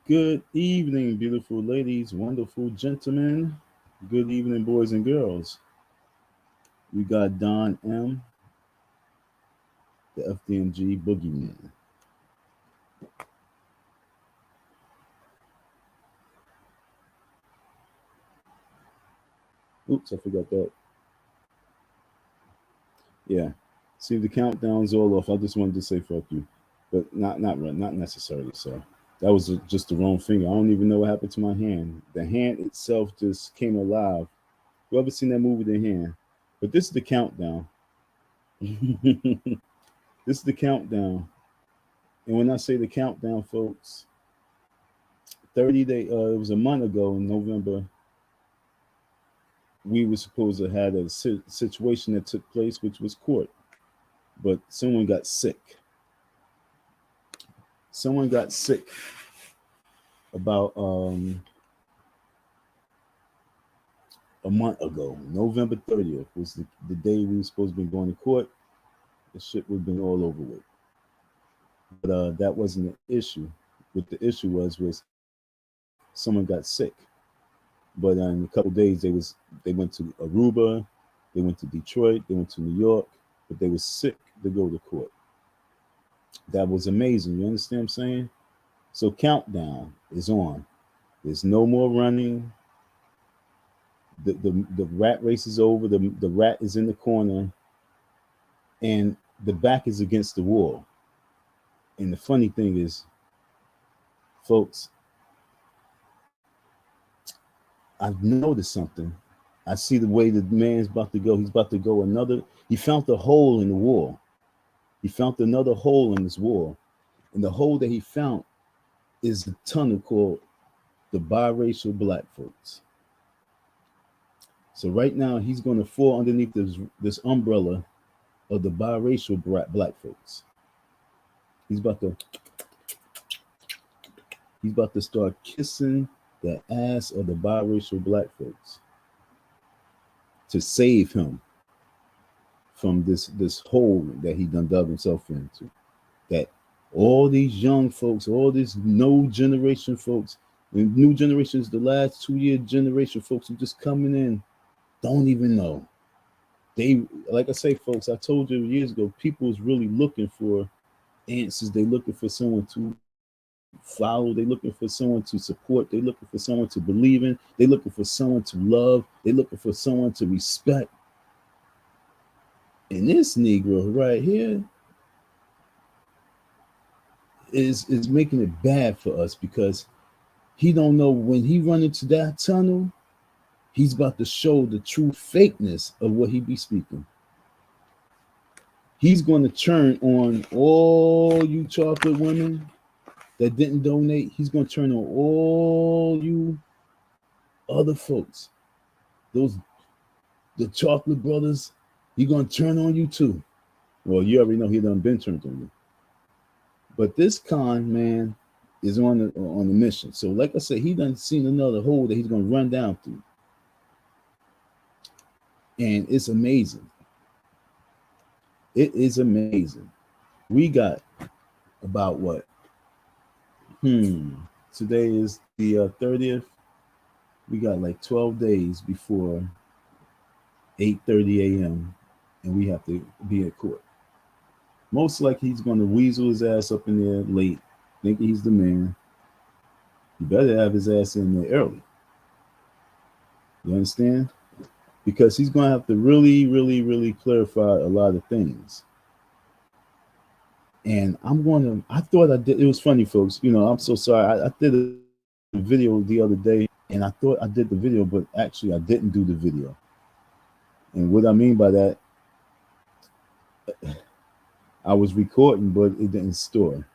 Good evening, beautiful ladies, wonderful gentlemen. Good evening, boys and girls. We got Don M, the FDMG Boogieman. Oops, I forgot that. Yeah. See, the countdown's all off. I just wanted to say fuck you, but not necessarily. So that was just the wrong finger. I don't even know what happened to my hand. The hand itself just came alive. You ever seen that movie, The Hand? But this is the countdown. This is the countdown. And when I say the countdown, folks, 30 days, it was a month ago in November, we were supposed to have a situation that took place, which was court. But someone got sick. Someone got sick about a month ago. November 30th was the day we were supposed to be going to court. The shit would have been all over with. But that wasn't the issue. What the issue was someone got sick. But in a couple of days, they went to Aruba, they went to Detroit, they went to New York, but they were sick to go to court. That was amazing. You understand what I'm saying? So countdown is on. There's no more running. The rat race is over. The rat is in the corner, and the back is against the wall. And the funny thing is, folks, I've noticed something. I see the way the man's about to go. He's about to go another. He found a hole in the wall. He found another hole in this wall. And the hole that he found is a tunnel called the biracial black folks. So right now he's going to fall underneath this umbrella of the biracial black folks. He's about to start kissing the ass of the biracial black folks to save him from this hole that he done dug himself into. That all these young folks, all these no generation folks, and new generations, the last 2-year generation folks who just coming in, don't even know. They, like I say, folks, I told you years ago, people is really looking for answers. They looking for someone to follow. They looking for someone to support. They looking for someone to believe in. They looking for someone to love. They looking for someone to respect. And this Negro right here is making it bad for us, because he don't know when he run into that tunnel, he's about to show the true fakeness of what he be speaking. He's going to turn on all you chocolate women that didn't donate. He's going to turn on all you other folks. The chocolate brothers, he's going to turn on you too. Well, you already know he done been turned on you. But this con man is on a mission. So like I said, he done seen another hole that he's going to run down through. And it's amazing. It is amazing. We got about what? Today is the 30th. We got like 12 days before 8:30 a.m. and we have to be at court. Most likely he's going to weasel his ass up in there late, thinking he's the man. You better have his ass in there early. You understand? Because he's going to have to really, really, really clarify a lot of things. And I thought I did. It was funny, folks. You know, I'm so sorry. I did a video the other day, and I thought I did the video, but actually I didn't do the video. And what I mean by that, I was recording, but it didn't store.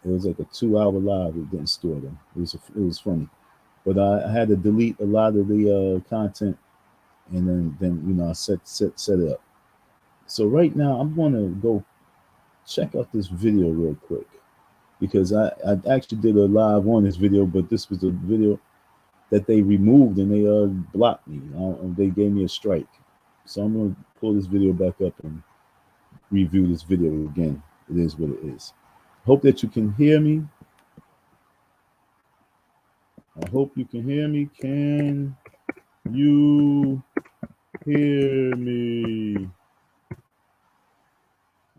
It was like a 2-hour live. It didn't store them. It was funny, but I had to delete a lot of the content, and then you know I set it up. So right now I'm gonna go check out this video real quick, because I actually did a live on this video, but this was a video that they removed and they blocked me. They gave me a strike. So I'm gonna pull this video back up and review this video again. It is what it is. Hope that you can hear me. I hope you can hear me. Can you hear me?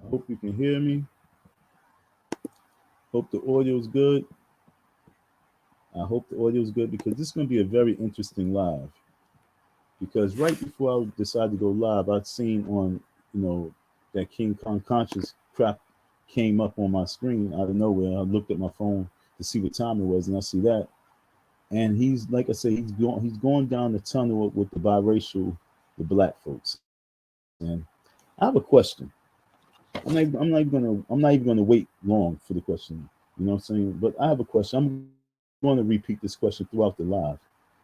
I hope you can hear me. Hope the audio is good. I hope the audio is good because this is going to be a very interesting live. Because right before I decided to go live, I'd seen on, that King Kong Conscious crap came up on my screen out of nowhere. I looked at my phone to see what time it was, and I see that. And he's, like I say, he's going down the tunnel with the biracial, the black folks. And I have a question. I'm not even gonna wait long for the question. You know what I'm saying? But I have a question. I'm going to repeat this question throughout the live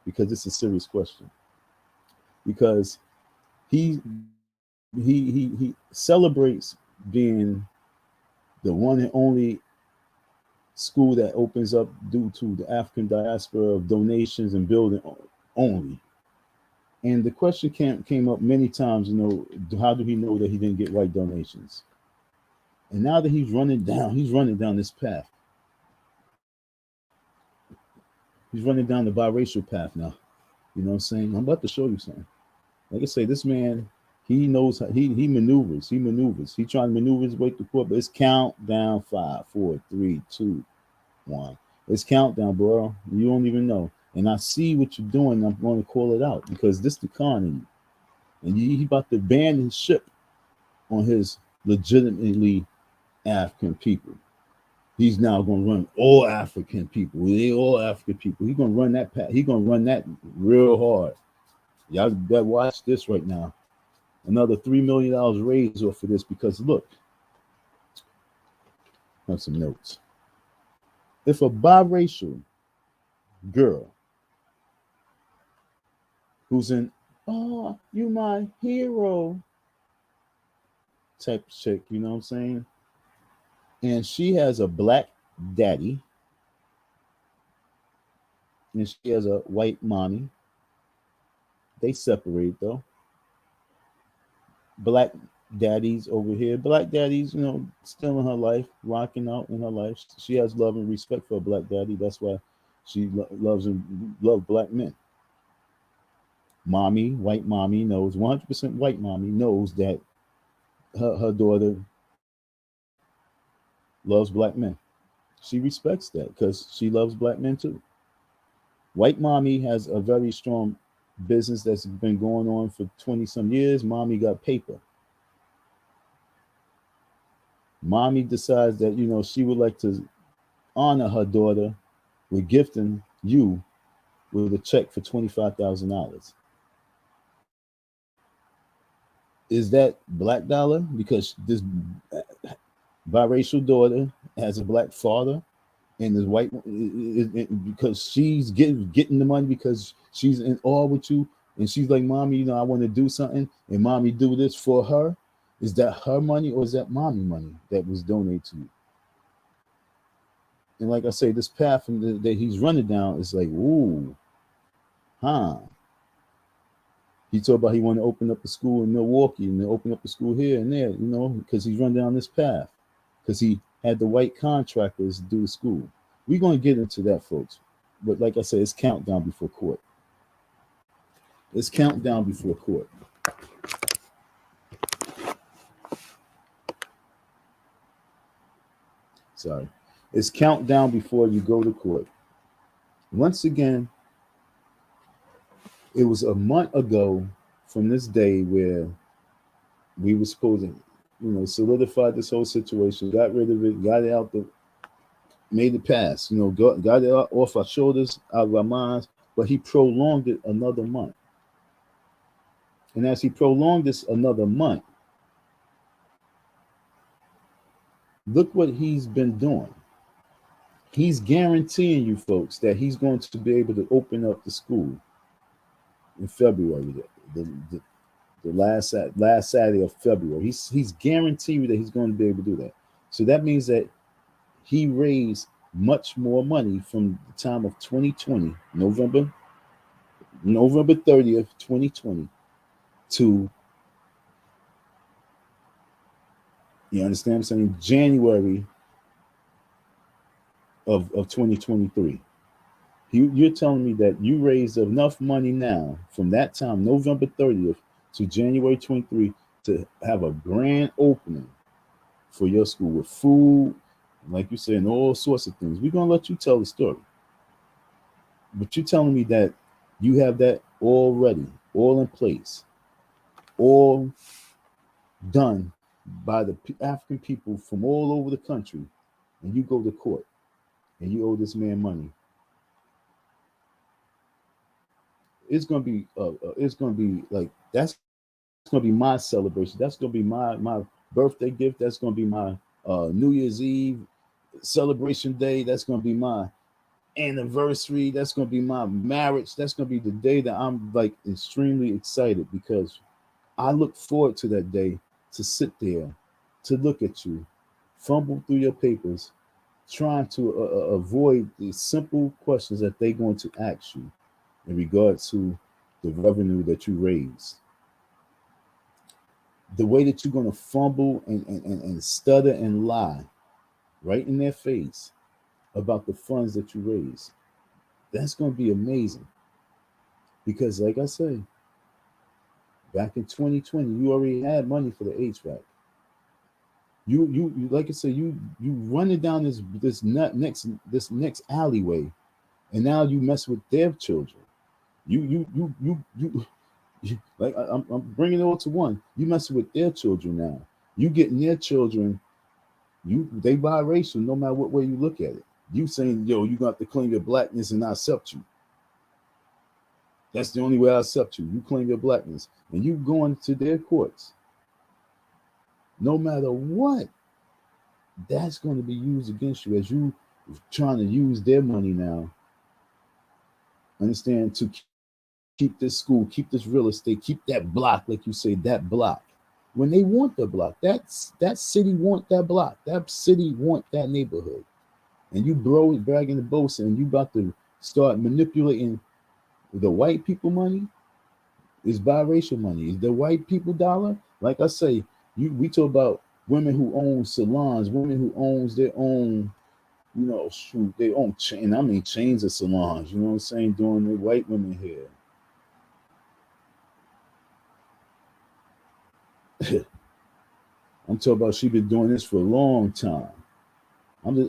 because it's a serious question. Because he celebrates being the one and only school that opens up due to the African diaspora of donations and building only. And the question came up many times, how do he know that he didn't get white donations? And now that he's running down this path. He's running down the biracial path now. You know what I'm saying? I'm about to show you something. Like I say, this man, he knows how he maneuvers. He maneuvers. He trying to maneuver his way through court, but it's countdown 5, 4, 3, 2, 1. It's countdown, bro. You don't even know. And I see what you're doing. I'm going to call it out because this the con in you. And he about to ban his ship on his legitimately African people. He's now going to run all African people. They all African people. He's going to run that path. He's going to run that real hard. Y'all better watch this right now. Another $3 million raised off of this because look, I have some notes. If a biracial girl who's in, oh, you my hero type chick, you know what I'm saying? And she has a black daddy and she has a white mommy. They separate though. Black daddies over here. Black daddies, still in her life, rocking out in her life. She has love and respect for a black daddy. That's why she loves black men. Mommy, white mommy knows, 100% white mommy knows that her daughter loves black men. She respects that because she loves black men too. White mommy has a very strong business that's been going on for 20 some years. Mommy got paper. Mommy decides that, she would like to honor her daughter with gifting you with a check for $25,000. Is that black dollar? Because this biracial daughter has a black father and this white, because she's getting the money because she's in awe with you. And she's like, mommy, I want to do something. And mommy do this for her. Is that her money or is that mommy money that was donated to you? And like I say, this path that he's running down is like, ooh, huh? He talked about he wanted to open up a school in Milwaukee and open up a school here and there, because he's run down this path. Because he had the white contractors do the school. We're going to get into that, folks. But like I said, it's countdown before court. It's countdown before court. Sorry. It's countdown before you go to court. Once again, it was a month ago from this day where we were supposed to, solidify this whole situation, got rid of it, got it out, made it pass, got it off our shoulders, out of our minds, but he prolonged it another month. And as he prolonged this another month, look what he's been doing. He's guaranteeing you folks that he's going to be able to open up the school in February, the last Saturday of February. He's guaranteeing you that he's going to be able to do that. So that means that he raised much more money from the time of 2020, November 30th, 2020 to, you understand what I'm saying, January of 2023. You're telling me that you raised enough money now from that time, November 30th to January 23, to have a grand opening for your school with food, like you said, and all sorts of things. We're gonna let you tell the story. But you're telling me that you have that already, all in place, all done by the African people from all over the country, and you go to court and you owe this man money. It's gonna be like that's gonna be my celebration. That's gonna be my birthday gift. That's gonna be my New Year's Eve celebration day. That's gonna be my anniversary. That's gonna be my marriage. That's gonna be the day that I'm like extremely excited because I look forward to that day to sit there, to look at you, fumble through your papers, trying to avoid the simple questions that they're going to ask you in regard to the revenue that you raise. The way that you're going to fumble and stutter and lie right in their face about the funds that you raise, that's going to be amazing. Because, like I say, back in 2020, you already had money for the HVAC. You like I said, you running down this next alleyway, and now you mess with their children. You like I'm bringing it all to one. You messing with their children now. You getting their children. They biracial no matter what way you look at it. You saying, yo, you got to claim your blackness and I accept you. That's the only way I accept you. You claim your blackness and you going to their courts. No matter what, that's going to be used against you as you trying to use their money now. Understand, to keep this school, keep this real estate, keep that block, like you say, that block. When they want the block, that city want that block. That city want that neighborhood. And you bragging the boast, and you about to start manipulating the white people money. Is biracial money. Is the white people dollar. Like I say, we talk about women who own salons, women who owns their own, shoot, they own chain. I mean chains of salons. You know what I'm saying? Doing the white women hair. I'm talking about she been doing this for a long time.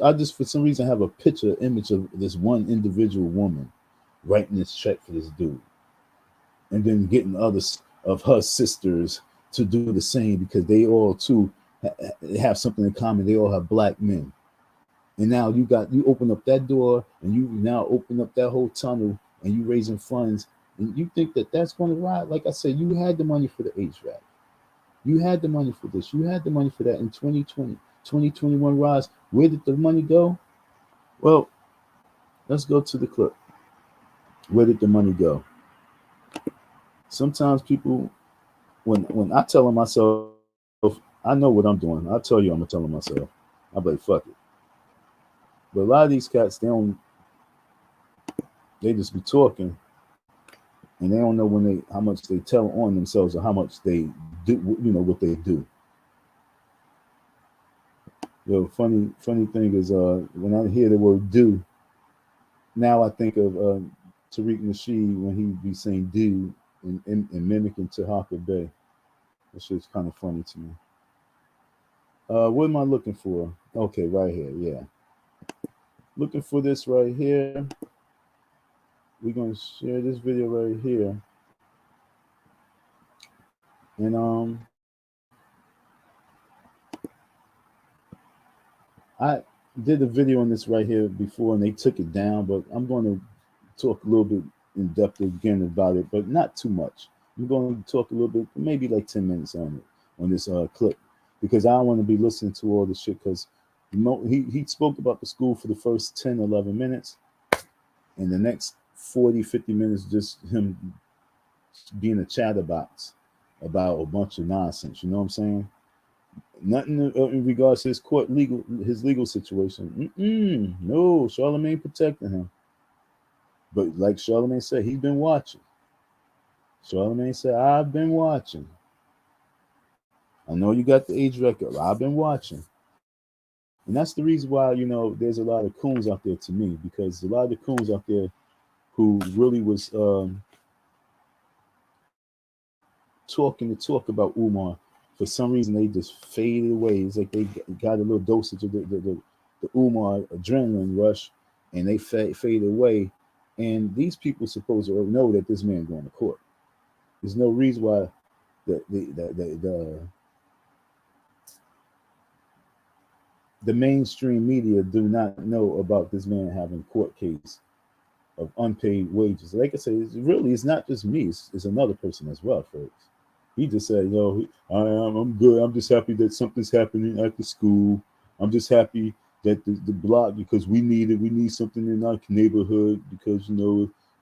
I just for some reason have a picture, image of this one individual woman writing this check for this dude, and then getting others of her sisters to do the same because they all too have something in common. They all have black men, and now you open up that door, and you now open up that whole tunnel, and you raising funds, and you think that that's going to ride. Like I said, you had the money for the HVAC. You had the money for this. You had the money for that in 2020, 2021 rise. Where did the money go? Well, let's go to the clip. Where did the money go? Sometimes people, when I tell them myself, I know what I'm doing. I'll tell you I'm gonna tell them myself. I'm like, fuck it. But a lot of these cats, they just be talking, and they don't know how much they tell on themselves or how much they do, what they do. Funny thing is, when I hear the word "do," now I think of Tariq Nasheed when he be saying "do" and mimicking Tahaka Bay. That shit's kind of funny to me. What am I looking for? Okay, right here. Yeah, looking for this right here. We're gonna share this video right here, and I did a video on this right here before, and they took it down. But I'm going to talk a little bit in depth again about it, but not too much. I'm going to talk a little bit, maybe like 10 minutes on this clip, because I don't want to be listening to all this shit. Because he spoke about the school for the first 10, 11 minutes, and the next 40, 50 minutes just him being a chatterbox about a bunch of nonsense. You know what I'm saying? Nothing in regards to his legal situation. No, Charlemagne protecting him. But like Charlemagne said, he's been watching. Charlemagne said, I've been watching. I know you got the age record. I've been watching. And that's the reason why, there's a lot of coons out there to me, because a lot of the coons out there, who really was talking to talk about Umar. For some reason, they just faded away. It's like they got a little dosage of the Umar adrenaline rush, and they faded away. And these people supposed to know that this man going to court. There's no reason why the mainstream media do not know about this man having court case of unpaid wages. Like I said, it's not just me. It's another person as well, folks. He just said, I'm good. I'm just happy that something's happening at the school. I'm just happy that the block, because we need something in our neighborhood because,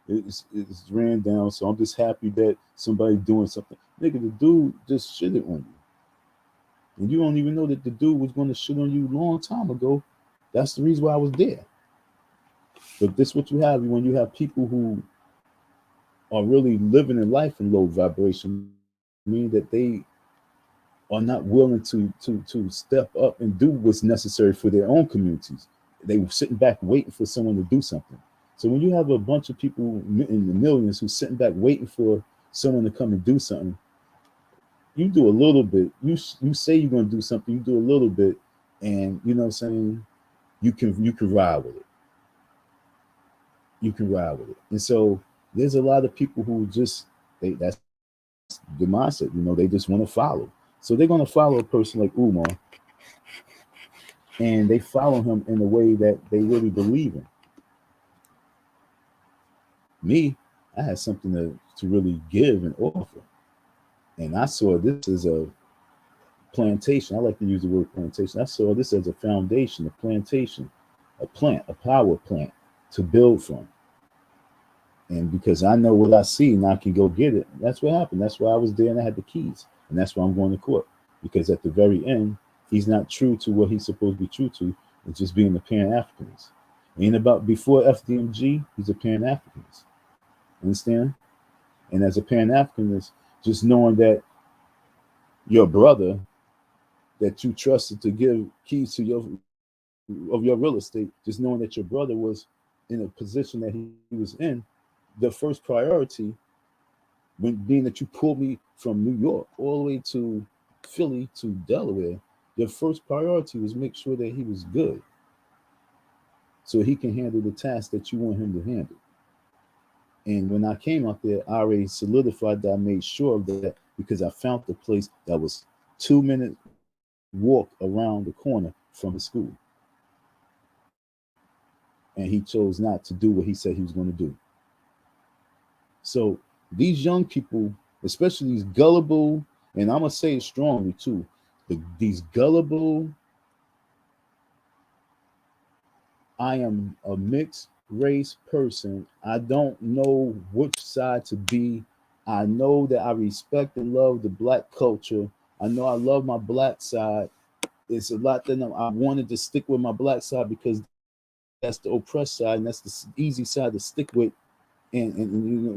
it's ran down. So I'm just happy that somebody's doing something. Nigga, the dude just shitted on you. And you don't even know that the dude was going to shit on you a long time ago. That's the reason why I was there. But this is what you have when you have people who are really living in life in low vibration, meaning that they are not willing to step up and do what's necessary for their own communities. They were sitting back waiting for someone to do something. So when you have a bunch of people in the millions who's sitting back waiting for someone to come and do something, you do a little bit. You say you're going to do something, you do a little bit, and you know what I'm saying, you can ride with it. You can ride with it. And so there's a lot of people who just that's the mindset, they just want to follow. So they're going to follow a person like Umar, and they follow him in a way that they really believe in. Me, I had something to really give and offer. And I saw this as a plantation. I like to use the word plantation. I saw this as a foundation, a plantation, a plant, a power plant to build from. And because I know what I see and I can go get it, that's what happened. That's why I was there and I had the keys. And that's why I'm going to court. Because at the very end, he's not true to what he's supposed to be true to. It's just being a Pan-Africanist. Ain't about before FDMG, he's a Pan-Africanist. Understand? And as a Pan-Africanist, just knowing that your brother that you trusted to give keys to your real estate, just knowing that your brother was in a position that he was in, the first priority, when being that you pulled me from New York all the way to Philly to Delaware, your first priority was make sure that he was good, so he can handle the task that you want him to handle. And when I came out there, I already solidified that. I made sure of that because I found the place that was 2-minute walk around the corner from the school. And he chose not to do what he said he was going to do. So these young people, especially these gullible, and I'm going to say it strongly too, these gullible, I am a mixed race person. I don't know which side to be. I know that I respect and love the black culture. I know I love my black side. It's a lot that I wanted to stick with my black side because that's the oppressed side and that's the easy side to stick with. And you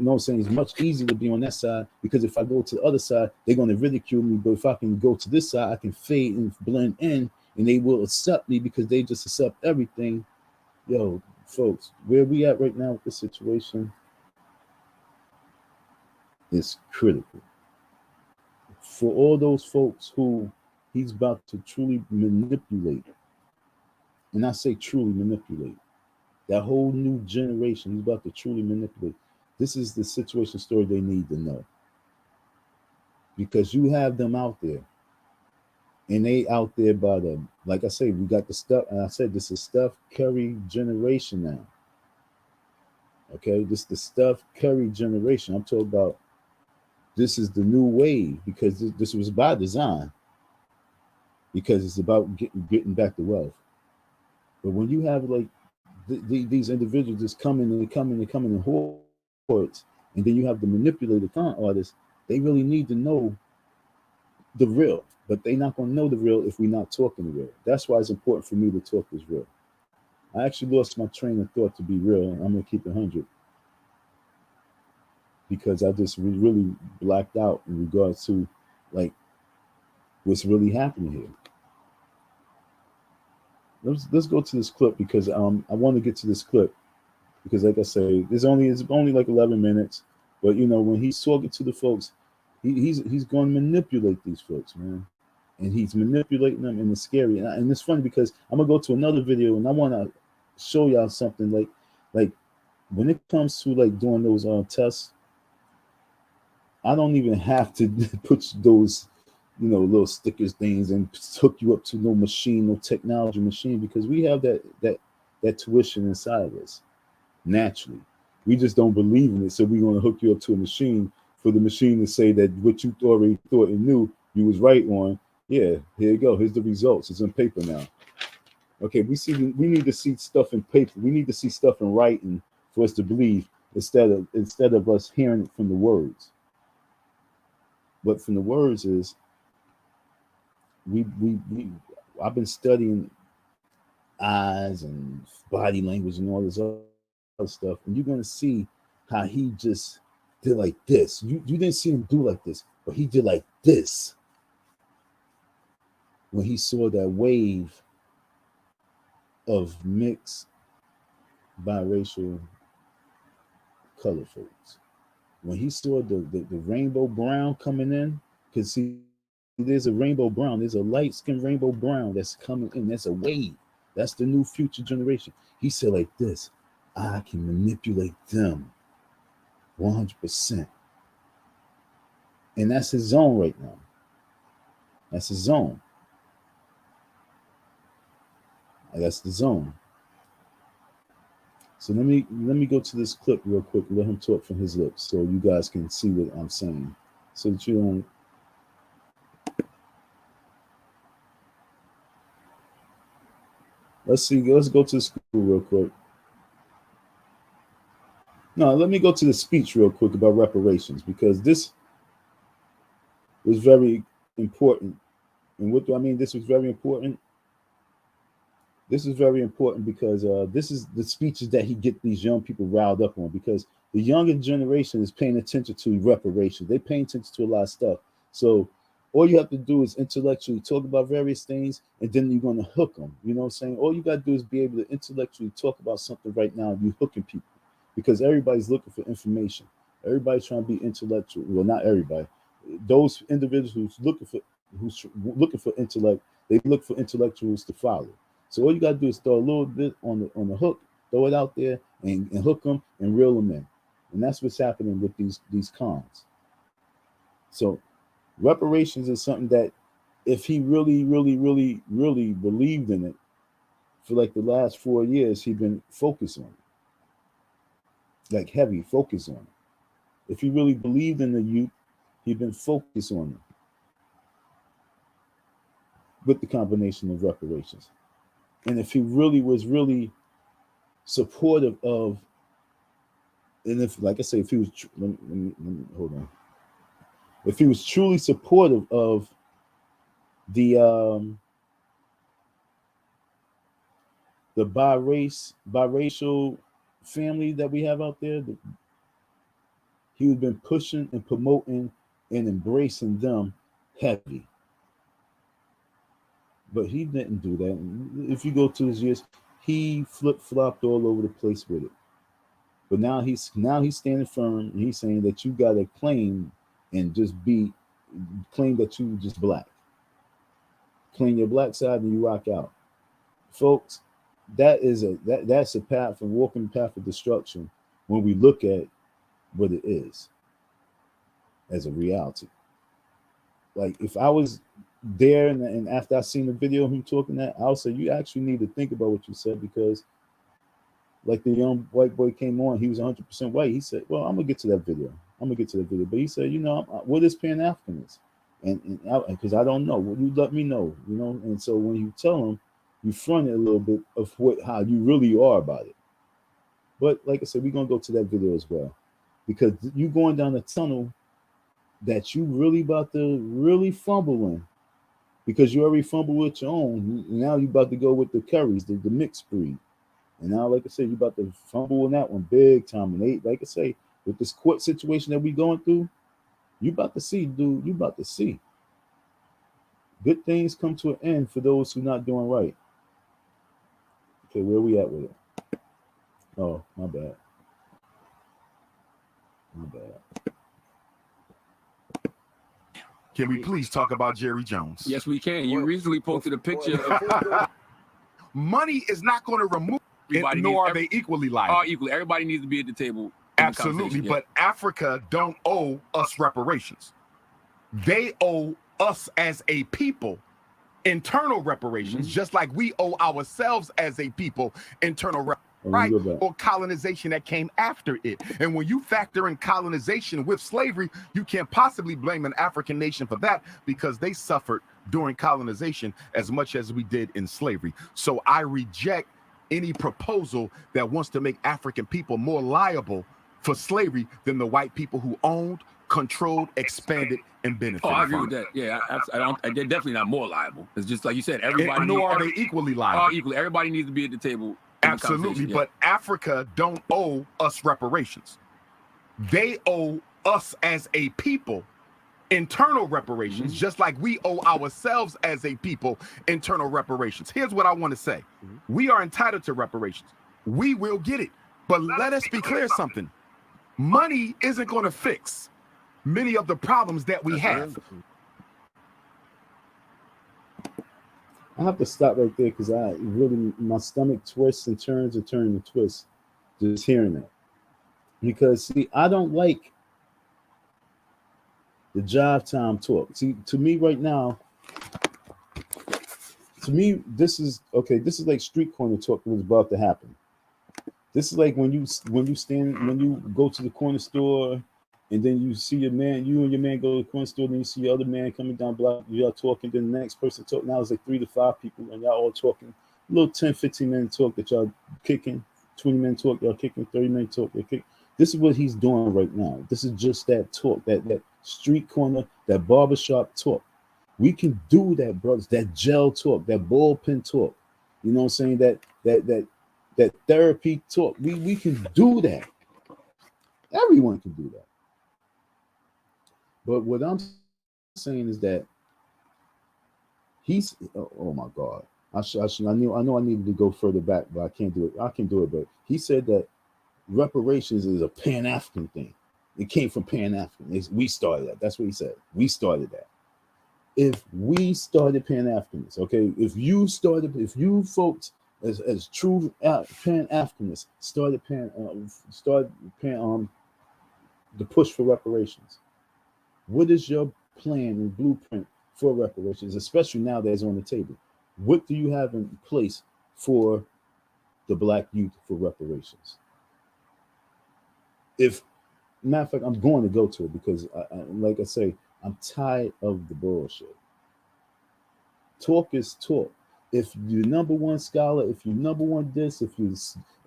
know what I'm saying? It's much easier to be on that side because if I go to the other side, they're going to ridicule me. But if I can go to this side, I can fade and blend in and they will accept me because they just accept everything. Yo, folks, where we at right now with this situation is critical. For all those folks who he's about to truly manipulate, and I say truly manipulate, that whole new generation he's about to truly manipulate. This is the situation story they need to know. Because you have them out there. And they out there by them. Like I say, we got the stuff, and I said this is Steph Curry generation now. Okay, this is the Steph Curry generation. I'm talking about this is the new wave because this was by design. Because it's about getting back to wealth. But when you have like these individuals just coming in hordes, and then you have the manipulated con artists, they really need to know the real, but they're not going to know the real if we're not talking the real. That's why it's important for me to talk this real. I actually lost my train of thought to be real, and I'm going to keep it 100 because I just really blacked out in regards to like what's really happening here. Let's go to this clip because I want to get to this clip because like I say, it's only like 11 minutes. But when he's talking to the folks, he's going to manipulate these folks, man, and he's manipulating them, and it's scary. And it's funny because I'm gonna go to another video, and I want to show y'all something like when it comes to like doing those tests. I don't even have to put those, little stickers things and hook you up to no machine, no technology machine, because we have that tuition inside of us naturally. We just don't believe in it, so we're going to hook you up to a machine for the machine to say that what you already thought and knew you was right on. Yeah, here you go. Here's the results. It's on paper now. Okay, we need to see stuff in paper. We need to see stuff in writing for us to believe instead of us hearing it from the words. But from the words is we I've been studying eyes and body language and all this other stuff, and you're gonna see how he just did like this. You didn't see him do like this, but he did like this when he saw that wave of mixed biracial color folks. When he saw the rainbow brown coming in, because see, there's a rainbow brown, there's a light skinned rainbow brown that's coming in. That's a wave. That's the new future generation. He said like this, I can manipulate them 100%. And that's his zone right now. That's his zone. That's the zone. So let me go to this clip real quick. Let him talk from his lips so you guys can see what I'm saying. So that you don't. Let's see. Let's go to the school real quick. No, let me go to the speech real quick about reparations, because this was very important. And what do I mean? This was very important. This is very important because this is the speeches that he get these young people riled up on, because the younger generation is paying attention to reparations. They paying attention to a lot of stuff. So all you have to do is intellectually talk about various things, and then you're going to hook them. You know what I'm saying? All you got to do is be able to intellectually talk about something right now, and you're hooking people, because everybody's looking for information. Everybody's trying to be intellectual. Well, not everybody. Those individuals who's looking for intellect, they look for intellectuals to follow. So all you gotta do is throw a little bit on the hook, throw it out there, and hook them and reel them in. And that's what's happening with these cons. So reparations is something that, if he really, really, really, really believed in it, for like the last 4 years, he's been focused on it, like heavy focus on it. If he really believed in the youth, he'd been focused on it with the combination of reparations. And if he really was really supportive of, and if, like I say, if he was, hold on, if he was truly supportive of the the biracial family that we have out there, he would have been pushing and promoting and embracing them heavy. But he didn't do that. If you go to his years, he flip flopped all over the place with it. But now he's standing firm, and he's saying that you gotta and just claim that you just black. Claim your black side and you rock out. Folks, that's a path of walking the path of destruction when we look at what it is as a reality. Like, if I was there, and after I seen the video of him talking that, I'll say you actually need to think about what you said, because like the young white boy came on, he was 100% white. He said, "Well, I'm gonna get to that video. I'm gonna get to that video." But he said, "What is Pan Africanism?" And because I don't know, well, you let me know, And so when you tell him, you front it a little bit of how you really are about it. But like I said, we're gonna go to that video as well, because you going down the tunnel that you really about to really fumble in, because you already fumbled with your own. Now you about to go with the curries, the mixed breed. And now, like I said, you about to fumble in that one big time. And they, like I say, with this court situation that we going through, you about to see, dude. You about to see. Good things come to an end for those who not doing right. Okay, where we at with it? Oh, my bad. My bad. Can we please talk about Jerry Jones? Yes, we can. You recently posted a picture of money is not going to remove it, nor are they equally liable. All equally. Everybody needs to be at the table. Absolutely. But Africa don't owe us reparations. They owe us as a people internal reparations, just like we owe ourselves as a people internal reparations. Right, or colonization that came after it. And when you factor in colonization with slavery, you can't possibly blame an African nation for that, because they suffered during colonization as much as we did in slavery. So I reject any proposal that wants to make African people more liable for slavery than the white people who owned, controlled, expanded, and benefited. Oh, I agree with that. Yeah, they're definitely not more liable. It's just like you said, everybody. Nor are they equally liable. All equally. Everybody needs to be at the table. Absolutely, but Africa don't owe us reparations. They owe us as a people internal reparations, just like we owe ourselves as a people internal reparations. Here's what I want to say. We are entitled to reparations. We will get it. But let us be clear something. Money isn't going to fix many of the problems that we have. I have to stop right there because my stomach twists and turns and turns and twists just hearing that. Because see, I don't like the job time talk. See, to me right now, this is like street corner talk that was about to happen. This is like when you go to the corner store and then you see you and your man go to the corner store, then you see your other man coming down block, y'all talking, then the next person talk. Now it's like 3 to 5 people and y'all all talking. A little 10, 15 minute talk that y'all kicking, 20 minute talk, y'all kicking, 30 minute talk, y'all kicking. This is what he's doing right now. This is just that talk, that street corner, that barbershop talk. We can do that, brothers, that gel talk, that bullpen talk. You know what I'm saying? That therapy talk. We can do that. Everyone can do that. But what I'm saying is that he's oh my God. I know I needed to go further back, but I can't do it. I can do it, but he said that reparations is a Pan-African thing. It came from Pan-African. We started that. That's what he said. We started that. If we started Pan-Africanists, okay, if you folks as true Pan-Africanists started the push for reparations, what is your plan and blueprint for reparations, especially now that it's on the table? What do you have in place for the black youth for reparations? If, matter of fact, I'm going to go to it because, like I say, I'm tired of the bullshit. Talk is talk. If you're number one scholar, if you're number one this, if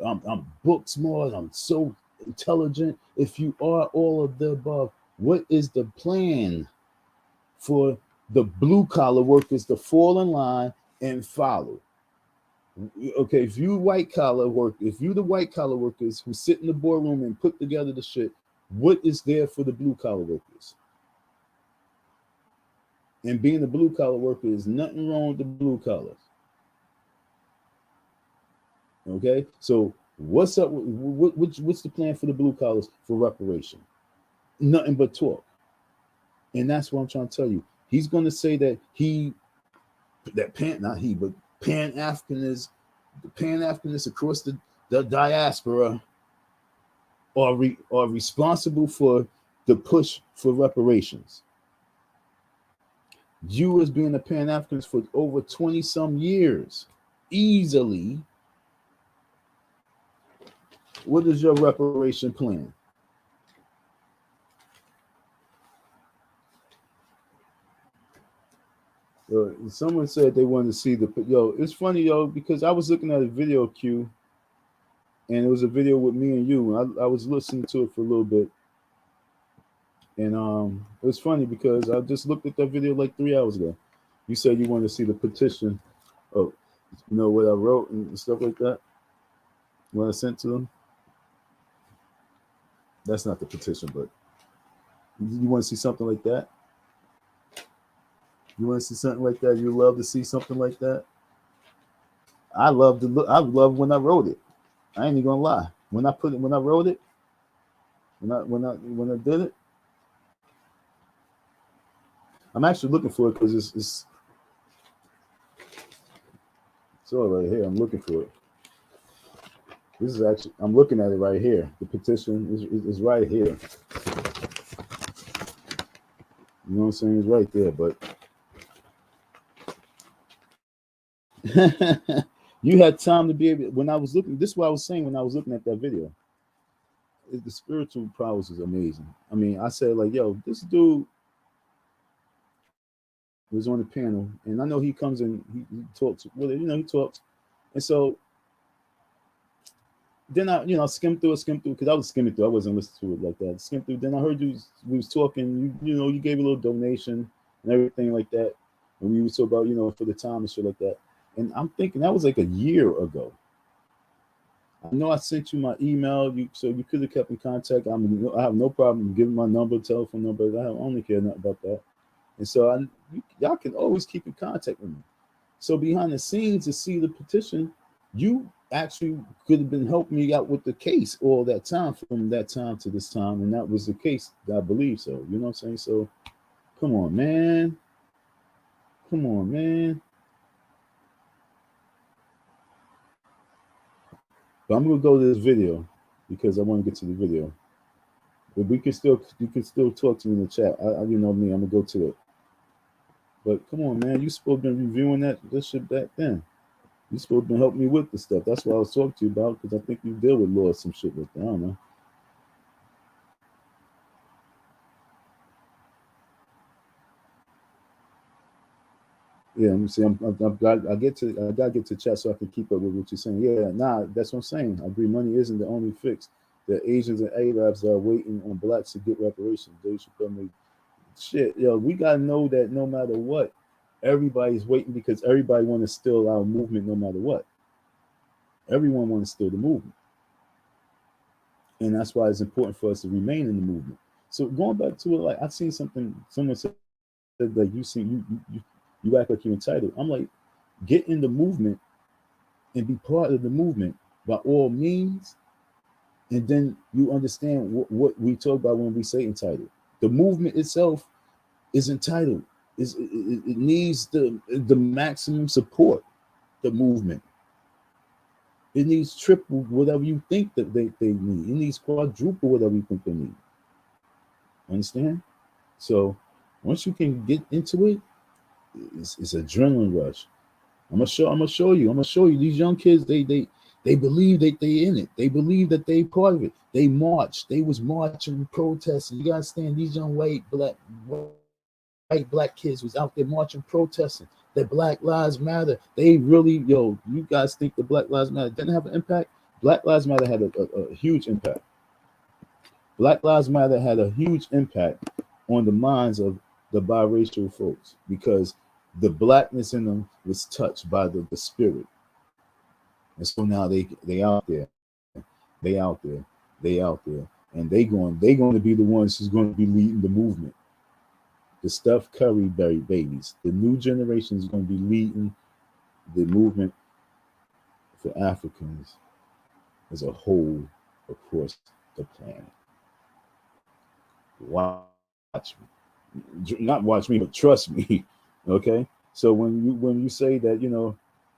I'm book smart, I'm so intelligent, if you are all of the above, what is the plan for the blue collar workers to fall in line and follow? Okay, if you white collar work, if you the white collar workers who sit in the boardroom and put together the shit, what is there for the blue collar workers? And being a blue collar worker is nothing wrong with the blue collars. Okay, so what's up? What's the plan for the blue collars for reparation? Nothing but talk. And that's what I'm trying to tell you. He's going to say that Pan-Africanists across the diaspora are responsible for the push for reparations. You as being a Pan-Africanist for over 20 some years, easily. What is your reparation plan? Someone said they wanted to see it's funny, because I was looking at a video queue and it was a video with me and you. I was listening to it for a little bit. And it was funny because I just looked at that video like 3 hours ago. You said you wanted to see the petition of, what I wrote and stuff like that. What I sent to them. That's not the petition, but you want to see something like that? You want to see something like that? You love to see something like that? I love when I wrote it. I ain't even gonna lie. When I wrote it, when I did it, I'm actually looking for it because it's all right here. I'm looking for it. This is actually, I'm looking at it right here. The petition is right here. You know what I'm saying? It's right there, but you had time to be able. When I was looking, this is what I was saying when I was looking at that video. The spiritual prowess is amazing. I mean, I said like, yo, this dude was on the panel, and I know he comes and he talks. Well, you know, he talks, and so then I, skimmed through because I was skimming through. I wasn't listening to it like that. Skimmed through. Then I heard we was talking. You gave a little donation and everything like that, and we was talking about for the time and shit like that. And I'm thinking that was like a year ago. I know I sent you my email, so you could have kept in contact. I have no problem giving my number, telephone number. I only care nothing about that. And so y'all can always keep in contact with me. So behind the scenes to see the petition, you actually could have been helping me out with the case all that time, from that time to this time, and that was the case. I believe so. You know what I'm saying? So come on, man. Come on, man. But I'm gonna go to this video because I want to get to the video. But you can still talk to me in the chat. You know me, I'm gonna go to it. But come on, man, you supposed to be reviewing this shit back then. You supposed to help me with the stuff. That's what I was talking to you about, because I think you deal with law some shit with that. I don't know. Yeah, let me see. I gotta get to chat so I can keep up with what you're saying. Yeah, that's what I'm saying. I agree. Money isn't the only fix. The Asians and Arabs are waiting on blacks to get reparations. They should come. Shit, we gotta know that no matter what, everybody's waiting because everybody want to steal our movement no matter what. Everyone want to steal the movement, and that's why it's important for us to remain in the movement. So going back to it, like I seen something. Someone said like you act like you're entitled. I'm like, get in the movement and be part of the movement by all means, and then you understand what we talk about when we say entitled. The movement itself is entitled. It needs the maximum support. The movement. It needs triple whatever you think that they need. It needs quadruple whatever you think they need. Understand? So once you can get into it, it's adrenaline rush. I'm gonna show you these young kids. They believe that they in it. They believe that they part of it. They marched. They was marching, protesting. You gotta understand, these young white black kids was out there marching, protesting that Black Lives Matter. They really, you guys think the Black Lives Matter didn't have an impact? Black Lives Matter had a huge impact. Black Lives Matter had a huge impact on the minds of the biracial folks because the blackness in them was touched by the spirit. And so now they out there. They out there. They out there. And they going to be the ones who's going to be leading the movement. The Steph Curry babies. The new generation is going to be leading the movement for Africans as a whole across the planet. Watch me. Not watch me, but trust me. Okay? So when you say that,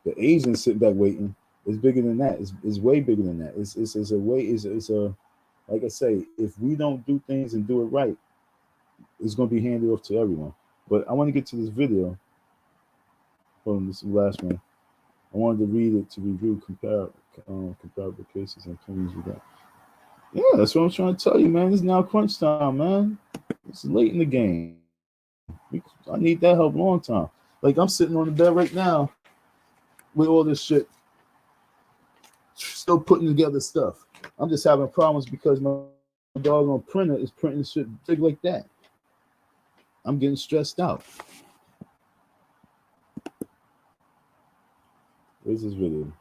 the Asians sitting back waiting, it's bigger than that. It's way bigger than that. It's a like I say, if we don't do things and do it right, it's going to be handed off to everyone. But I want to get to this video. Hold on, this is the last one. I wanted to read it to review comparable cases and claims we got. Yeah, that's what I'm trying to tell you, man. It's now crunch time, man. It's late in the game. I need that help a long time. Like, I'm sitting on the bed right now with all this shit, still putting together stuff. I'm just having problems because my doggone printer is printing shit big like that. I'm getting stressed out. Where's this video?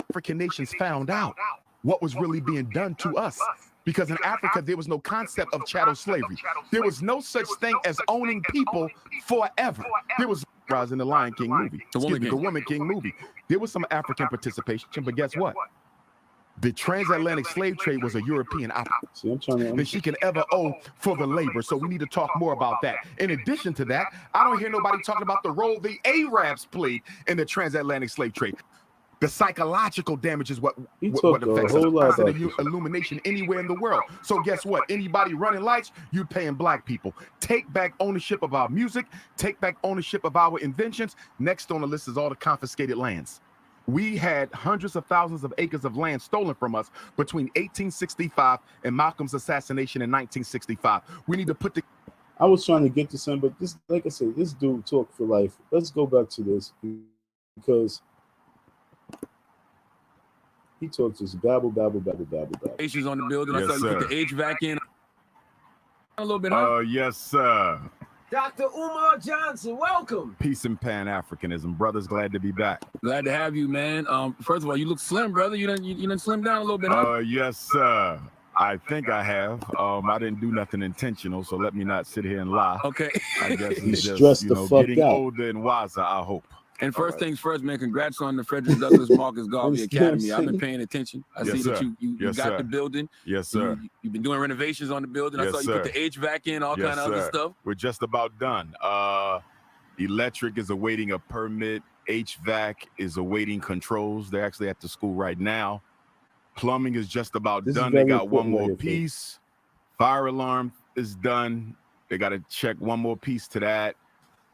African nations found out what was really being done to us Because in Africa, there was no concept of chattel slavery. There was no such thing as owning people forever. There was in the Lion King movie, the Woman King movie. There was some African participation, but guess what? The transatlantic slave trade was a European opportunity that she can ever owe for the labor. So we need to talk more about that. In addition to that, I don't hear nobody talking about the role the Arabs played in the transatlantic slave trade. The psychological damage is what affects us. Illumination anywhere in the world. So guess what? Anybody running lights, you paying black people. Take back ownership of our music. Take back ownership of our inventions. Next on the list is all the confiscated lands. We had hundreds of thousands of acres of land stolen from us between 1865 and Malcolm's assassination in 1965. We need to put the... I was trying to get to something, but this, like I said, this dude talk for life. Let's go back to this because he talks just babble. Issues on the building. Yes, I saw you put the HVAC in a little bit. Yes, sir. Dr. Umar Johnson, welcome. Peace and Pan-Africanism. Brothers, glad to be back. Glad to have you, man. First of all, you look slim, brother. You done slim down a little bit, huh? Yes, sir. I think I have. I didn't do nothing intentional, so let me not sit here and lie. Okay. I guess He's just, stressed the fuck getting out. older and wiser, I hope. And first things first, man, congrats on the Frederick Douglass Marcus Garvey Academy. I've been paying attention. I see that you got the building. Yes, sir. You've been doing renovations on the building. I saw you put the HVAC in, all kind of other stuff. We're just about done. Electric is awaiting a permit. HVAC is awaiting controls. They're actually at the school right now. Plumbing is just about done. They got one more piece. Fire alarm is done. They got to check one more piece to that.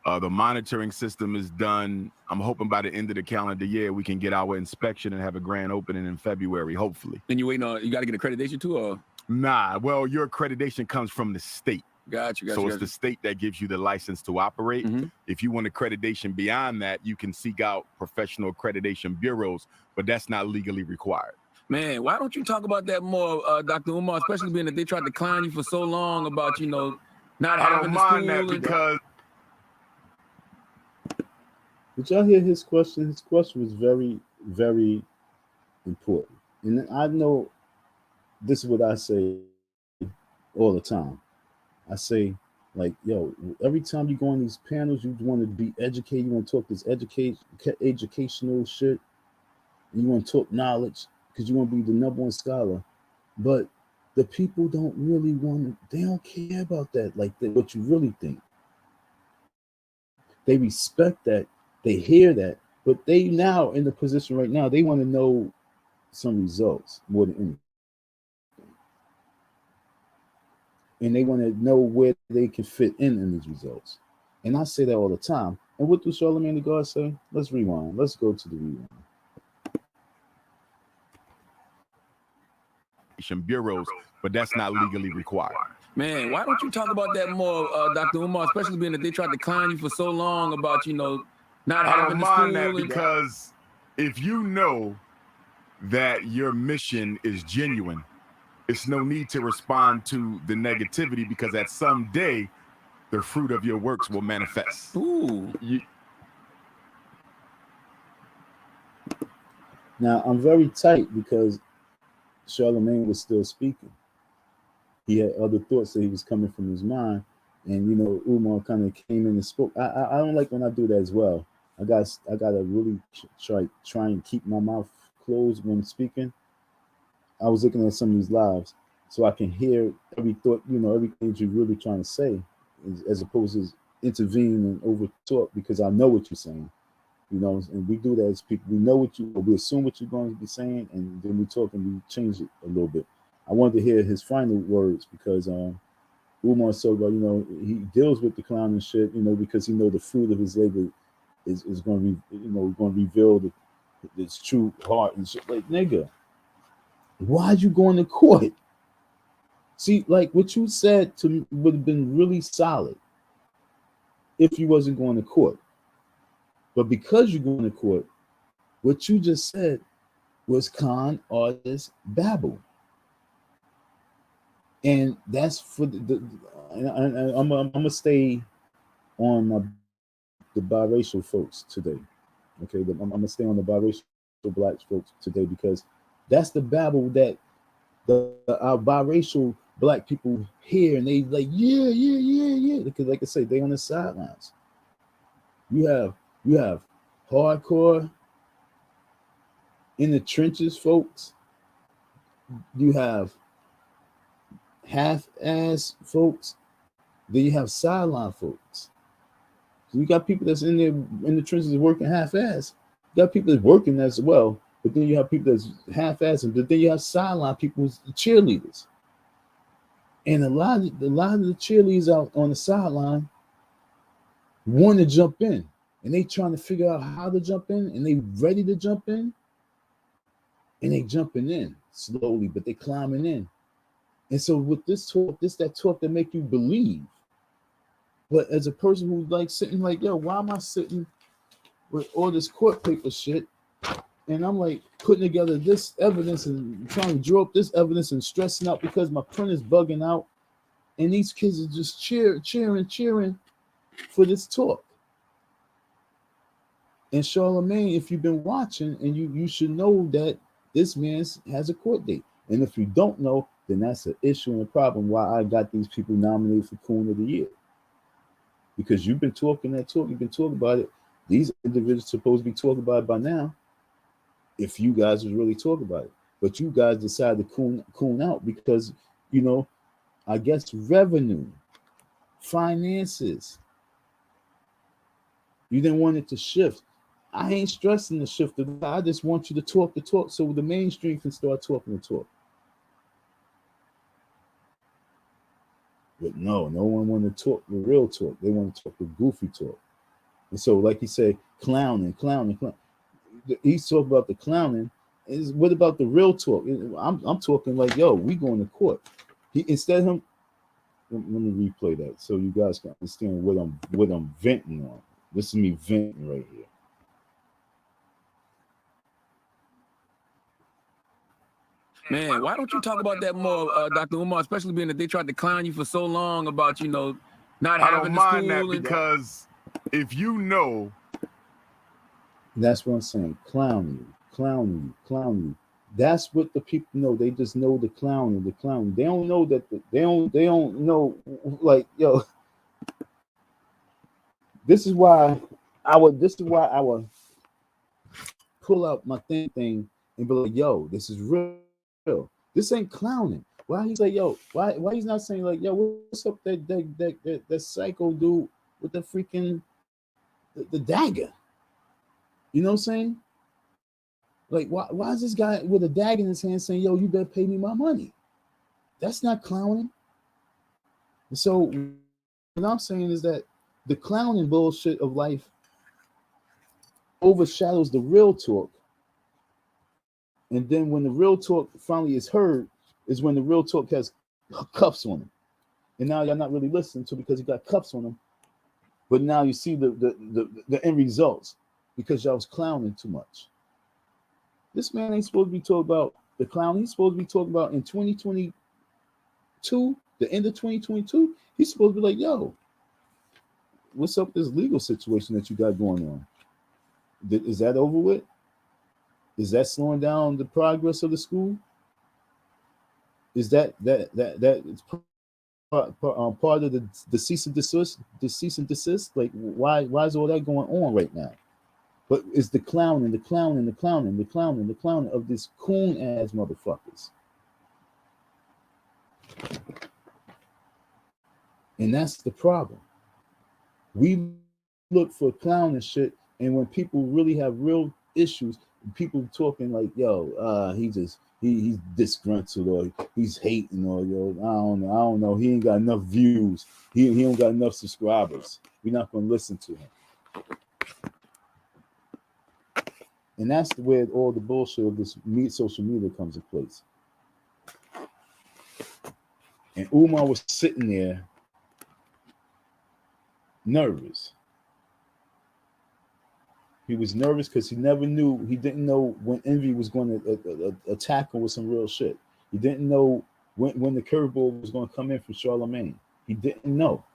The monitoring system is done. I'm hoping by the end of the calendar year, we can get our inspection and have a grand opening in February, hopefully. Then you waiting on, you got to get accreditation too, or? Nah, well, your accreditation comes from the state. Gotcha. So it's the state that gives you the license to operate. If you want accreditation beyond that, you can seek out professional accreditation bureaus, but that's not legally required. Man, why don't you talk about that more, Dr. Umar, especially being that they tried to clown you for so long about, not having the school. That because... Did y'all hear his question? His question was very, very important. And I know this is what I say all the time. I say, like, yo, every time you go on these panels, you want to be educated, you want to talk this educational shit, and you want to talk knowledge because you want to be the #1 scholar. But the people don't really they don't care about that, like what you really think. They respect that. They hear that, but they now in the position right now, they want to know some results more than anything. And they want to know where they can fit in these results. And I say that all the time. And what do Charlemagne the God say? Let's rewind. Let's go to the rewind. Bureaus, but that's not legally required. Man, why don't you talk about that more, Dr. Umar, especially being that they tried to clown you for so long about, not having the school. That because if you know that your mission is genuine, it's no need to respond to the negativity because at some day, the fruit of your works will manifest. Ooh. Now, I'm very tight because Charlemagne was still speaking. He had other thoughts that he was coming from his mind. And, Umar kind of came in and spoke. I don't like when I do that as well. I gotta really try and keep my mouth closed when speaking. I was looking at some of these lives so I can hear every thought, everything you're really trying to say, as opposed to intervene and over talk because I know what you're saying. And we do that as people. We know we assume what you're going to be saying, and then we talk and we change it a little bit. I wanted to hear his final words because Umar so about, he deals with the clown and shit, because he know the fruit of his labor is going to going to reveal his true heart and shit. Like, nigga, why you going to court? See, like what you said to me would have been really solid if you wasn't going to court. But because you're going to court, what you just said was con artist babble. And that's for I'm gonna stay on the biracial folks today. Okay, I'm gonna stay on the biracial black folks today because that's the babble that our biracial black people here, and they like, yeah. Because like I say, they on the sidelines. You have hardcore in the trenches folks. You have half-ass folks. Then you have sideline folks. So you got people that's in there in the trenches working half-ass. You got people that's working as well, but then you have people that's half-ass, but then you have sideline people, the cheerleaders. And a lot of the cheerleaders out on the sideline want to jump in, and they trying to figure out how to jump in, and they ready to jump in, and they jumping in slowly, but they climbing in. And so with this talk, that talk that make you believe. But as a person who's like sitting like, yo, why am I sitting with all this court paper shit? And I'm like putting together this evidence and trying to draw up this evidence and stressing out because my printer's bugging out. And these kids are just cheering for this talk. And Charlemagne, if you've been watching, and you should know that this man has a court date. And if you don't know, then that's an issue and a problem why I got these people nominated for Coon of the Year. Because you've been talking that talk, you've been talking about it. These individuals are supposed to be talking about it by now, if you guys was really talking about it. But you guys decided to coon out because, you know, I guess revenue, finances. You didn't want it to shift. I ain't stressing the shift. I just want you to talk the talk so the mainstream can start talking the talk. But no one want to talk the real talk. They want to talk the goofy talk. And so, like he said, clowning. He's talking about the clowning. What about the real talk? I'm talking like, yo, we going to court. Instead of him, let me replay that so you guys can understand what I'm venting on. This is me venting right here. Man, why don't you talk about that more, Dr. Umar, especially being that they tried to clown you for so long about, not having the school. I don't mind that because if you know. That's what I'm saying. Clowning. That's what the people know. They just know the clowning. They don't know that they don't know, like, yo. This is why I would pull out my thing and be like, yo, this is real. This ain't clowning. Why he's like, yo, why he's not saying like, yo, what's up that psycho dude with the freaking the dagger? You know what I'm saying? Like, why is this guy with a dagger in his hand saying, yo, you better pay me my money? That's not clowning. And so what I'm saying is that the clowning bullshit of life overshadows the real talk. And then when the real talk finally is heard, is when the real talk has cuffs on him. And now y'all not really listening to because he got cuffs on him. But now you see the end results because y'all was clowning too much. This man ain't supposed to be talking about the clown. He's supposed to be talking about in 2022, the end of 2022. He's supposed to be like, yo, what's up with this legal situation that you got going on? Is that over with? Is that slowing down the progress of the school? Is that part of the cease and desist? Like, why is all that going on right now? But it's the clowning of this coon ass motherfuckers. And that's the problem. We look for clown and shit, and when people really have real issues, people talking like, yo, he's disgruntled or he's hating or yo, I don't know. He ain't got enough views. He don't got enough subscribers. We're not gonna listen to him. And that's where all the bullshit of this social media comes in place. And Umar was sitting there nervous. He was nervous because he didn't know when Envy was going to attack him with some real shit. He didn't know when the curveball was going to come in from Charlemagne. He didn't know.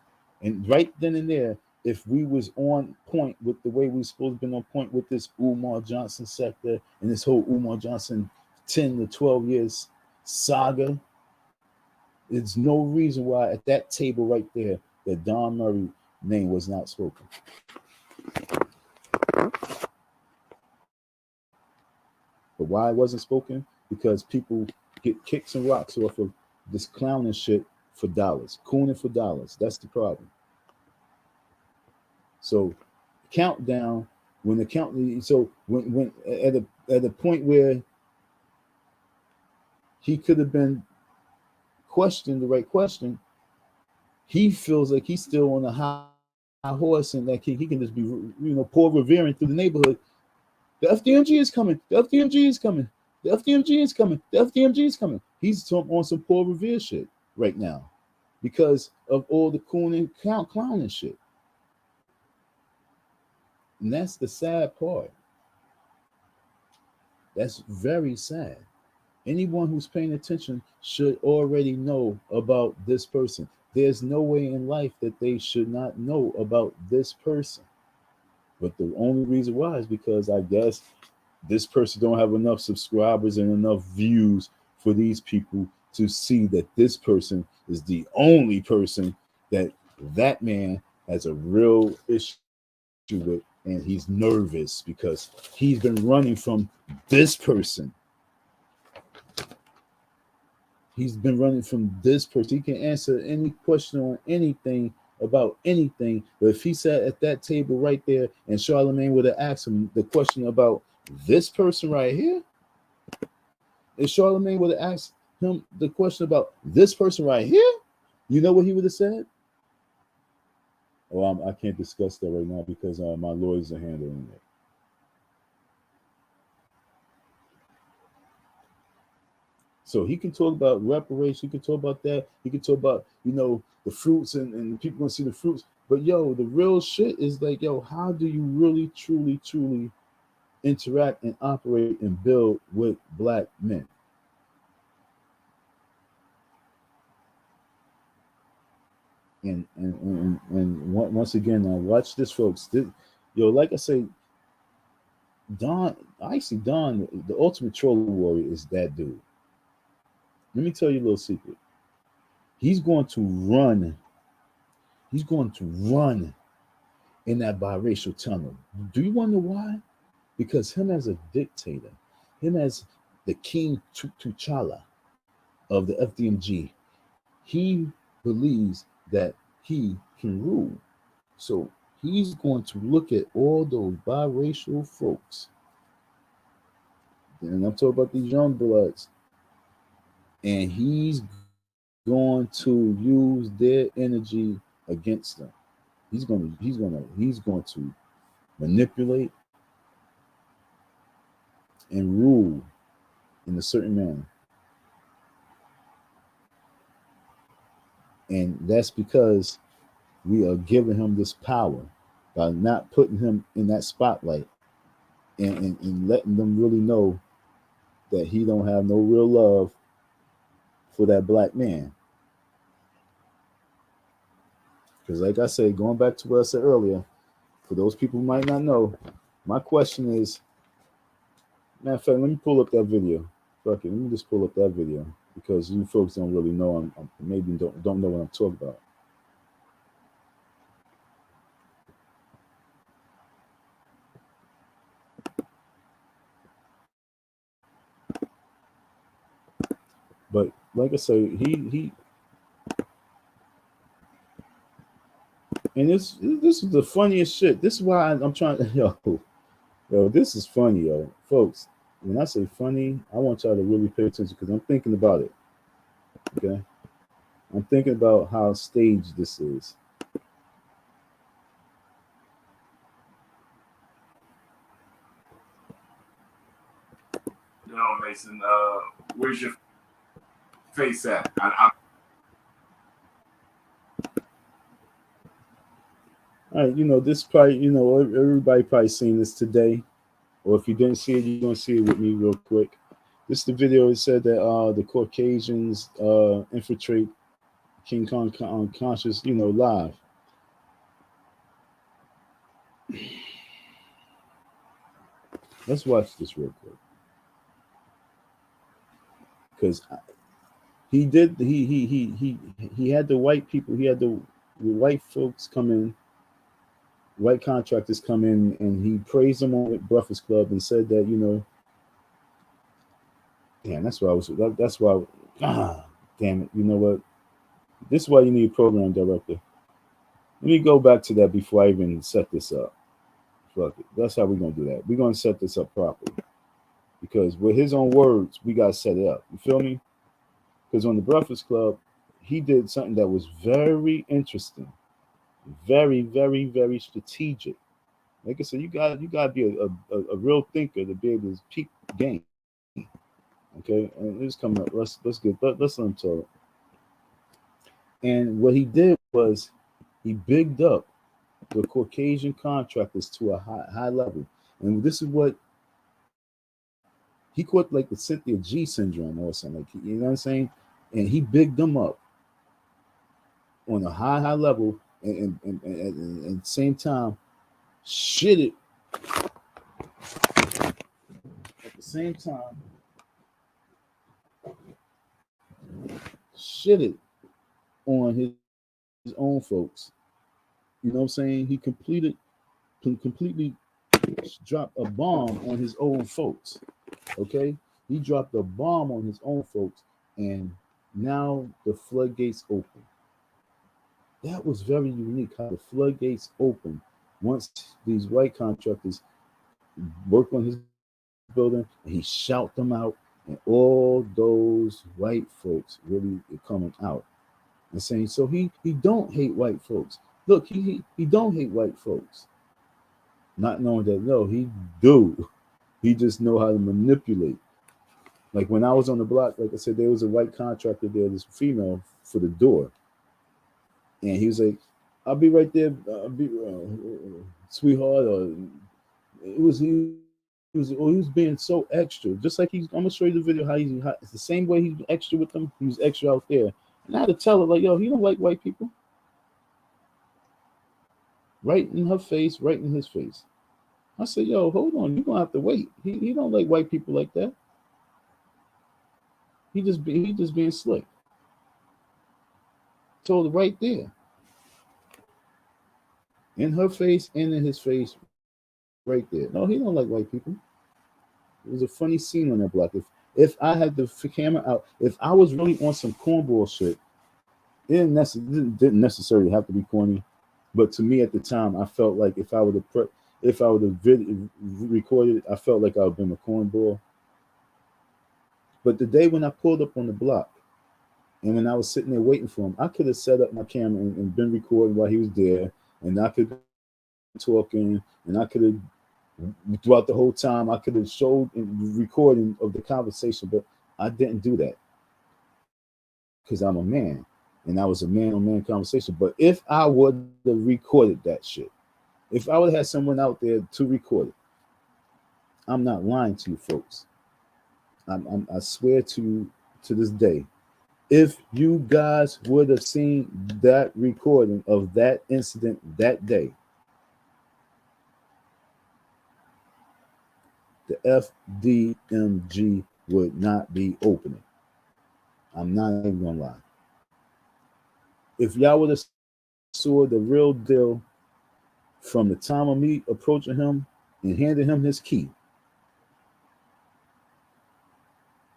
And right then and there, if we was on point with the way we were supposed to be on point with this Umar Johnson sector and this whole Umar Johnson 10 to 12 years saga. There's no reason why at that table right there that Don Murray name was not spoken. But why it wasn't spoken? Because people get kicks and rocks off of this clowning shit for dollars, cooning for dollars. That's the problem. So countdown, when the count, so when at a point where he could have been questioned the right question, he feels like he's still on a high horse and like he can just be, Paul revering through the neighborhood. The FDMG is coming. The FDMG is coming. The FDMG is coming. The FDMG is coming. He's on some Paul Revere shit right now because of all the cooning, clowning shit. And that's the sad part. That's very sad. Anyone who's paying attention should already know about this person. There's no way in life that they should not know about this person. But the only reason why is because I guess this person don't have enough subscribers and enough views for these people to see that this person is the only person that man has a real issue with, and he's nervous because he's been running from this person. He's been running from this person. He can answer any question on anything about anything. But if he sat at that table right there and Charlemagne would have asked him the question about this person right here, if Charlemagne would have asked him the question about this person right here, you know what he would have said? Oh, I can't discuss that right now because my lawyers are handling it. So he can talk about reparations. He can talk about that. He can talk about, the fruits and people gonna see the fruits. But the real shit is like, how do you really, truly, truly interact and operate and build with black men? And once again, now watch this, folks. Like I say, Don, the ultimate troll warrior is that dude. Let me tell you a little secret. He's going to run in that biracial tunnel. Do you wonder why? Because him as a dictator, him as the King T'Challa of the FDMG, he believes that he can rule. So he's going to look at all those biracial folks, and I'm talking about these young bloods, and he's going to use their energy against them. He's going to manipulate and rule in a certain manner. And that's because we are giving him this power by not putting him in that spotlight and letting them really know that he don't have no real love for that black man. Because like I said, going back to what I said earlier, for those people who might not know, my question is, matter of fact, let me pull up that video. Fuck it, let me just pull up that video because you folks don't really know. I'm maybe don't know what I'm talking about. But like I say, he and this is the funniest shit. This is why I'm trying to yo, this is funny, folks. When I say funny, I want y'all to really pay attention because I'm thinking about it. Okay, I'm thinking about how staged this is. Mason, where's your face at? All right, this probably, everybody probably seen this today, or if you didn't see it, you're gonna see it with me real quick. This is the video. It said that the Caucasians infiltrate King Kong Unconscious, live. Let's watch this real quick, because he did. He had the white people. He had the white folks come in, white contractors come in, and he praised them on Breakfast Club and said that, you know, damn, that's why I was. That's why. Damn it. You know what? This is why you need a program director. Let me go back to that before I even set this up. Fuck it. That's how we're gonna do that. We're gonna set this up properly. Because with his own words, we gotta set it up. You feel me? Because on the Breakfast Club, he did something that was very interesting, very, very, very strategic. Like I said, you gotta be a real thinker to be able to peep game. Okay, and it's coming up. Let's let him talk. And what he did was he bigged up the Caucasian contractors to a high level, and this is what he caught, like the Cynthia G syndrome or something. Like, you know what I'm saying? And he bigged them up on a high level, and at the same time, shit it at the same time, shit it on his own folks. You know what I'm saying? He completely dropped a bomb on his own folks. Okay, he dropped a bomb on his own folks, and now the floodgates open. That was very unique how the floodgates opened once these white contractors worked on his building, and he shout them out, and all those white folks really coming out and saying, so he don't hate white folks. Look, he don't hate white folks. Not knowing that, no, he do. He just know how to manipulate. Like when I was on the block, like I said, there was a white contractor there, this female for the door. And he was like, I'll be right there, I'll be sweetheart. Or he was being so extra. Just like I'm gonna show you the video how it's the same way he's extra with them, he was extra out there. And I had to tell her, like, yo, he don't like white people. Right in her face, right in his face. I said, yo, hold on, you're gonna have to wait. He don't like white people like that. He just being slick. Told her right there. In her face and in his face, right there. No, he don't like white people. It was a funny scene on that block. If I had the camera out, if I was really on some cornball shit, it didn't necessarily have to be corny, but to me at the time, I felt like if I would have recorded it, I felt like I would have been a cornball. But the day when I pulled up on the block, and when I was sitting there waiting for him, I could have set up my camera and been recording while he was there, and I could be talking, and I could have, throughout the whole time, I could have showed and recording of the conversation, but I didn't do that because I'm a man, and I was a man-on-man conversation. But if I would have recorded that shit, if I would have had someone out there to record it, I'm not lying to you folks. I swear to this day, if you guys would have seen that recording of that incident that day, the FDMG would not be opening. I'm not even gonna lie. If y'all would have saw the real deal from the time of me approaching him and handing him his key,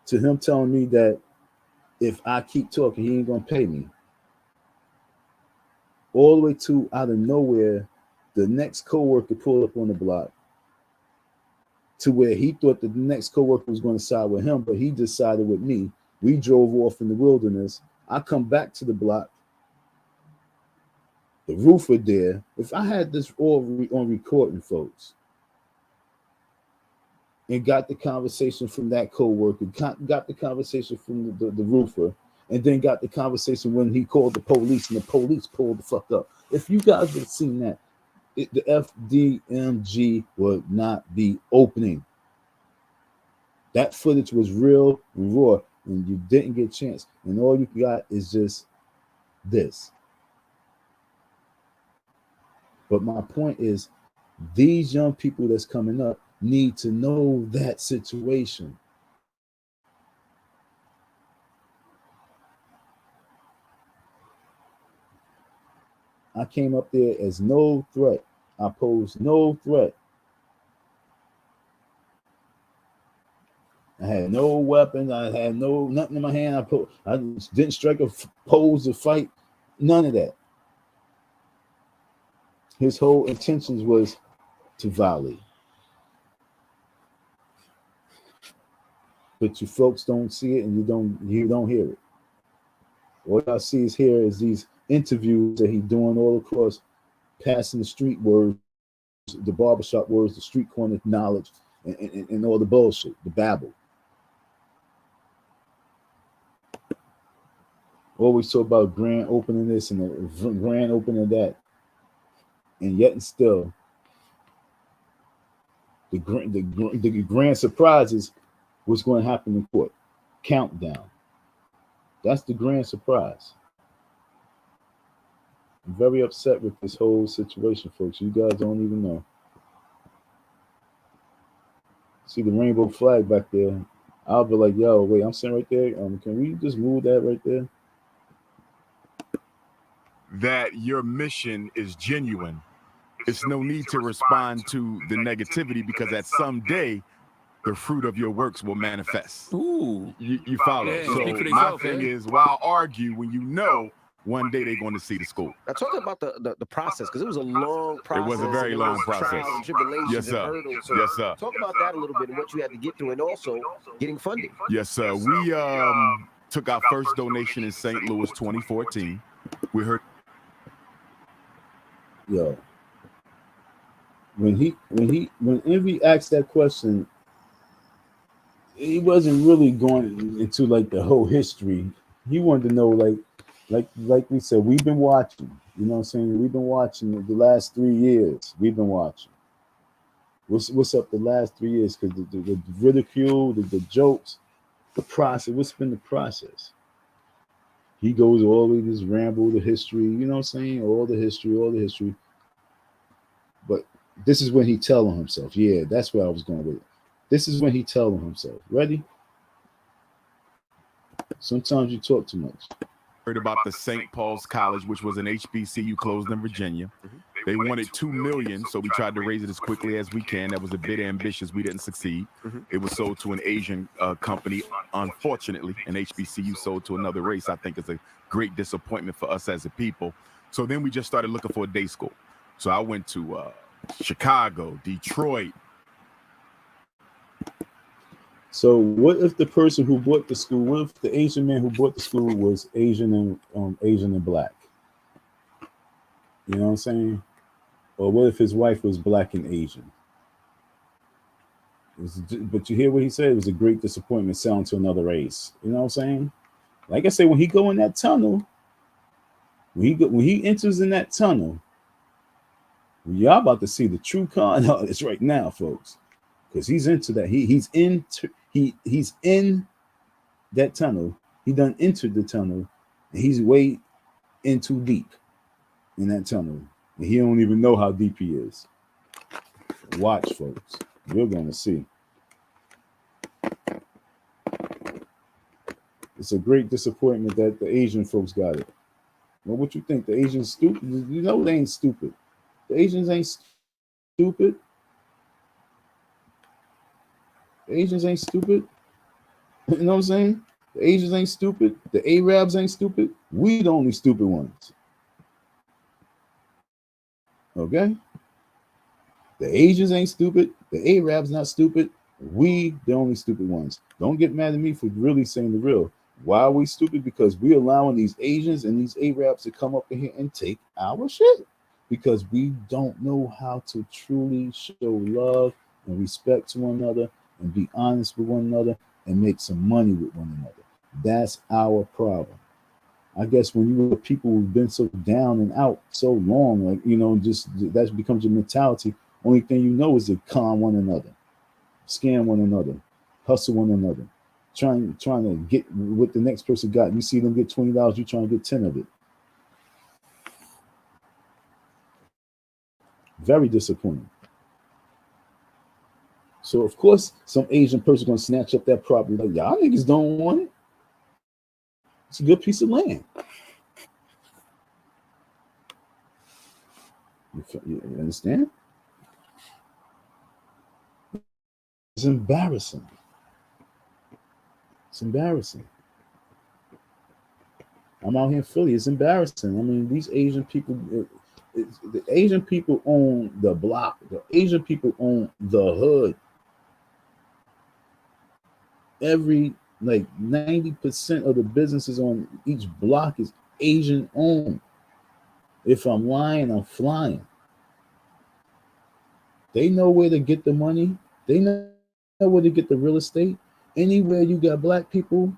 to him telling me that if I keep talking, he ain't gonna pay me, all the way to out of nowhere, the next coworker pulled up on the block to where he thought that the next coworker was going to side with him, but he just sided with me. We drove off in the wilderness. I come back to the block. The roofer there. If I had this all on recording, folks, and got the conversation from that coworker, got the conversation from the roofer, and then got the conversation when he called the police and the police pulled the fuck up. If you guys would have seen that, the FDMG would not be opening. That footage was real and raw, and you didn't get a chance. And all you got is just this. But my point is, these young people that's coming up need to know that situation. I came up there as no threat. I posed no threat. I had no weapons. I had nothing in my hand. I didn't strike a pose or fight. None of that. His whole intentions was to violate. But you folks don't see it, and you don't hear it. What I see is here is these interviews that he's doing all across, passing the street words, the barbershop words, the street corner knowledge, and all the bullshit, the babble. Always talk about grand opening this and the grand opening that, and yet and still, the grand surprises what's going to happen in court. Countdown. That's the grand surprise. I'm very upset with this whole situation, folks. You guys don't even know. See the rainbow flag back there. I'll be like, yo, wait, I'm sitting right there. Can we just move that right there? That your mission is genuine. It's no need to respond to the negativity, because at some day the fruit of your works will manifest. Ooh. You follow? Yeah, so my thing is, why argue when you know one day they're going to see the school? Now talk about the process, because it was a long process. It was a very long process. Trials and tribulations. Yes, sir. And hurdles. So yes, sir. Talk about that a little bit and what you had to get through, and also getting funding. Yes, sir. We took our first donation in St. Louis 2014. We heard. Yo, when Envy asked that question, he wasn't really going into like the whole history. He wanted to know, like we said, we've been watching. You know what I'm saying? We've been watching the last 3 years. We've been watching. What's up the last 3 years? Because the ridicule, the jokes, the process. What's been the process? He goes all the way, this ramble, the history, you know what I'm saying? All the history. But this is when he telling himself. Yeah, that's where I was going with it. This is when he telling himself. Ready? Sometimes you talk too much. Heard about the St. Paul's College, which was an HBCU closed in Virginia. They wanted $2 million, so we tried to raise it as quickly as we can. That was a bit ambitious. We didn't succeed. It was sold to an Asian company. Unfortunately, an HBCU sold to another race. I think it's a great disappointment for us as a people. So then we just started looking for a day school. So I went to Chicago, Detroit. So what if the person who bought the school, what if the Asian man who bought the school was Asian and black? You know what I'm saying? Or what if his wife was black and Asian? But you hear what he said? It was a great disappointment selling to another race. You know what I'm saying? Like I said, when he go in that tunnel, when he enters in that tunnel, y'all about to see the true con artist right now, folks, because he's into that. He's in that tunnel. He done entered the tunnel, and he's way in too deep in that tunnel, and he don't even know how deep he is. Watch, folks. You're gonna see. It's a great disappointment that the Asian folks got it. Well, what you think? The Asians stupid? You know they ain't stupid. The Asians ain't stupid. The Asians ain't stupid. You know what I'm saying? The Asians ain't stupid. The Arabs ain't stupid. We the only stupid ones. Okay? The Asians ain't stupid. The Arabs not stupid. We the only stupid ones. Don't get mad at me for really saying the real. Why are we stupid? Because we allowing these Asians and these Arabs to come up in here and take our shit. Because we don't know how to truly show love and respect to one another and be honest with one another and make some money with one another. That's our problem. I guess when you have people who've been so down and out so long, like, you know, just that becomes your mentality. Only thing you know is to con one another, scam one another, hustle one another, trying to get what the next person got. You see them get $20, you trying to get 10 of it. Very disappointing. So of course, some Asian person gonna snatch up that property. Like, y'all niggas don't want it. It's a good piece of land. You understand? It's embarrassing. It's embarrassing. I'm out here in Philly. It's embarrassing. I mean, these Asian people, the Asian people own the block. The Asian people own the hood. Every like 90% of the businesses on each block is Asian owned. If I'm lying, I'm flying. They know where to get the money. They know where to get the real estate. Anywhere you got black people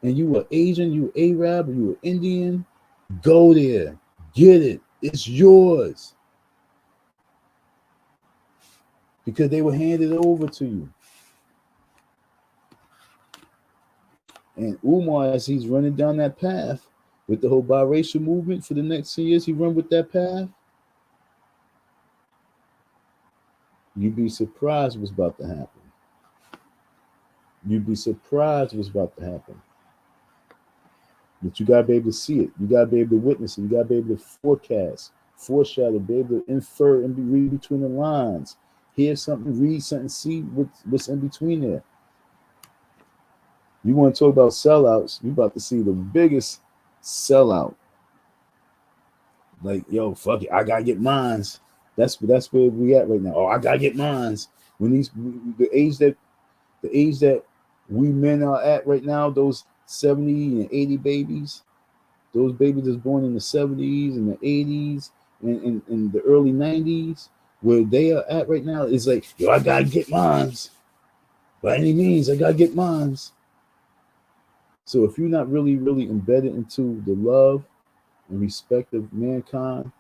and you were Asian, you were Arab, you were Indian, go there. Get it. It's yours. Because they were handed over to you. And Umar, as he's running down that path with the whole biracial movement for the next 10 years, he run with that path. You'd be surprised what's about to happen. You'd be surprised what's about to happen. But you gotta be able to see it. You gotta be able to witness it. You gotta be able to forecast, foreshadow, be able to infer and read between the lines. Hear something, read something, see what's in between there. You want to talk about sellouts? You about to see the biggest sellout. Like, yo, fuck it, I gotta get mines. That's where we at right now. Oh, I gotta get mines. When the age that we men are at right now, those 70 and 80 babies, those babies that's born in the 70s and the 80s and in the early 90s, where they are at right now, is like, yo, I gotta get mines. By any means, I gotta get mines. So if you're not really, really embedded into the love and respect of mankind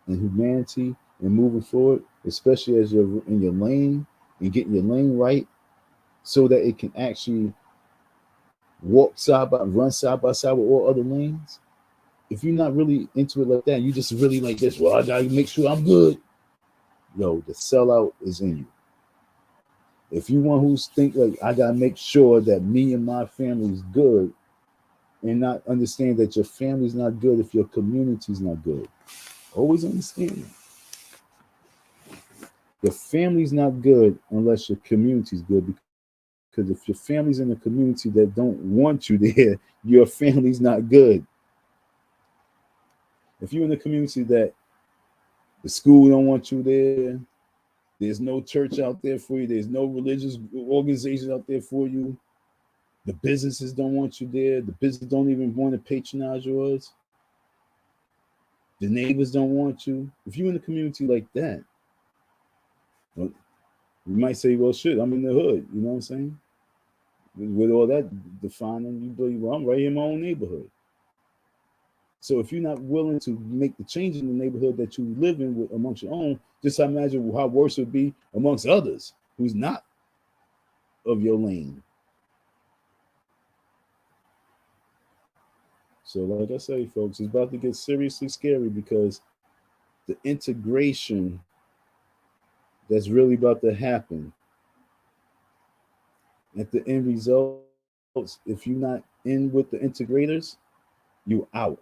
and humanity and moving forward, especially as you're in your lane and getting your lane right, so that it can actually run side by side with all other lanes. If you're not really into it like that, you just really like this, well, I gotta make sure I'm good. Yo, the sellout is in you. If you want who's think like, I gotta make sure that me and my family is good, and not understand that your family's not good if your community's not good. Always understand that. Your family's not good unless your community's good. Because if your family's in a community that don't want you there, your family's not good. If you're in a community that the school don't want you there, there's no church out there for you, there's no religious organization out there for you, the businesses don't want you there, the business don't even want to patronize yours, the neighbors don't want you. If you're in a community like that, well, you might say, well, shit, I'm in the hood. You know what I'm saying? With all that defining, you believe, well, I'm right here in my own neighborhood. So if you're not willing to make the change in the neighborhood that you live in with amongst your own, just imagine how worse it would be amongst others who's not of your lane. So like I say, folks, it's about to get seriously scary because the integration that's really about to happen at the end results, if you're not in with the integrators, you're out.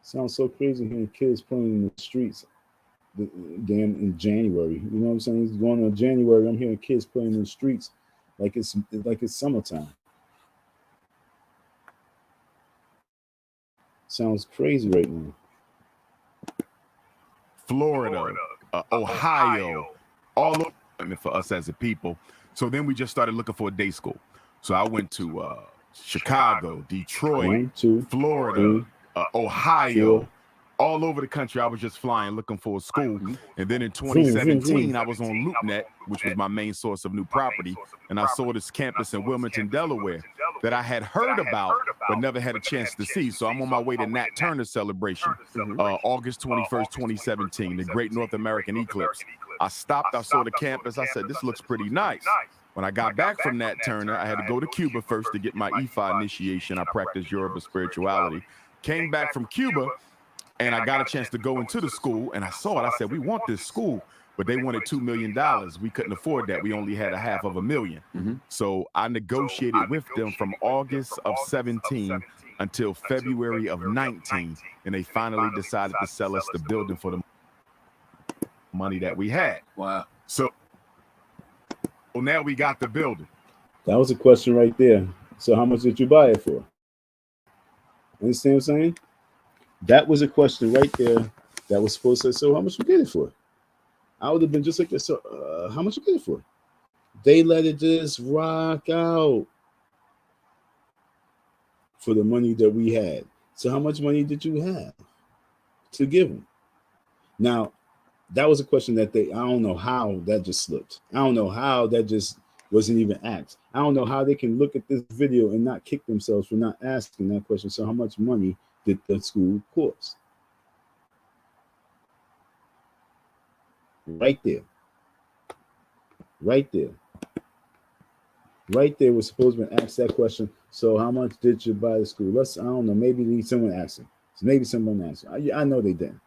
Sounds so crazy hearing kids playing in the streets damn in January. You know what I'm saying? It's going on January. I'm hearing kids playing in the streets like it's summertime. Sounds crazy right now. Florida, Ohio, all over, I mean, for us as a people. So then we just started looking for a day school. So I went to Chicago, Detroit, Florida, Ohio, all over the country. I was just flying, looking for a school. And then in 2017, I was on LoopNet, which was my main source of new property. And I saw this campus in Wilmington, Delaware that I had heard about, but never had a chance to see. So I'm on my way to Nat Turner celebration, August 21st, 2017, the Great North American Eclipse. I stopped, I saw the campus. I said, this looks pretty nice. When I got back from Nat Turner, I had to go to Cuba first to get my Ifa initiation. I practiced Yoruba spirituality. Came back from Cuba, And I got a chance to go into the school, and I saw it. I said, we want this school, but they wanted $2 million. We couldn't afford that. We only had $500,000. So I negotiated with them from August of 17 until February of 19, and they finally decided to sell us the building for the money that we had. Wow. So now we got the building. That was a question right there. So how much did you buy it for? Understand what I'm saying? That was a question right there that was supposed to say, so how much you get it for? I would have been just like this. So how much you get it for? They let it just rock out for the money that we had. So how much money did you have to give them? Now, that was a question that I don't know how that just slipped. I don't know how that just wasn't even asked. I don't know how they can look at this video and not kick themselves for not asking that question. So how much money did the school cost? Right there. Right there. Right there was supposed to be asked that question. So how much did you buy the school? I don't know, maybe someone asked him. Maybe someone asked him. I know they didn't.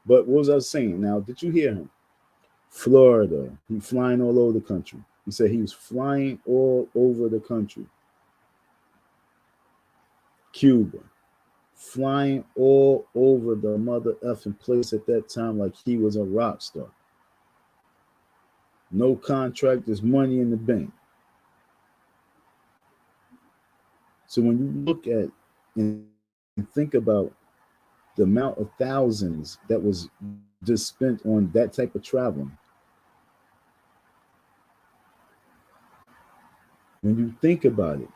But what was I saying? Now, did you hear him? Florida. He flying all over the country. He said he was flying all over the country. Cuba. Flying all over the mother effing place at that time like he was a rock star. No contract, there's money in the bank. So when you look at and think about the amount of thousands that was just spent on that type of traveling, when you think about it,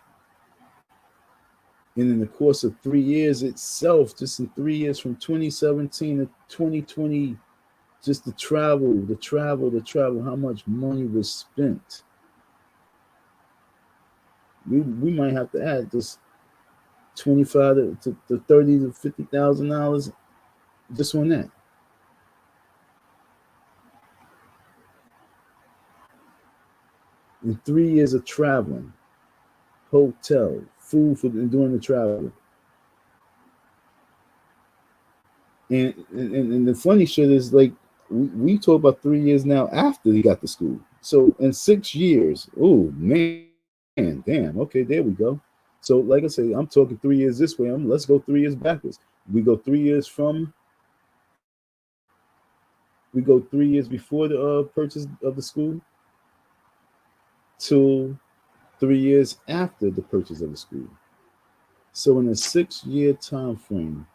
and in the course of 3 years itself, just in 3 years from 2017 to 2020, just the travel, how much money was spent. We might have to add this $25 to $30,000 to $50,000 just on that. In 3 years of traveling, hotel, food for doing the travel. And the funny shit is, like, we talk about 3 years now after he got to school. So in 6 years, oh man, damn, okay, there we go. So like I say, I'm talking 3 years this way. Let's go 3 years backwards. We go 3 years before the purchase of the school to 3 years after the purchase of the school. So in a 6 year time frame,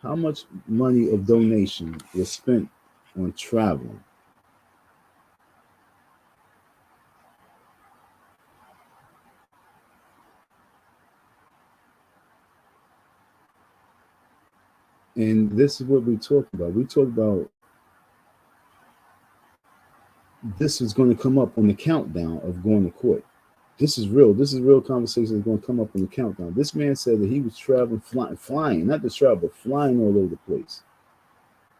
how much money of donation was spent on traveling? And this is what we talk about. We talk about this is going to come up on the countdown of going to court. This is real. This is real conversation that's going to come up on the countdown. This man said that he was traveling, flying, not just travel, but flying all over the place,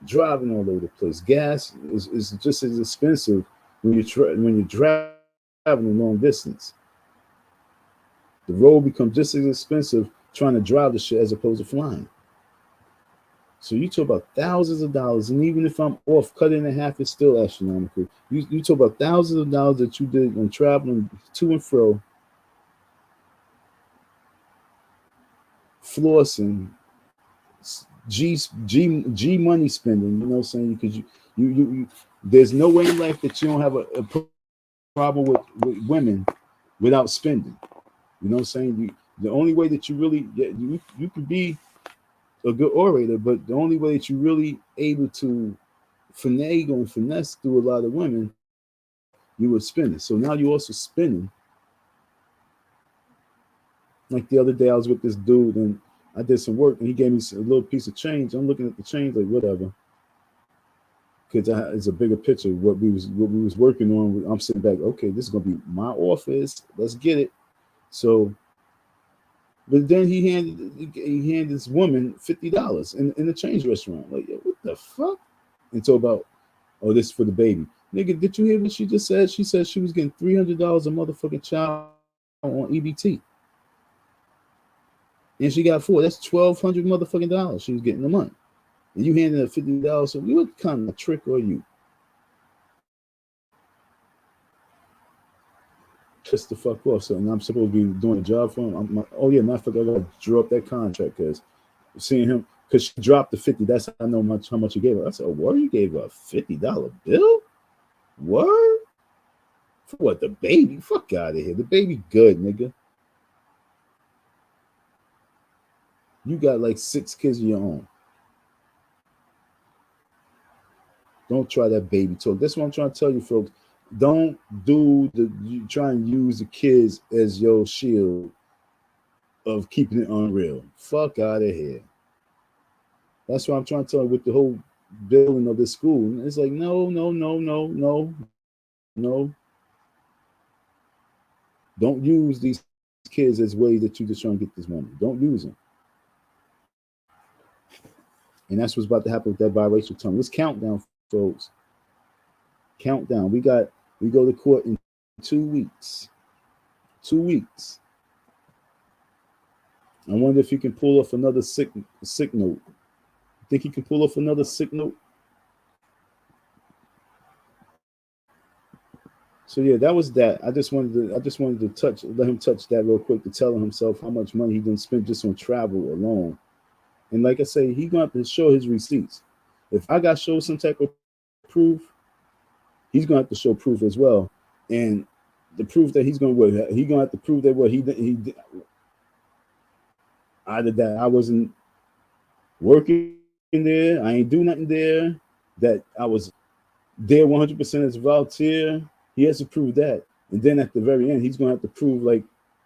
driving all over the place. Gas is just as expensive when you're traveling long distance. The road becomes just as expensive trying to drive the shit as opposed to flying. So you talk about thousands of dollars, and even if I'm off, cut it in half, it's still astronomical. You talk about thousands of dollars that you did on traveling to and fro, flossing, G money spending. You know what I'm saying? Because you there's no way in life that you don't have a problem with women without spending. You know what I'm saying? The only way that you really you could be a good orator, but the only way that you really able to finagle and finesse through a lot of women, you were spending. So now you're also spending. Like the other day, I was with this dude and I did some work, and he gave me a little piece of change. I'm looking at the change like whatever, because it's a bigger picture. What we was working on. I'm sitting back. Okay, this is gonna be my office. Let's get it. So. But then he handed this woman $50 in the change restaurant. Like, what the fuck? And so about, oh, this is for the baby. Nigga, did you hear what she just said? She said she was getting $300 a motherfucking child on EBT. And she got 4. That's $1,200 motherfucking dollars she was getting a month. And you handing her $50. So you what kind of trick are you? Piss the fuck off. So, and I'm supposed to be doing a job for him. Oh yeah, matter of fact, I gotta draw up that contract because seeing him, because she dropped the 50. That's how I know how much you gave her. I said, oh, word, you gave her a $50 bill? Word? For what, the baby? Fuck out of here. The baby good, nigga. You got like 6 kids of your own. Don't try that baby talk. That's what I'm trying to tell you, folks. Don't do you try and use the kids as your shield of keeping it unreal. Fuck out of here. That's what I'm trying to tell you with the whole building of this school. It's like, no. Don't use these kids as ways that you just trying to get this money. Don't use them. And that's what's about to happen with that biracial tongue. Let's count down, folks. Countdown. We go to court in 2 weeks. 2 weeks. I wonder if you can pull off another sick note. Think he can pull off another sick note? So yeah, that was that. I just wanted to let him touch that real quick to tell himself how much money he didn't spend just on travel alone. And like I say, he's gonna have to show his receipts. If I got show some type of proof, he's gonna have to show proof as well. And the proof that he's gonna have to prove that what he did either that I wasn't working there, I ain't do nothing there, that I was there 100% as a volunteer. He has to prove that. And then at the very end, he's gonna have to prove, like,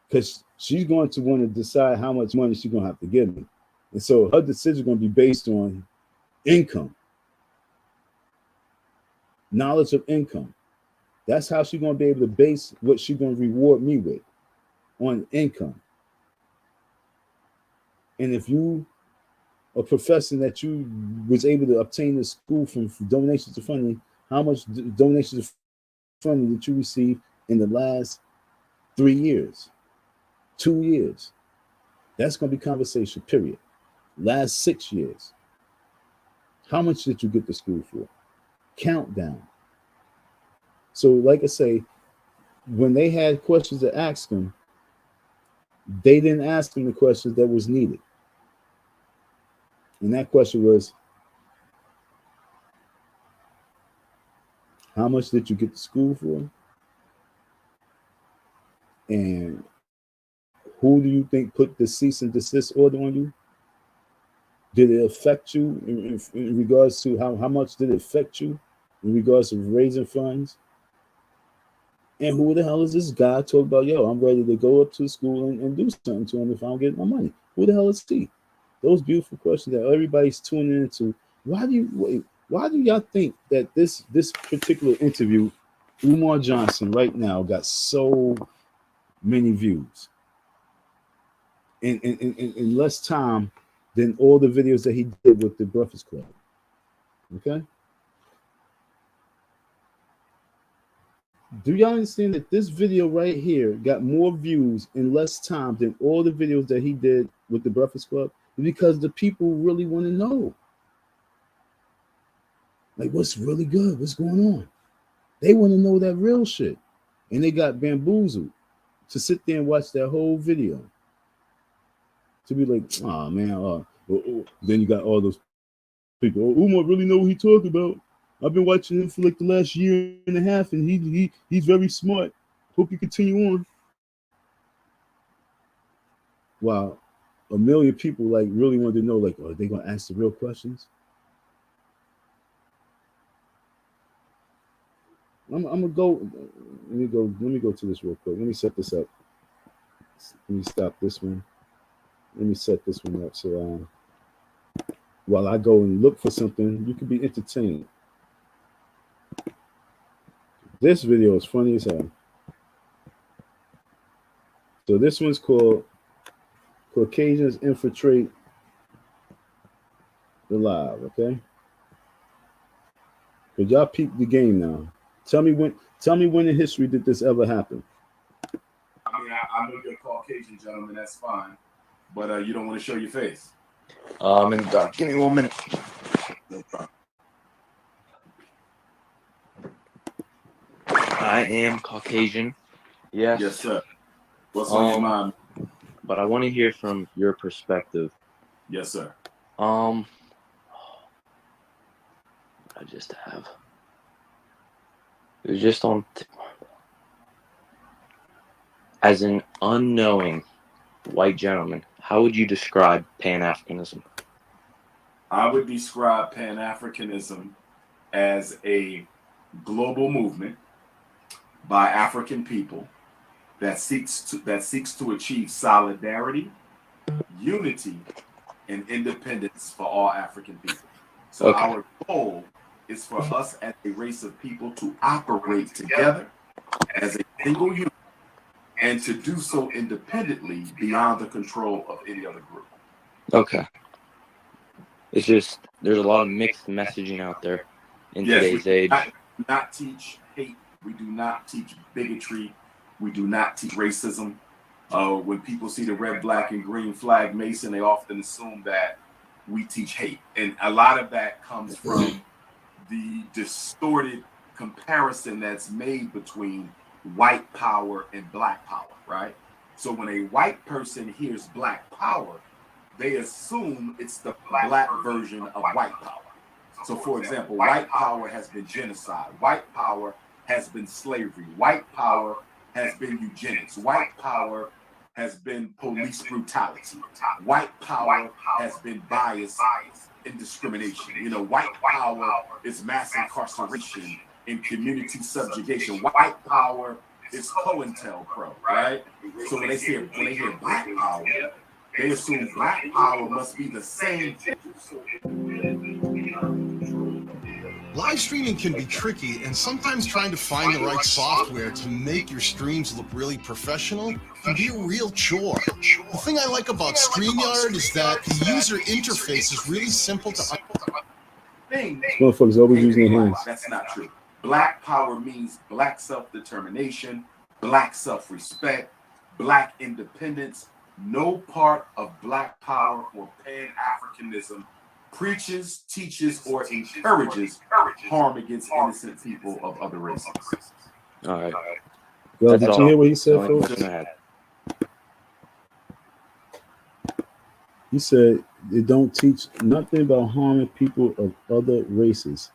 because she's going to want to decide how much money she's gonna have to give me. And so her decision is going to be based on income, knowledge of income. That's how she's going to be able to base what she's going to reward me with, on income. And if you are professing that you was able to obtain the school from donations to funding, how much donations to funding did you receive in the last 3 years, 2 years? That's going to be conversation, period. Last 6 years, how much did you get the school for? Countdown. So, like I say, when they had questions to ask him, they didn't ask him the questions that was needed. And that question was, how much did you get the school for? And who do you think put the cease and desist order on you? Did it affect you in regards to how much did it affect you in regards to raising funds? And who the hell is this guy talking about, yo, I'm ready to go up to the school and do something to him if I don't get my money? Who the hell is he? Those beautiful questions that everybody's tuning into. Why do y'all think that this particular interview, Umar Johnson, right now got so many views in less time than all the videos that he did with the Breakfast Club? Okay? Do y'all understand that this video right here got more views in less time than all the videos that he did with the Breakfast Club? Because the people really want to know. Like, what's really good? What's going on? They want to know that real shit. And they got bamboozled to sit there and watch that whole video. To be like, oh man, then you got all those people. Oh, Umar really know what he talking about. I've been watching him for like the last year and a half, and he's very smart. Hope you continue on. Wow, a million people like really wanted to know, like, are they gonna ask the real questions? I'm gonna go. Let me go to this real quick. Let me set this up. Let me stop this one. Let me set this one up so while I go and look for something, you can be entertained. This video is funny as hell. So this one's called Caucasians Infiltrate the Live, okay? But y'all peep the game now. Tell me when in history did this ever happen? I mean, I know you're a Caucasian gentleman, that's fine. but you don't want to show your face. I'm in the dark. Give me 1 minute. No problem. I am Caucasian. Yes. Yes, sir. What's on your mind? But I want to hear from your perspective. Yes, sir. I just have. It was just on. As an unknowing white gentleman, how would you describe Pan-Africanism? I would describe Pan-Africanism as a global movement by African people that seeks to achieve solidarity, unity, and independence for all African people. So our goal is for us as a race of people to operate together as a single unit and to do so independently beyond the control of any other group. Okay. It's just there's a lot of mixed messaging out there in today's age. We do not teach hate. We do not teach bigotry. We do not teach racism. When people see the red, black, and green flag Mason, they often assume that we teach hate. And a lot of that comes from the distorted comparison that's made between white power and black power, right? So when a white person hears black power, they assume it's the black version of white power. So for example, white power has been genocide. White power has been slavery. White power has been eugenics. White power has been police brutality. White power has been bias and discrimination. You know, white power is mass incarceration and community subjugation. White power is COINTELPRO, right? So when they hear black power, they assume black power must be the same. Live streaming can be tricky, and sometimes trying to find the right software to make your streams look really professional can be a real chore. The thing I like about StreamYard is that the user interface is really simple to understand. Motherfuckers always using their hands. That's not true. Black power means black self-determination, black self-respect, black independence. No part of black power or Pan-Africanism preaches, teaches, or encourages harm against innocent people of other races. All right. Well, did you hear what he said, folks? He said they don't teach nothing about harming people of other races,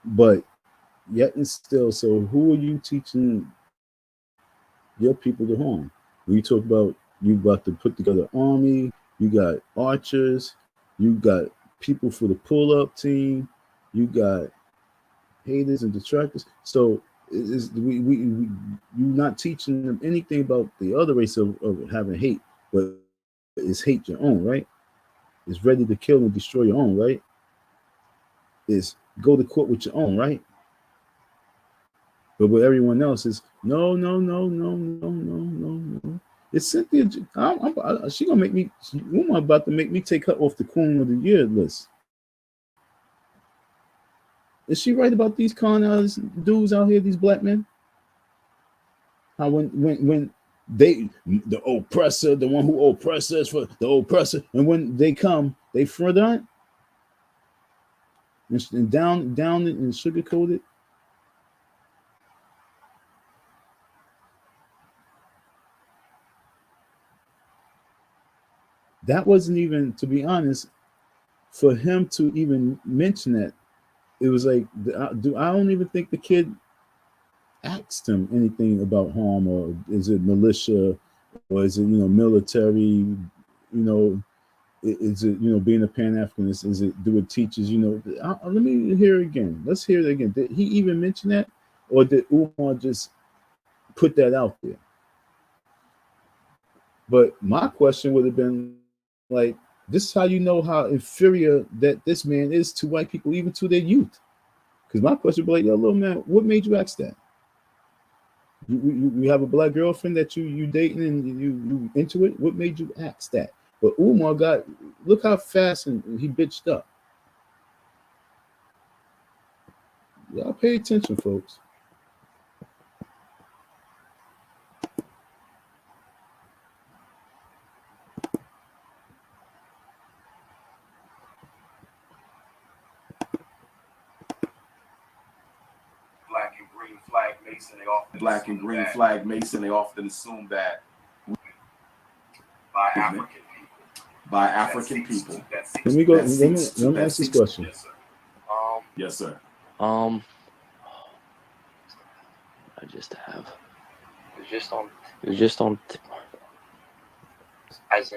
but yet and still, so who are you teaching your people to harm? When you talk about you got to put together an army, you got archers, you got people for the pull-up team, you got haters and detractors. So you're not teaching them anything about the other race of having hate, but it's hate your own, right? It's ready to kill and destroy your own, right? It's go to court with your own, right? But with everyone else is no. It's Cynthia. She gonna make me. Umar about to make me take her off the Queen of the Year list. Is she right about these con dudes out here, these black men? How when they the oppressor, the one who oppresses for the oppressor, and when they come, they front on and down it and sugarcoat it. That wasn't even, to be honest, for him to even mention that. It was like, I don't even think the kid asked him anything about harm, or is it militia, or is it, military, is it, being a Pan-Africanist, is it, do it teaches, let me hear it again. Let's hear it again. Did he even mention that? Or did Umar just put that out there? But my question would have been like, this is how you know how inferior that this man is to white people, even to their youth. Because my question would be like, yo, little man, what made you ask that? You have a black girlfriend that you dating and you into it? What made you ask that? But Umar look how fast and he bitched up. Y'all pay attention, folks. black and green flag mason, they often assume that by African people. Let me go. Let me ask this question. Yes, sir. I just have. It was just on. As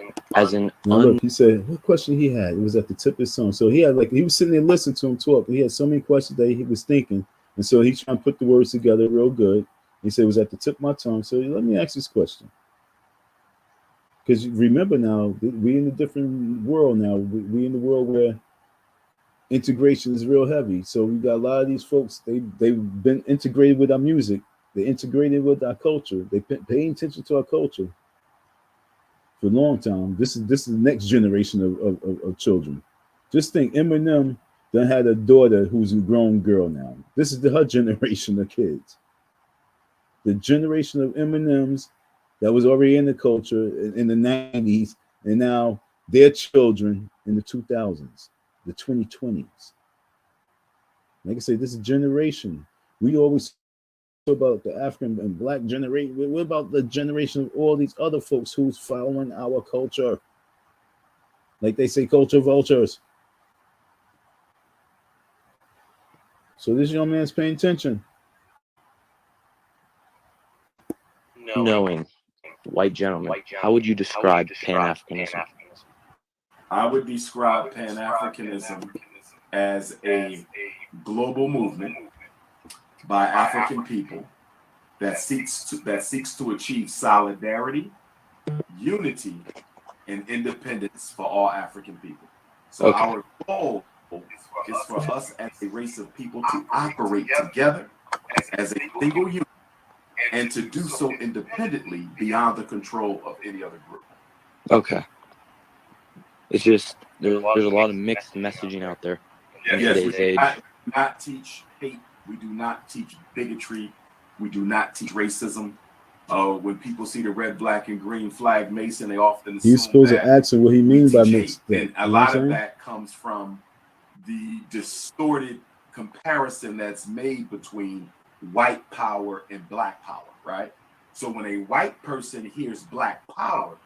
in. Now look, he said what question he had. It was at the tip of his tongue. So he had he was sitting there listening to him talk. He had so many questions that he was thinking, and so he's trying to put the words together real good. He said it was at the tip of my tongue. So let me ask this question. Because remember now, we in a different world now. We in the world where integration is real heavy. So we got a lot of these folks. They've been integrated with our music. They integrated with our culture. They paying attention to our culture for a long time. This is the next generation of children. Just think, Eminem done had a daughter who's a grown girl now. This is her generation of kids. The generation of Eminems that was already in the culture in the 90s, and now their children in the 2000s, the 2020s. Like I say, this is generation. We always talk about the African and black generation. What about the generation of all these other folks who's following our culture? Like they say, culture vultures. So this young man's paying attention. Knowing. White gentleman, how would you describe Pan-Africanism? I would describe Pan-Africanism as a global movement by African people that seeks to achieve solidarity, unity, and independence for all African people. So our goal is for us as a race of people to operate together as a single unit, and to do so independently beyond the control of any other group. Okay. It's just there's a lot of mixed messaging out there in today's age. We do not teach hate. We do not teach bigotry. We do not teach racism. When people see the red, black, and green flag mason, they often assume he's supposed to ask him what he means by mixed. And a lot of that comes from the distorted comparison that's made between white power and black power, right? So when a white person hears black power,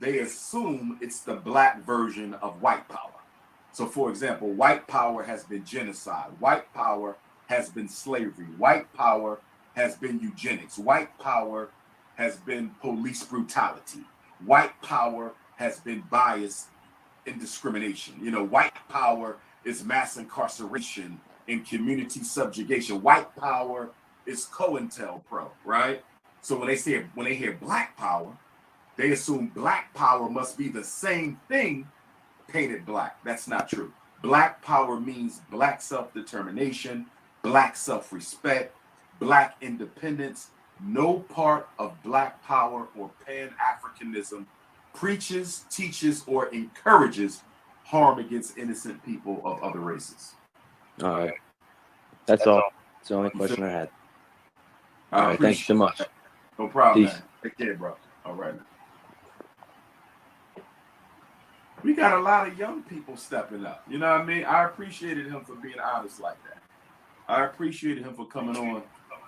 they assume it's the black version of white power. So for example, white power has been genocide. White power has been slavery. White power has been eugenics. White power has been police brutality. White power has been bias and discrimination. White power is mass incarceration and community subjugation. White power is COINTELPRO, right? So when they hear black power, they assume black power must be the same thing painted black. That's not true. Black power means black self-determination, black self-respect, black independence. No part of black power or Pan-Africanism preaches, teaches, or encourages harm against innocent people of other races. All right. That's all. That's the only question I had. All right. Thanks so much. No problem, Peace. man. Take care, bro. All right. We got a lot of young people stepping up. You know what I mean? I appreciated him for being honest like that. I appreciated him for coming on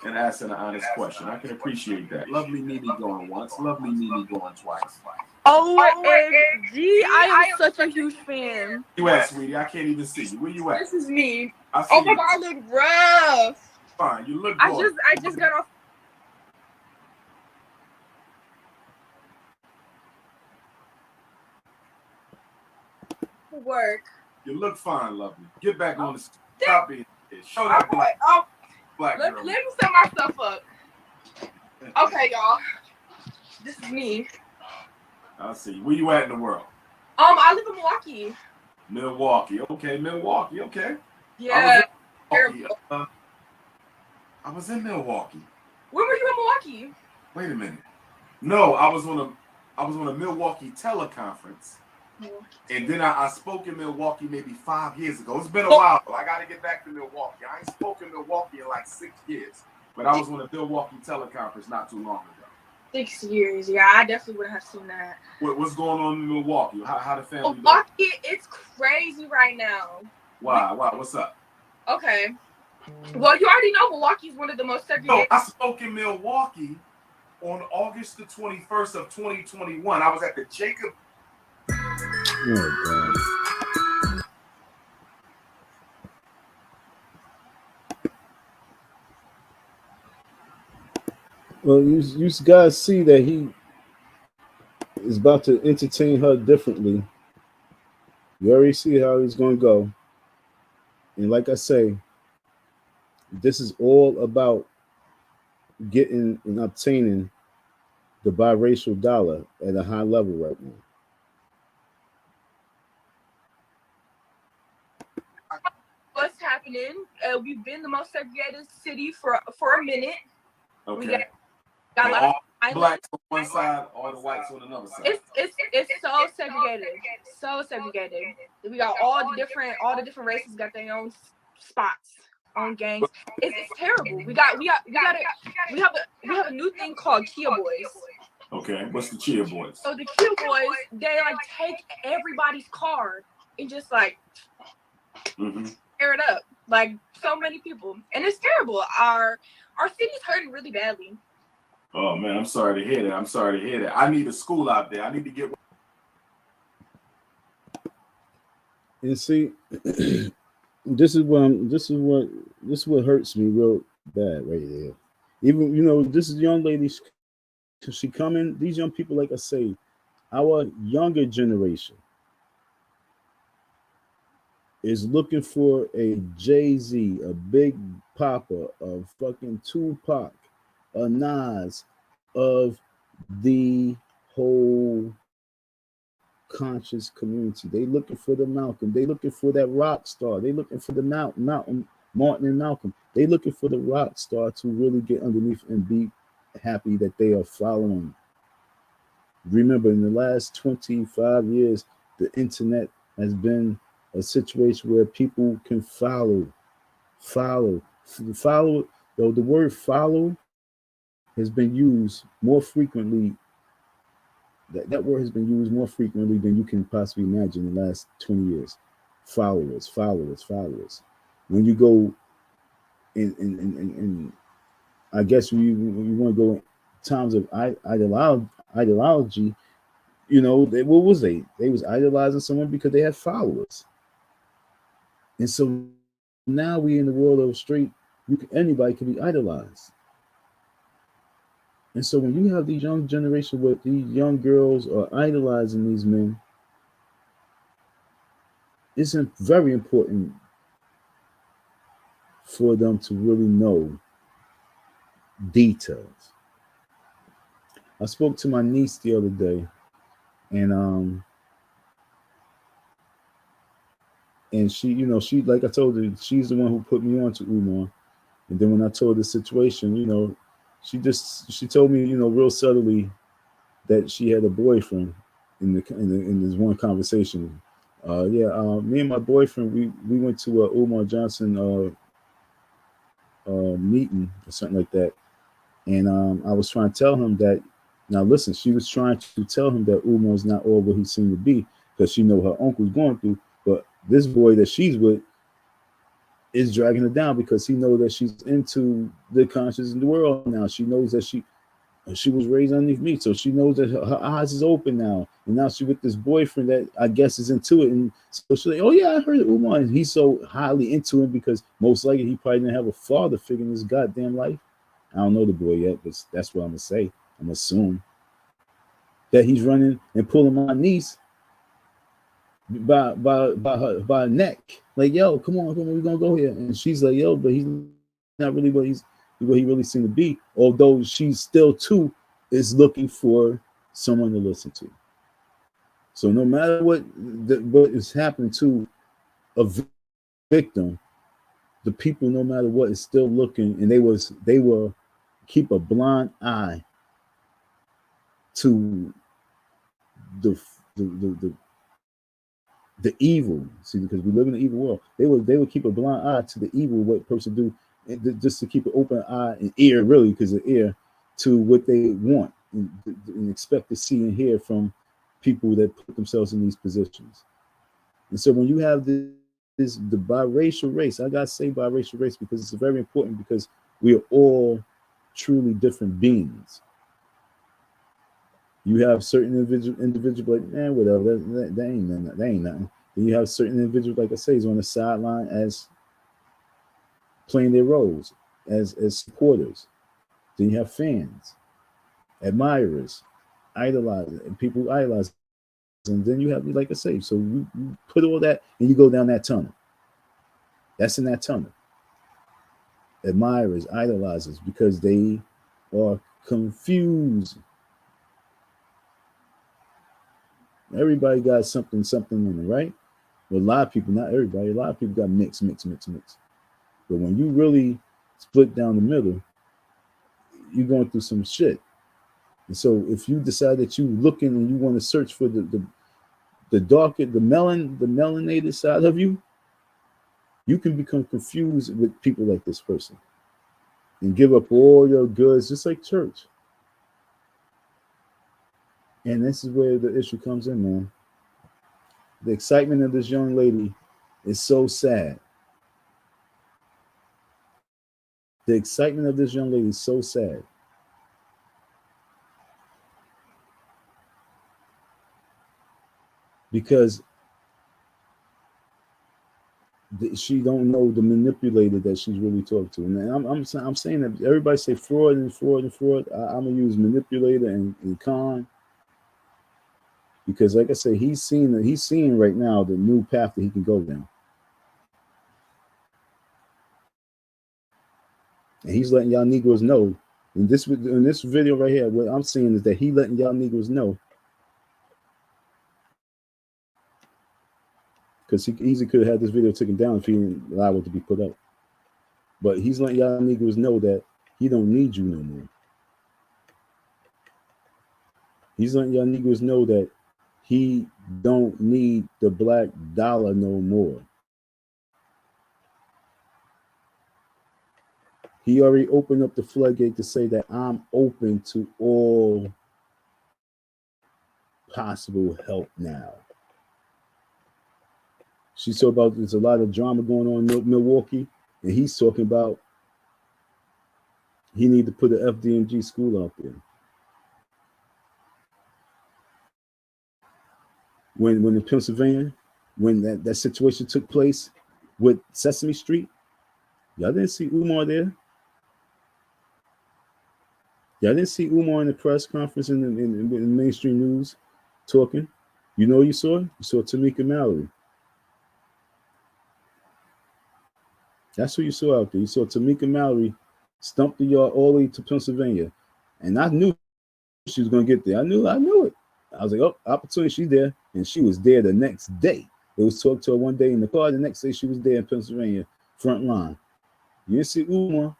and asking an honest question. I can appreciate that. Lovely Mimi going once. Lovely Mimi going twice. OMG, I am such a huge fan. Where you at, sweetie? I can't even see you. Where you at? This is me. I see Oh my you. God, I look rough. Fine, you look I good. just got off work. You look fine, lovely. Get back on the stop being show that black Let girl. me set my stuff up. Okay, y'all. This is me. I see. Where you at in the world? I live in Milwaukee. Milwaukee. Okay, Milwaukee. Okay. Yeah. I was in Milwaukee. When were you in Milwaukee? Wait a minute. No, I was on a Milwaukee teleconference. And then I spoke in Milwaukee maybe 5 years ago. It's been a while. I got to get back to Milwaukee. I ain't spoken in Milwaukee in like 6 years. But I was on a Milwaukee teleconference not too long ago. 6 years. Yeah, I definitely wouldn't have seen that. What's going on in Milwaukee? How the family Milwaukee, it's crazy right now. Why? What's up? Okay. Well, you already know Milwaukee's one of the most segregated. I spoke in Milwaukee on August the 21st of 2021. I was at the Jacob. Oh, God. Well, you guys see that he is about to entertain her differently. You already see how he's going to go. And like I say, this is all about getting and obtaining the biracial dollar at a high level right now. What's happening? We've been the most segregated city for a minute. Okay. We got a lot of blacks on one side, all the whites on another side. It's so segregated, so segregated. We got all the different races got their own spots, own gangs. It's terrible. We have a new thing called Kia Boys. Okay, what's the Chia Boys? So the Kia Boys, they like take everybody's car and just like tear it up, like so many people, and it's terrible. Our city's hurting really badly. Oh man, I'm sorry to hear that. I need a school out there. I need to get. And see, this is what hurts me real bad right there. Even this is young lady. She coming. These young people, like I say, our younger generation is looking for a Jay-Z, a Big Papa, a fucking Tupac, a Nas, of the whole conscious community. They looking for the Malcolm. They looking for that rock star. They looking for the Martin and Malcolm. They looking for the rock star to really get underneath and be happy that they are following. Remember, in the last 25 years, the internet has been a situation where people can follow. Though the word follow has been used more frequently. That word has been used more frequently than you can possibly imagine in the last 20 years. Followers. When you go in I guess you want to go in times of ideology, what was they? They was idolizing someone because they had followers. And so now we in the world of straight, anybody can be idolized. And so when you have these young generation where these young girls are idolizing these men, it's very important for them to really know details. I spoke to my niece the other day, and she, like I told her, she's the one who put me on to Umar. And then when I told her the situation, she told me, real subtly that she had a boyfriend in this one conversation. Me and my boyfriend, we went to a Umar Johnson meeting or something like that. And I was trying to tell him that, now listen, she was trying to tell him that Umar's not all what he seemed to be, because she know her uncle's going through. But this boy that she's with is dragging her down because he knows that she's into the conscious in the world now. She knows that she was raised underneath me, so she knows that her eyes is open now. And now she's with this boyfriend that I guess is into it. And so she's like, oh yeah, I heard of Umar. And he's so highly into him because most likely he probably didn't have a father figure in his goddamn life. I don't know the boy yet, but that's what I'm gonna say. I'm assuming that he's running and pulling my niece by her neck, like, yo, come on, we're gonna go here. And she's like, yo, but he's not really what he really seemed to be. Although she's still too is looking for someone to listen to. So no matter what is happening to a victim, the people, no matter what, is still looking, and they will keep a blind eye to the evil. See, because we live in an evil world, they will keep a blind eye to the evil what person do, just to keep an open eye and ear, really, because the ear to what they want and expect to see and hear from people that put themselves in these positions. And so when you have is the biracial race. I gotta say biracial race because it's very important because we are all truly different beings. You have certain individuals like, man, whatever, that ain't nothing. That ain't nothing. Then you have certain individuals, like I say, is on the sideline as playing their roles as supporters. Then you have fans, admirers, idolizers, and people who idolize. And then you have, like I say, so you put all that and you go down that tunnel. That's in that tunnel. Admirers, idolizers, because they are confused. Everybody got something in it, right? Well, a lot of people, not everybody, a lot of people got mix. But when you really split down the middle, you're going through some shit. And so if you decide that you looking and you want to search for the darker, the melanated side of you, you can become confused with people like this person and give up all your goods, just like church. And this is where the issue comes in, man. The excitement of this young lady is so sad. The excitement of this young lady is so sad. Because she don't know the manipulator that she's really talking to. And I'm saying that everybody say fraud. I'm gonna use manipulator and con. Because like I say, he's seeing right now the new path that he can go down. And he's letting y'all Negroes know. In this video right here, what I'm seeing is that he letting y'all Negroes know. Because he easily could have had this video taken down if he didn't allow it to be put up. But he's letting y'all Negroes know that he don't need you no more. He's letting y'all Negroes know that he don't need the black dollar no more. He already opened up the floodgate to say that I'm open to all possible help now. She's talking about there's a lot of drama going on in Milwaukee, and he's talking about he need to put an FDMG school out there. When in Pennsylvania, when that situation took place with Sesame Street, y'all didn't see Umar there. Y'all didn't see Umar in the press conference in the mainstream news talking. You know what you saw? You saw Tamika Mallory. That's who you saw out there. You saw Tamika Mallory stump the yard all the way to Pennsylvania. And I knew she was going to get there. I knew it. I was like, oh, opportunity, she's there. And she was there the next day. It was talked to her one day in the car. The next day she was there in Pennsylvania, front line. You didn't see Umar.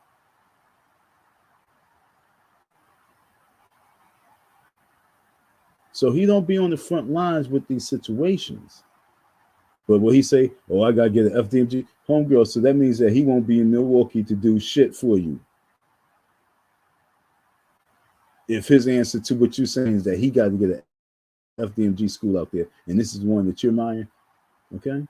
So he don't be on the front lines with these situations. But what he say, oh, I got to get an FDMG homegirl. So that means that he won't be in Milwaukee to do shit for you. If his answer to what you're saying is that he got to get an FDMG school out there, and this is one that you're mining, okay?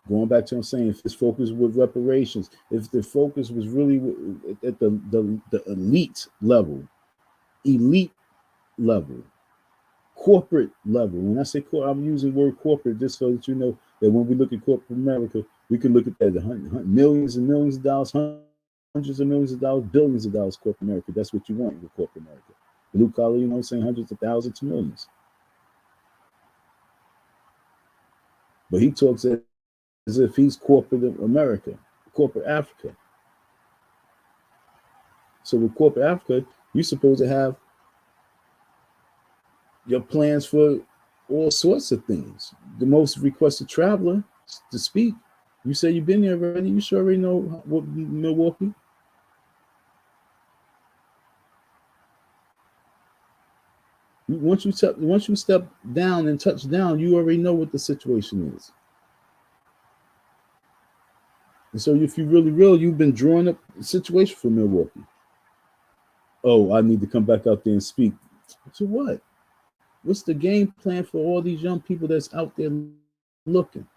Going back to what I'm saying, if his focus was reparations, if the focus was really at the elite level, corporate level. When I say corporate, I'm using the word corporate just so that you know that when we look at corporate America, we can look at that millions and millions of dollars, hundreds of millions of dollars, billions of dollars, corporate America. That's what you want with corporate America. Blue collar, you know what I'm saying, hundreds of thousands to millions. But he talks as if he's corporate America, corporate Africa. So with corporate Africa, you're supposed to have your plans for all sorts of things. The most requested traveler to speak. You say you've been there already. You sure already know what Milwaukee. Once you step down and touch down, you already know what the situation is. And so if you really real, you've been drawing up the situation for Milwaukee. Oh, I need to come back out there and speak. To what? What's the game plan for all these young people that's out there looking?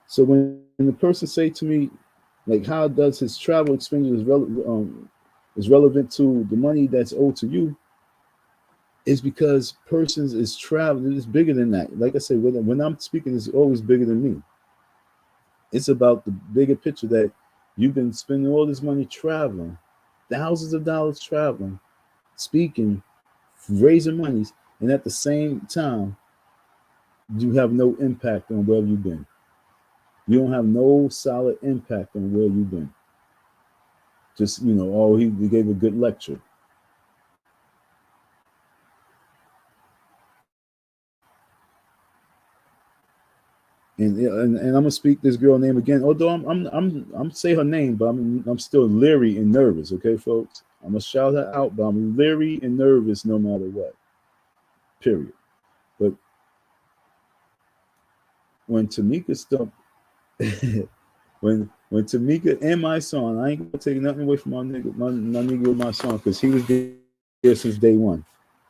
So when the person say to me, like, how does his travel expenditure is relevant to the money that's owed to you? Is because persons is traveling. It's bigger than that. Like I said, when I'm speaking, it's always bigger than me. It's about the bigger picture that you've been spending all this money traveling, thousands of dollars traveling, speaking, raising monies, and at the same time, you have no impact on where you've been. You don't have no solid impact on where you've been. Just, he gave a good lecture. And I'm gonna speak this girl name again. Although I'm say her name, but I'm still leery and nervous. Okay, folks, I'm gonna shout her out, but I'm leery and nervous no matter what. Period. But when Tamika stumped, when Tamika and my son, I ain't gonna take nothing away from my nigga with my son, because he was there since day one.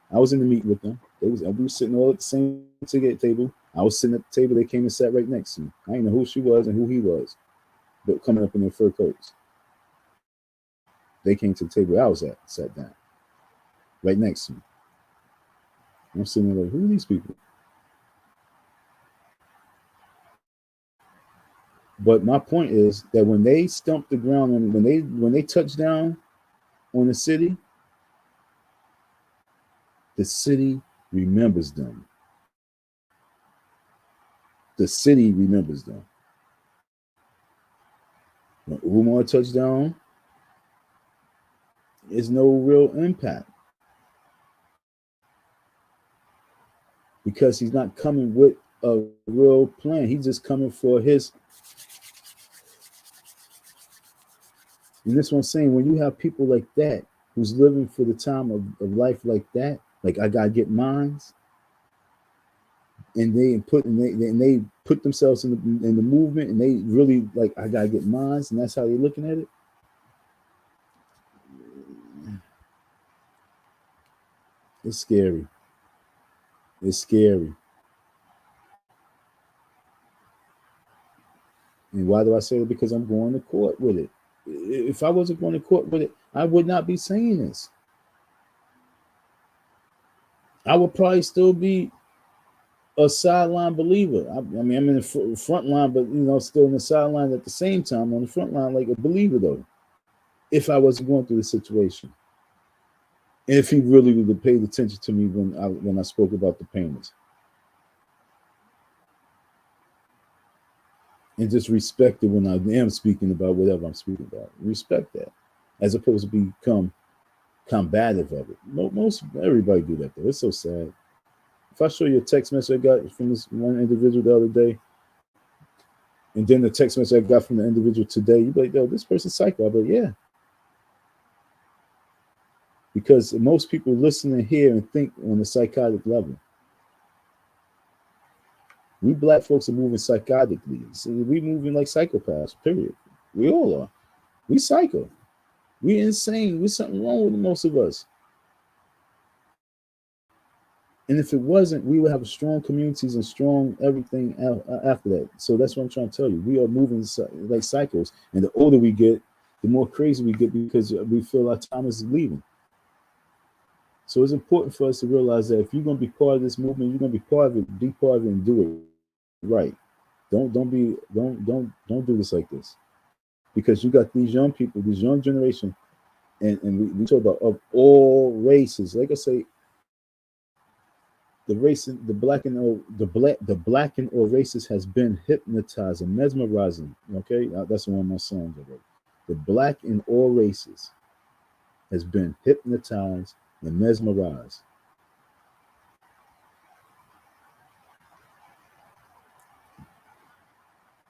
I was in the meeting with them. We were sitting all at the same table. I was sitting at the table. They came and sat right next to me. I didn't know who she was and who he was, but coming up in their fur coats. They came to the table I was at, sat down, right next to me. I'm sitting there like, who are these people? But my point is that when they stump the ground and when they touch down on the city remembers them. The city remembers them. When Umar touched down, there's no real impact, because he's not coming with a real plan. He's just coming for his. And that's what I'm saying. When you have people like that who's living for the time of life like that, like, I gotta get mines, and they put themselves in the movement, and they really like, I gotta get mines, and that's how they're looking at it. It's scary. It's scary. And why do I say it? Because I'm going to court with it. If I wasn't going to court with it, I would not be saying this. I would probably still be a sideline believer. I mean, I'm in the front line, but still in the sideline at the same time, on the front line like a believer, though. If I wasn't going through the situation, and if he really would have paid attention to me when I spoke about the payments, and just respect it when I am speaking about whatever I'm speaking about. Respect that, as opposed to become combative of it. Most everybody do that, though. It's so sad. If I show you a text message I got from this one individual the other day, and then the text message I got from the individual today, you'd be like, yo, this person's psycho. But yeah. Because most people listen and hear and think on a psychotic level. We black folks are moving psychotically. So we moving like psychopaths, period. We all are. We psycho. We insane. There's something wrong with most of us. And if it wasn't, we would have strong communities and strong everything after that. So that's what I'm trying to tell you. We are moving like psychos. And the older we get, the more crazy we get, because we feel our time is leaving. So it's important for us to realize that if you're going to be part of this movement, you're going to be part of it. Be part of it and do it right. Don't do this like this, because you got these young people, this young generation, and we talk about of all races. Like I say, the black and all races has been hypnotizing, mesmerizing. Okay, that's one of my songs I wrote. The black in all races has been hypnotized and mesmerized.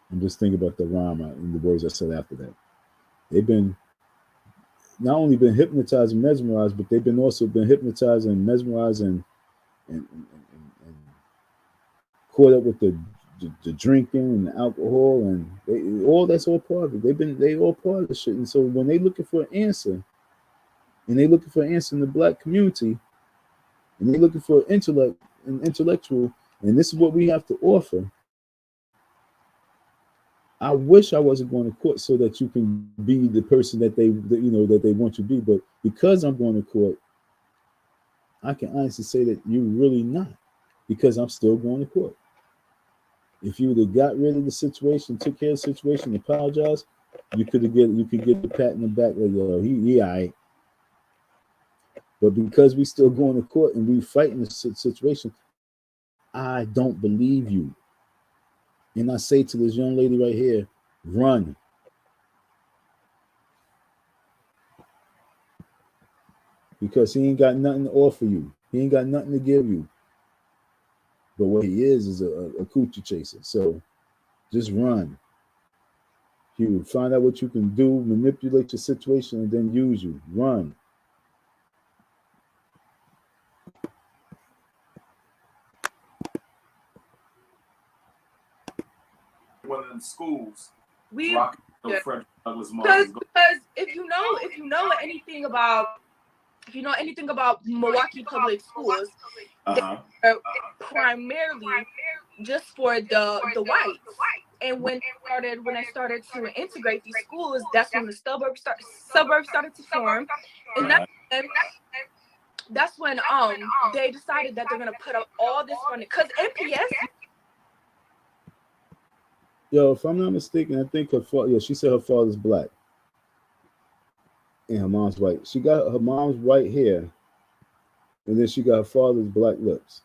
I'm just thinking about the rhyme and the words I said after that. They've been not only been hypnotized and mesmerized, but they've been also been hypnotized and mesmerized and caught up with the drinking and the alcohol, and all that's all part of it. They all part of the shit. And so when they looking for an answer, and they looking for an answer in the black community, and they're looking for intellectual, and this is what we have to offer. I wish I wasn't going to court so that you can be the person that they want you to be, but because I'm going to court, I can honestly say that you're really not, because I'm still going to court. If you would have got rid of the situation, took care of the situation, apologized, you could get the pat in the back like, yo, he all right. But because we still going to court and we fighting the situation, I don't believe you. And I say to this young lady right here, run. Because he ain't got nothing to offer you. He ain't got nothing to give you. But what he is a coochie chaser. So just run. He will find out what you can do, manipulate your situation, and then use you. Run. One of them schools. Because if you know anything about Milwaukee public schools, they're primarily just for the whites. And when I started to integrate these schools, that's when the suburbs started to form, and that's when they decided that they're gonna put up all this funding because MPS. Yo, if I'm not mistaken, I think her father. Yeah, she said her father's black, and her mom's white. She got her mom's white hair, and then she got her father's black lips.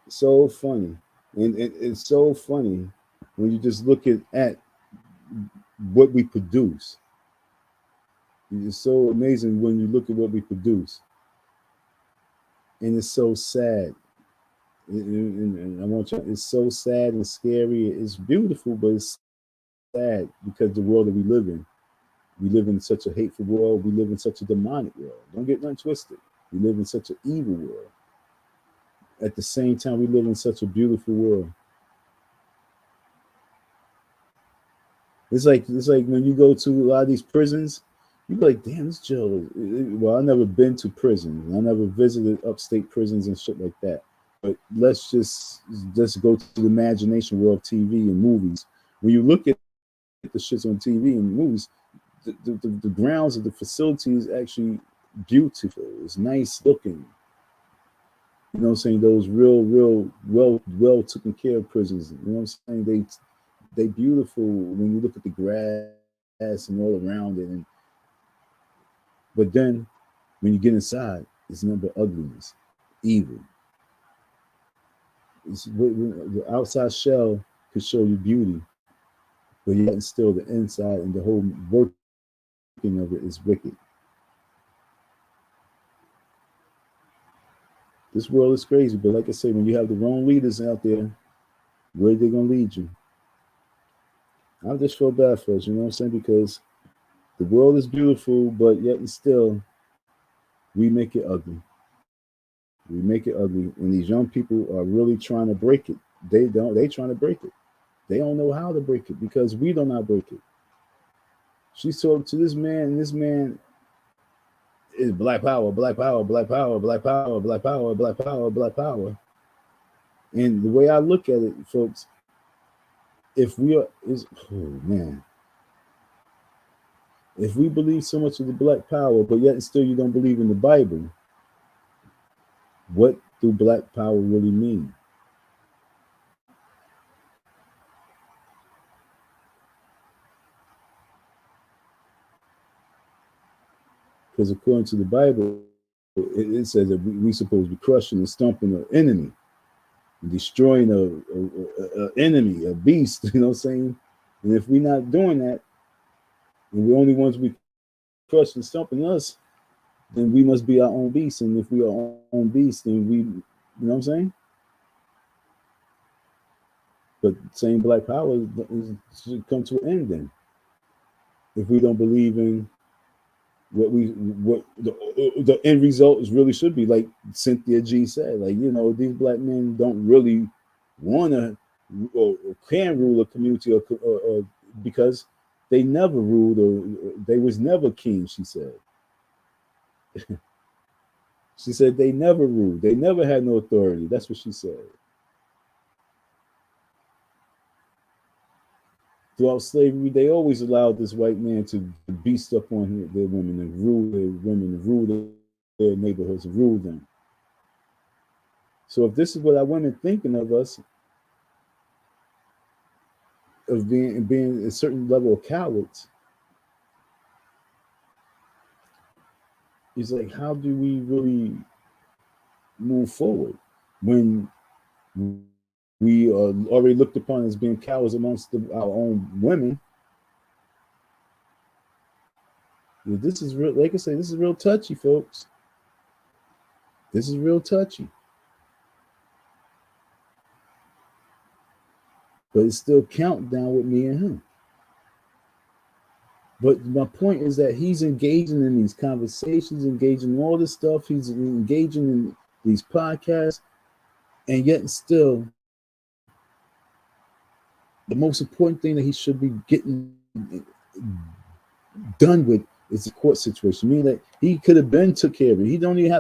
So funny, and it's so funny when you just look at what we produce. It's so amazing when you look at what we produce, and it's so sad. And I want you. It's so sad and scary. It's beautiful, but it's sad because the world that we live in such a hateful world. We live in such a demonic world. Don't get nothing twisted. We live in such an evil world. At the same time, we live in such a beautiful world. It's like when you go to a lot of these prisons, you be like, damn, this jail is. Well, I've never been to prisons. I never visited upstate prisons and shit like that. But let's just go to the imagination world of TV and movies. When you look at the shits on TV and movies, the grounds of the facility is actually beautiful. It's nice looking. You know what I'm saying? Those real well taken care of prisons. You know what I'm saying? They beautiful when you look at the grass and all around it. But then when you get inside, it's nothing but ugliness, evil. The outside shell could show you beauty, but yet still the inside and the whole working of it is wicked. This world is crazy, but like I say, when you have the wrong leaders out there, where are they gonna lead you? I just feel bad for us, you know what I'm saying? Because the world is beautiful, but yet and still, we make it ugly. We make it ugly, and these young people are really trying to break it. They trying to break it. They don't know how to break it because we do not break it. She's talking to this man, and this man is black power, black power, black power, black power, black power, black power, black power. And the way I look at it, folks, if we believe so much of the black power, but yet still you don't believe in the Bible, what do black power really mean? Because according to the Bible, it says that we supposed to be crushing and stomping an enemy, and destroying a enemy, a beast. You know what I'm saying? And if we're not doing that, and we're only ones we crush and stomping us, then we must be our own beast. And if we are our own beast, then we, you know what I'm saying? But saying black power should come to an end then. If we don't believe in what the end result is really should be, like Cynthia G said, like, you know, these black men don't really want to or can rule a community or because they never ruled or they was never king, she said. She said they never ruled. They never had no authority. That's what she said. Throughout slavery, they always allowed this white man to beast up on their women and rule their women, and rule their neighborhoods, and rule them. So if this is what our women thinking of us, of being a certain level of cowards, it's like, how do we really move forward when we are already looked upon as being cowards amongst our own women? This is real, like I say, this is real touchy, folks. This is real touchy. But it's still countdown with me and him. But my point is that he's engaging in these conversations, engaging in all this stuff. He's engaging in these podcasts, and yet still, the most important thing that he should be getting done with is the court situation. Meaning that he could have been took care of it. It don't even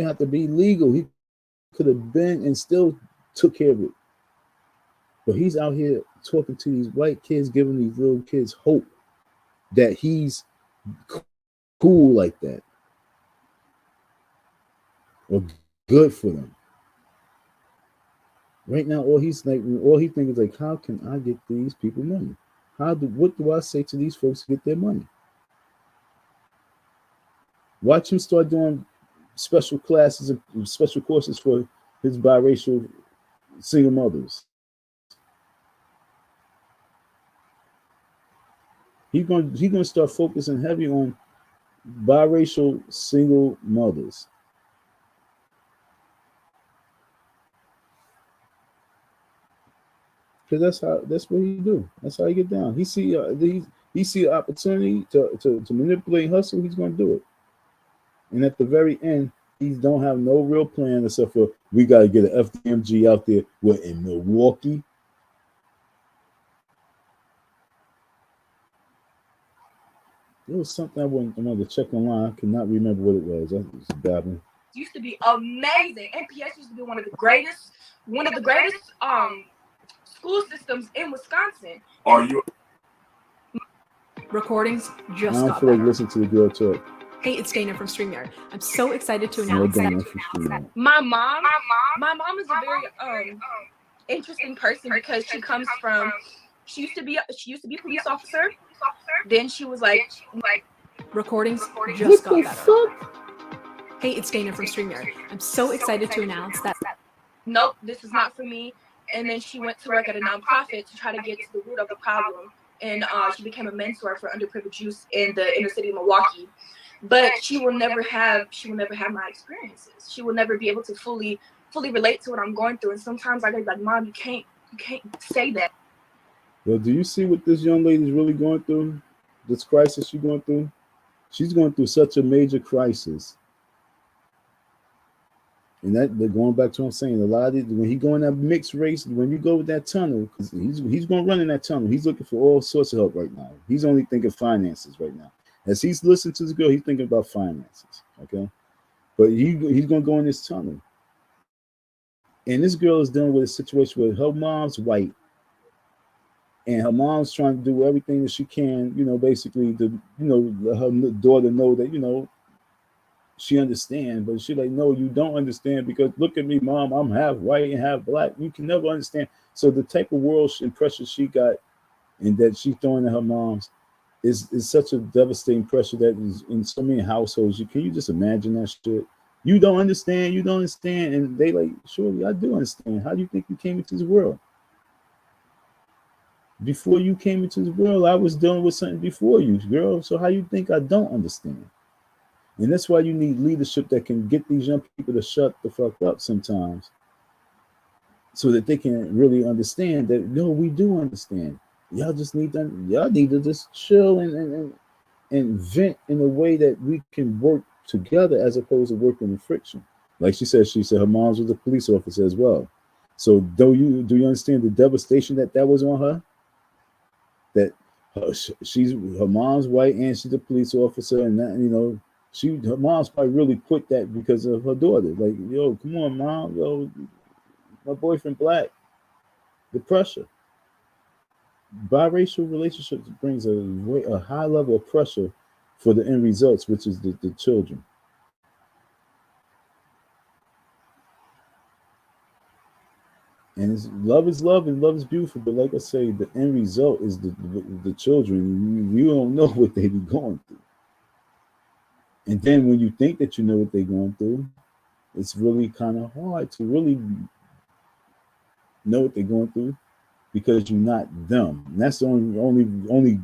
have to be legal. He could have been and still took care of it. But he's out here talking to these white kids, giving these little kids hope that he's cool like that, or good for them. Right now, all he thinks is like, how can I get these people money? What do I say to these folks to get their money? Watch him start doing special classes and special courses for his biracial single mothers. He's going to start focusing heavy on biracial single mothers. Because that's what he do. That's how he get down. He see opportunity to manipulate, hustle. He's going to do it. And at the very end, he don't have no real plan except for, we got to get an FDMG out there. We're in Milwaukee. There was something I wanted to check online. I cannot remember what it was. That was babbling. Used to be amazing. NPS used to be one of the greatest school systems in Wisconsin. Are you? Recordings just I don't got feel like better. listening to the girl talk. Hey, it's Dana from StreamYard. I'm so excited to No, announce Dana that from StreamYard. My mom is a very interesting person because she used to be a police officer. Then she was like recordings just got What the better. fuck? Hey, it's Dana from StreamYard. I'm so excited to announce that. Nope, this is not for me. And then she went to work at a nonprofit to try to get to the root of the problem. And she became a mentor for underprivileged youth in the inner city of Milwaukee. But she will never have my experiences. She will never be able to fully relate to what I'm going through. And sometimes I get like, Mom, you can't say that. Well, do you see what this young lady's really going through? This crisis she's going through? She's going through such a major crisis. And that, they're going back to what I'm saying, a lot of it, when he go in that mixed race, when you go with that tunnel, because he's going to run in that tunnel. He's looking for all sorts of help right now. He's only thinking finances right now. As he's listening to this girl, he's thinking about finances, okay? But he's going to go in this tunnel. And this girl is dealing with a situation where her mom's white, and her mom's trying to do everything that she can, basically to, let her daughter know that, she understands. But she's like, no, you don't understand, because look at me, Mom, I'm half white and half black. You can never understand. So the type of world impression she got and that she's throwing at her mom's is such a devastating pressure that is in so many households. Can you just imagine that shit? You don't understand. And they like, surely I do understand. How do you think you came into this world? Before you came into this world, I was dealing with something before you, girl. So how you think I don't understand? And that's why you need leadership that can get these young people to shut the fuck up sometimes, so that they can really understand that, no, we do understand. Y'all need to just chill and vent in a way that we can work together as opposed to working in friction. Like she said her mom was a police officer as well. So do you understand the devastation that was on her? That her mom's white and she's a police officer, and that, Her mom's probably really quit that because of her daughter. Like, yo, come on, mom, yo, my boyfriend black. The pressure. Biracial relationships brings a high level of pressure for the end results, which is the children. And love is love and love is beautiful, but like I say, the end result is the children. You don't know what they be going through. And then when you think that you know what they're going through, it's really kind of hard to really know what they're going through because you're not them. And that's the only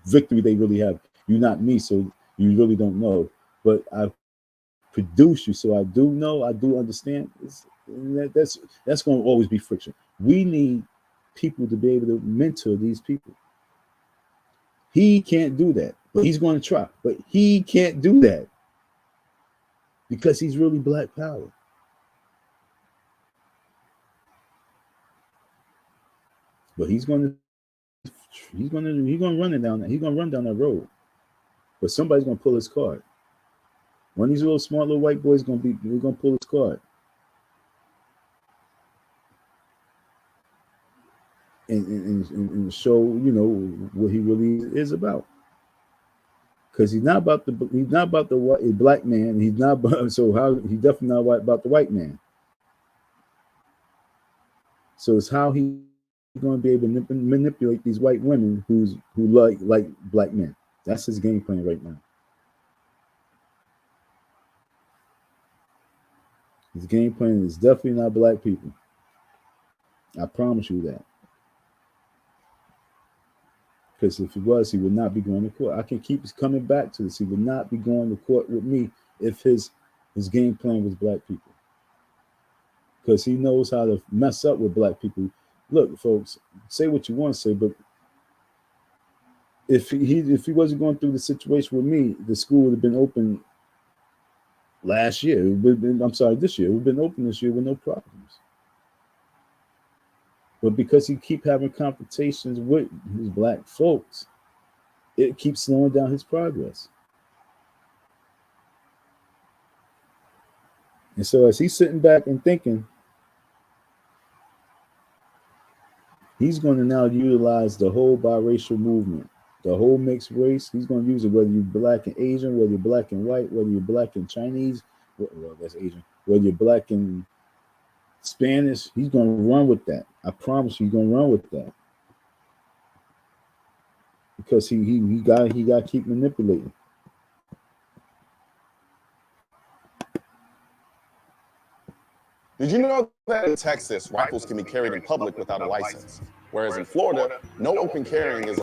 victory they really have. You're not me, so you really don't know. But I produce you, so I do know, I do understand. That's going to always be friction. We need people to be able to mentor these people. He can't do that, but he's going to try. But he can't do that because he's really black power. But he's going to run it down. He's going to run down that road. But somebody's going to pull his card. One of these little smart little white boys going to pull his card. And show, you know, what he really is about. Because he's not about the white black man. He's not about, he's definitely not about the white man. So it's how he's going to be able to manipulate these white women who like black men. That's his game plan right now. His game plan is definitely not black people. I promise you that. Because if he was, he would not be going to court. I can keep coming back to this. He would not be going to court with me if his game plan was black people. Because he knows how to mess up with black people. Look, folks, say what you want to say, but if he wasn't going through the situation with me, the school would have been open last year. This year. It would have been open this year with no problems. But because he keep having confrontations with his black folks, it keeps slowing down his progress. And so as he's sitting back and thinking, he's going to now utilize the whole biracial movement, the whole mixed race. He's going to use it whether you're black and Asian, whether you're black and white, whether you're black and Chinese, well, that's Asian, whether you're black and Spanish. He's going to run with that. I promise you, he's going to run with that. Because he got to keep manipulating. Did you know that in Texas, rifles can be carried in public without a license? Whereas in Florida, no open carrying is.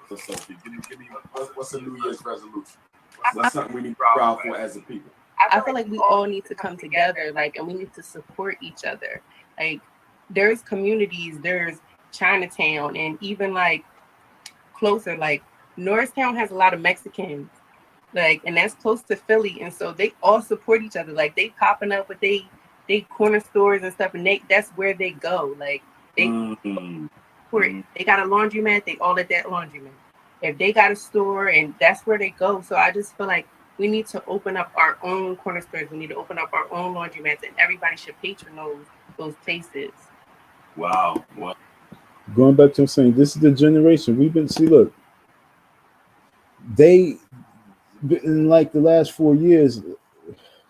What's a New Year's resolution? What's something we need to be proud for as a people? I feel like we all need to come together, and we need to support each other. Like, there's communities, there's Chinatown, and even closer, Norristown has a lot of Mexicans, and that's close to Philly, and so they all support each other. They popping up with they corner stores and stuff, and that's where they go. They got a laundromat, they all at that laundromat. If they got a store, and that's where they go. So I just feel like we need to open up our own corner stores. We need to open up our own laundromats, and everybody should patron those places. Wow. Going back to saying, this is the generation we've been. See, look, they in the last 4 years,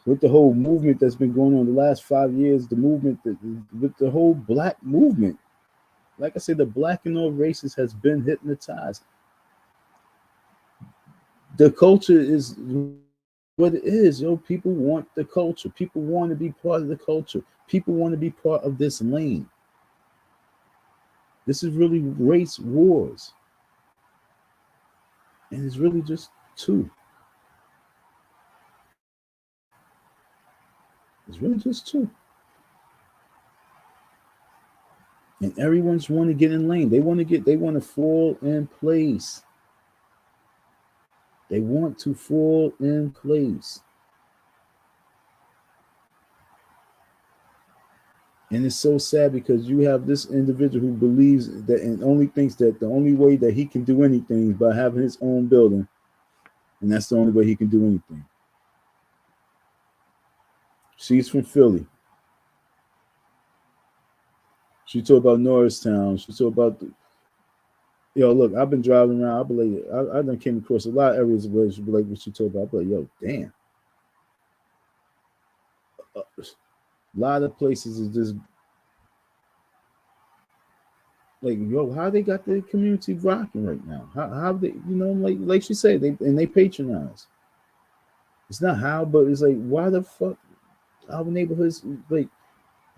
with the whole movement that's been going on the last 5 years, the movement with the whole black movement. Like I said, the black and all races has been hypnotized. The culture is what it is, yo. People want the culture. People want to be part of the culture. People want to be part of this lane. This is really race wars. And it's really just two. It's really just two. And everyone's want to get in lane. They want to fall in place. They want to fall in place. And it's so sad because you have this individual who believes that and only thinks that the only way that he can do anything is by having his own building And that's the only way he can do anything. She's from Philly. She talked about Norristown. She talked about look, I've been driving around. I believe I done came across a lot of areas where she be like what she talked about. I be like, damn. A lot of places is just like, how they got the community rocking right now? How they, like she said, they patronize. It's not how, but it's like, why the fuck our neighborhoods like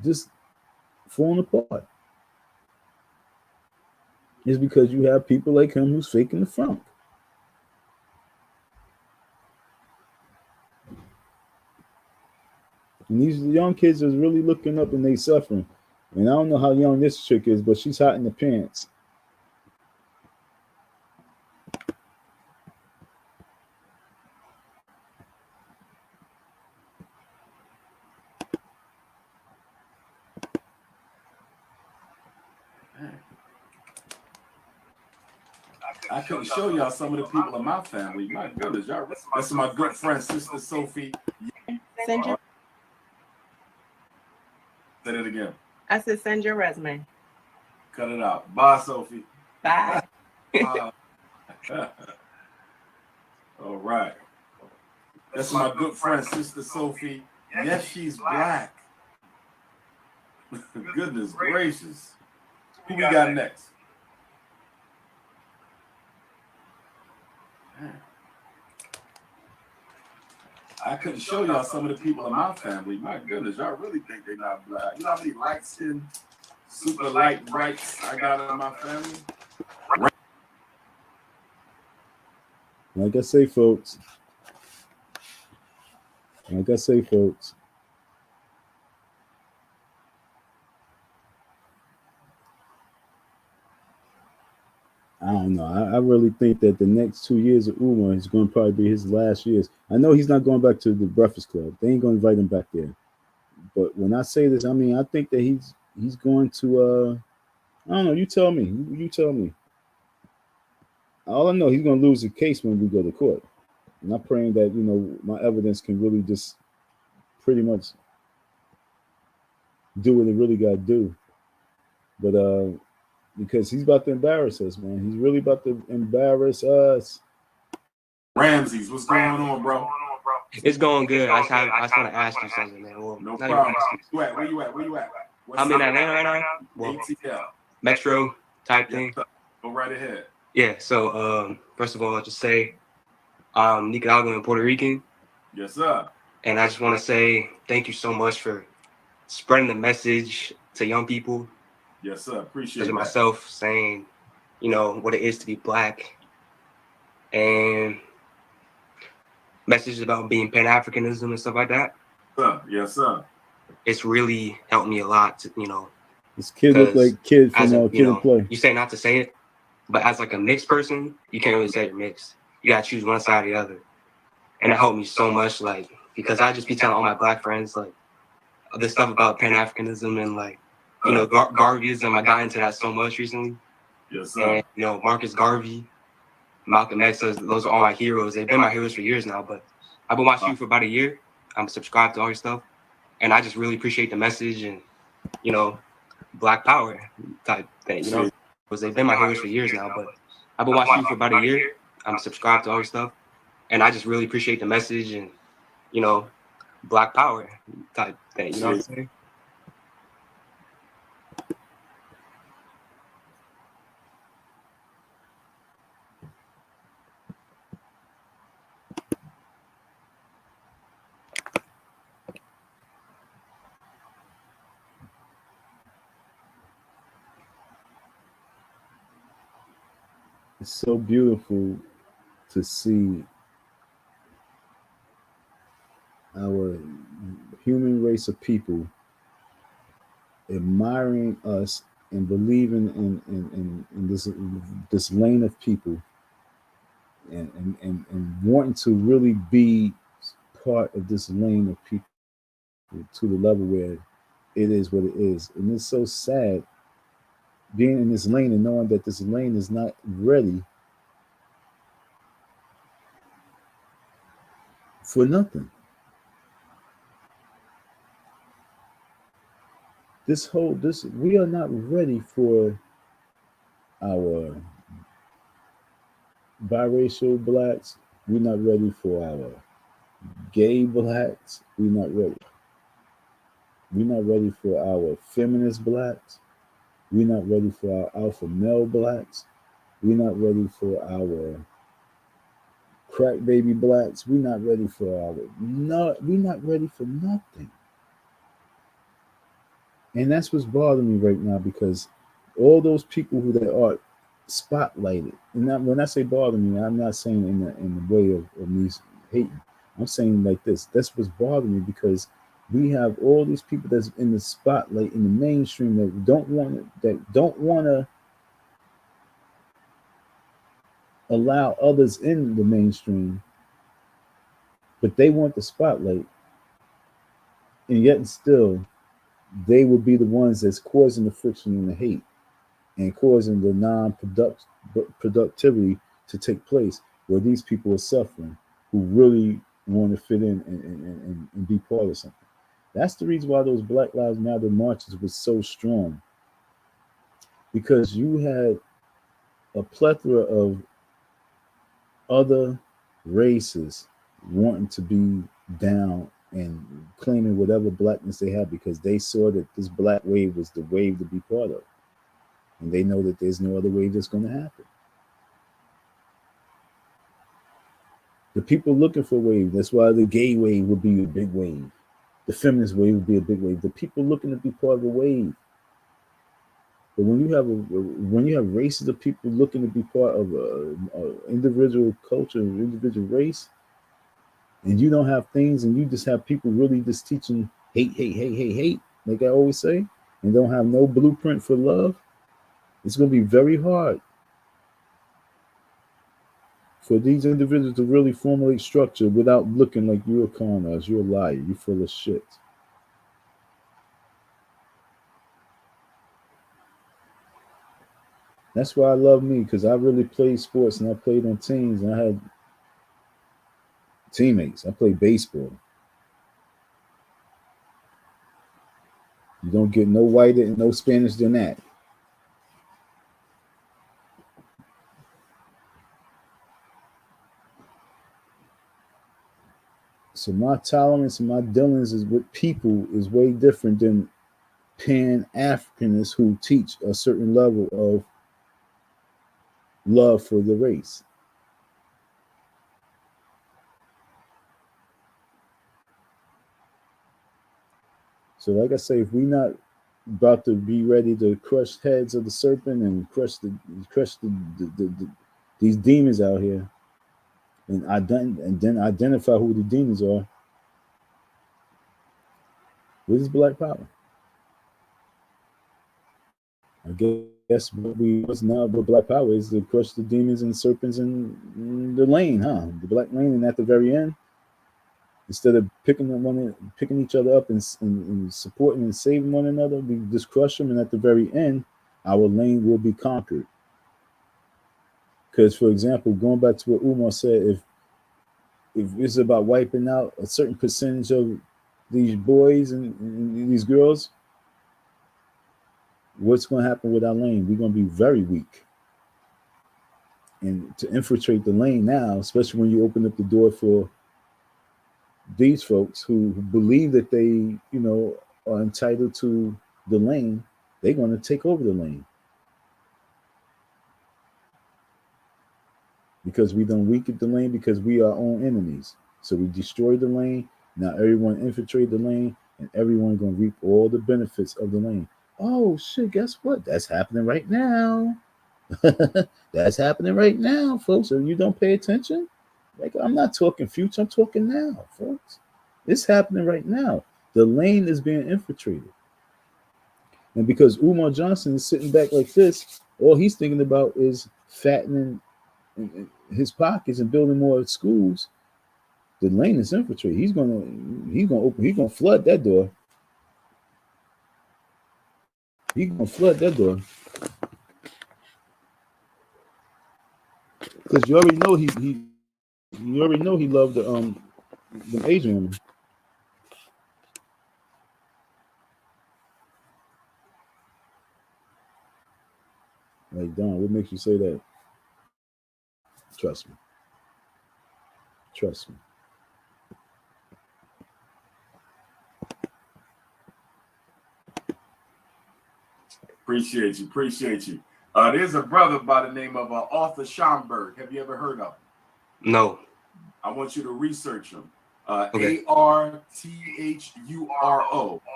just falling apart? It's because you have people like him who's faking the funk. And these young kids are really looking up and they suffering. And I don't know how young this chick is, but she's hot in the pants. I couldn't show y'all some of the people in my family. My goodness, y'all. That's my good friend, Sister Sophie. Send your. Say it again. I said, send your resume. Cut it out. Bye, Sophie. Bye. All right. That's my good friend, Sister Sophie. Yes, she's black. Goodness gracious. Who we got next? I couldn't show y'all some of the people in my family. My goodness, y'all really think they're not black. You know how many light skin, super light brights I got in my family? Like I say, folks. I don't know. I really think that the next 2 years of Umar is going to probably be his last years. I know he's not going back to the Breakfast Club. They ain't going to invite him back there. But when I say this, I mean, I think that he's going to, I don't know. You tell me. You tell me. All I know, he's going to lose the case when we go to court. And I'm praying that, my evidence can really just pretty much do what it really got to do. But, because he's about to embarrass us, man. He's really about to embarrass us. Ramses, what's going on, bro? It's going good. I just want to ask you something, man. Well, no problem. Where you at? I'm in Atlanta right now. Well, ATL. Metro type thing. Go right ahead. Yeah. So, first of all, I'll just say I'm Nicaraguan and Puerto Rican. Yes, sir. And I just want to say thank you so much for spreading the message to young people. Yes, sir. Appreciate it. Myself saying, what it is to be black, and messages about being Pan-Africanism and stuff like that. Yes, sir. It's really helped me a lot. This kid look like kid from Kid and Play. You say not to say it, but as like a mixed person, you can't really say you're mixed. You gotta choose one side or the other, and it helped me so much. Like, because I just be telling all my black friends like the stuff about Pan-Africanism and like. Garveyism, I got into that so much recently. Yes, sir. And, Marcus Garvey, Malcolm X, those are all my heroes. They've been my heroes for years now, but I've been watching you for about a year. I'm subscribed to all your stuff. And I just really appreciate the message and, Black Power type thing, because they've been my heroes for years now, but I've been watching you for about a year. I'm subscribed to all your stuff. And I just really appreciate the message and, Black Power type thing, you know what I'm saying? It's so beautiful to see our human race of people admiring us and believing in this lane of people and wanting to really be part of this lane of people to the level where it is what it is. And it's so sad being in this lane and knowing that this lane is not ready for nothing. We are not ready for our biracial blacks. We're not ready for our gay blacks. We're not ready. We're not ready for our feminist blacks. We're not ready for our alpha male blacks. We're not ready for our crack baby blacks. We're not ready for we're not ready for nothing. And that's what's bothering me right now, because all those people who that are spotlighted, and when I say bother me, I'm not saying in the way of me hating. I'm saying like this. That's what's bothering me, because we have all these people that's in the spotlight in the mainstream that don't want to allow others in the mainstream, but they want the spotlight, and yet and still they will be the ones that's causing the friction and the hate and causing the non-productivity to take place, where these people are suffering who really want to fit in and be part of something. That's the reason why those Black Lives Matter marches was so strong, because you had a plethora of other races wanting to be down and claiming whatever blackness they have, because they saw that this black wave was the wave to be part of. And they know that there's no other wave that's going to happen. The people looking for a wave, that's why the gay wave would be a big wave. The feminist wave would be a big wave. The people looking to be part of a wave. But when you have races of people looking to be part of a individual culture, individual race, and you don't have things, and you just have people really just teaching hate, like I always say, and don't have no blueprint for love, it's going to be very hard for these individuals to really formulate structure without looking like you're a con artist, you're a liar, you're full of shit. That's why I love me, because I really played sports and I played on teams and I had teammates. I played baseball. You don't get no whiter and no Spanish than that. So my tolerance and my dealings is with people is way different than Pan-Africanists who teach a certain level of love for the race. So like I say, if we're not about to be ready to crush heads of the serpent and crush these demons out here, and then identify who the demons are, what is black power? I guess what's now what black power is to crush the demons and serpents in the lane, huh? The black lane, and at the very end, instead of picking each other up and supporting and saving one another, we just crush them, and at the very end, our lane will be conquered. Because, for example, going back to what Umar said, if it's about wiping out a certain percentage of these boys and these girls, what's going to happen with our lane? We're going to be very weak. And to infiltrate the lane now, especially when you open up the door for these folks who believe that they, are entitled to the lane, they're going to take over the lane. Because we don't weaken the lane, because we are our own enemies. So we destroy the lane. Now everyone infiltrate the lane, and everyone going to reap all the benefits of the lane. Oh shit, guess what? That's happening right now. That's happening right now, folks. If you don't pay attention, like, I'm not talking future, I'm talking now, folks. It's happening right now. The lane is being infiltrated. And because Umar Johnson is sitting back like this, all he's thinking about is fattening his pockets and building more schools. The lane is infiltrated. He's gonna flood that door. He's gonna flood that door. Because you already know he loved the the Asian women. Like, Don, what makes you say that? Trust me. Trust me. Appreciate you. Appreciate you. There's a brother by the name of Arthur Schomburg. Have you ever heard of him? No. I want you to research him. Okay. Arthuro.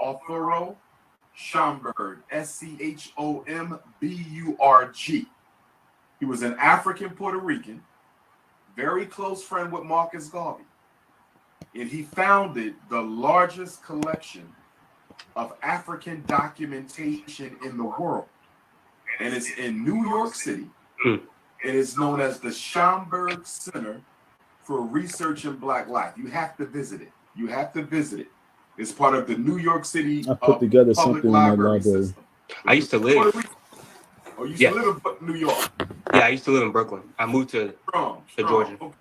Arthuro Schomburg. Schomburg. He was an African Puerto Rican, very close friend with Marcus Garvey. And he founded the largest collection of African documentation in the world. And it's in New York City. It is known as the Schomburg Center for Research in Black Life. You have to visit it. You have to visit it. It's part of the New York City I put together public something in that library library. system. I used to live. Oh, you used to live in New York? Yeah, I used to live in Brooklyn. I moved to Georgia. Okay.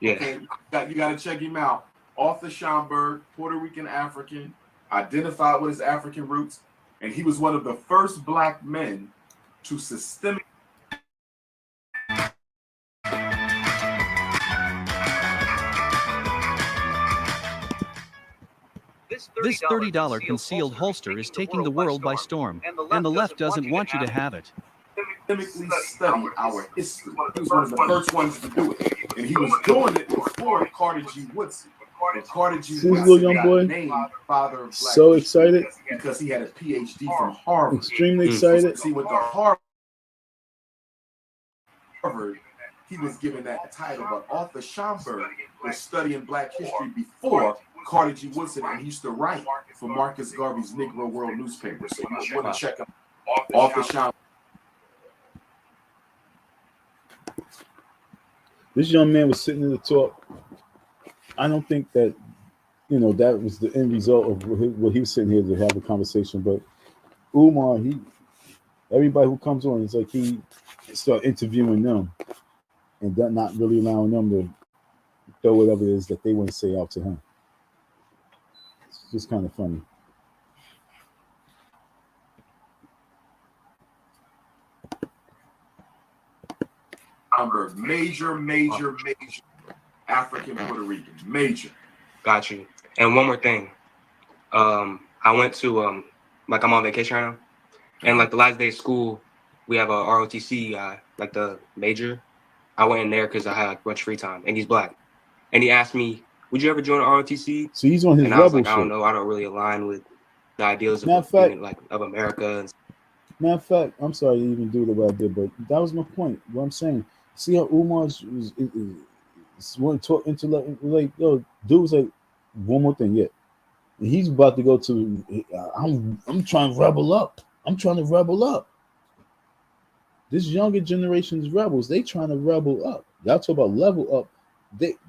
Yeah. Okay. You got to check him out. Arthur Schomburg, Puerto Rican African, identified with his African roots, and he was one of the first Black men to systemic. This $30 concealed holster is taking the world by storm, and the left doesn't want you to have it. Systemically study our history. He was one of the first ones to do it, and he was doing it before Carter G. Woodson. And Carter G. See this Woodson little young boy? got named Father of Black So history excited. because he had a PhD from Harvard. Extremely excited. See, with the Harvard, he was given that title, but Arthur Schomburg was studying Black history before Carter G. Woodson, and he used to write for Marcus Garvey's Negro World newspaper. So you want to check him. Arthur Schomburg. This young man was sitting in the talk. I don't think that, that was the end result of what he was sitting here to have a conversation. But Umar, everybody who comes on, it's like he start interviewing them and not really allowing them to throw whatever it is that they want to say out to him. It's just kind of funny. Major African Puerto Rican. Major. Got you. And one more thing. I went to I'm on vacation right now. And the last day of school, we have a ROTC guy, the major. I went in there because I had a bunch of free time, and he's Black. And he asked me, "Would you ever join an ROTC?" So he's on his and I was rebel like, I don't shit. know. I don't really align with the ideals of of America. Matter of fact, I'm sorry to even do what I did, but that was my point. What I'm saying, see how Umar want to talk intellect, yo, dude was like, one more thing, yeah. And he's about to go to. I'm trying to rebel up. I'm trying to rebel up. This younger generation's rebels, they trying to rebel up. Y'all talk about level up.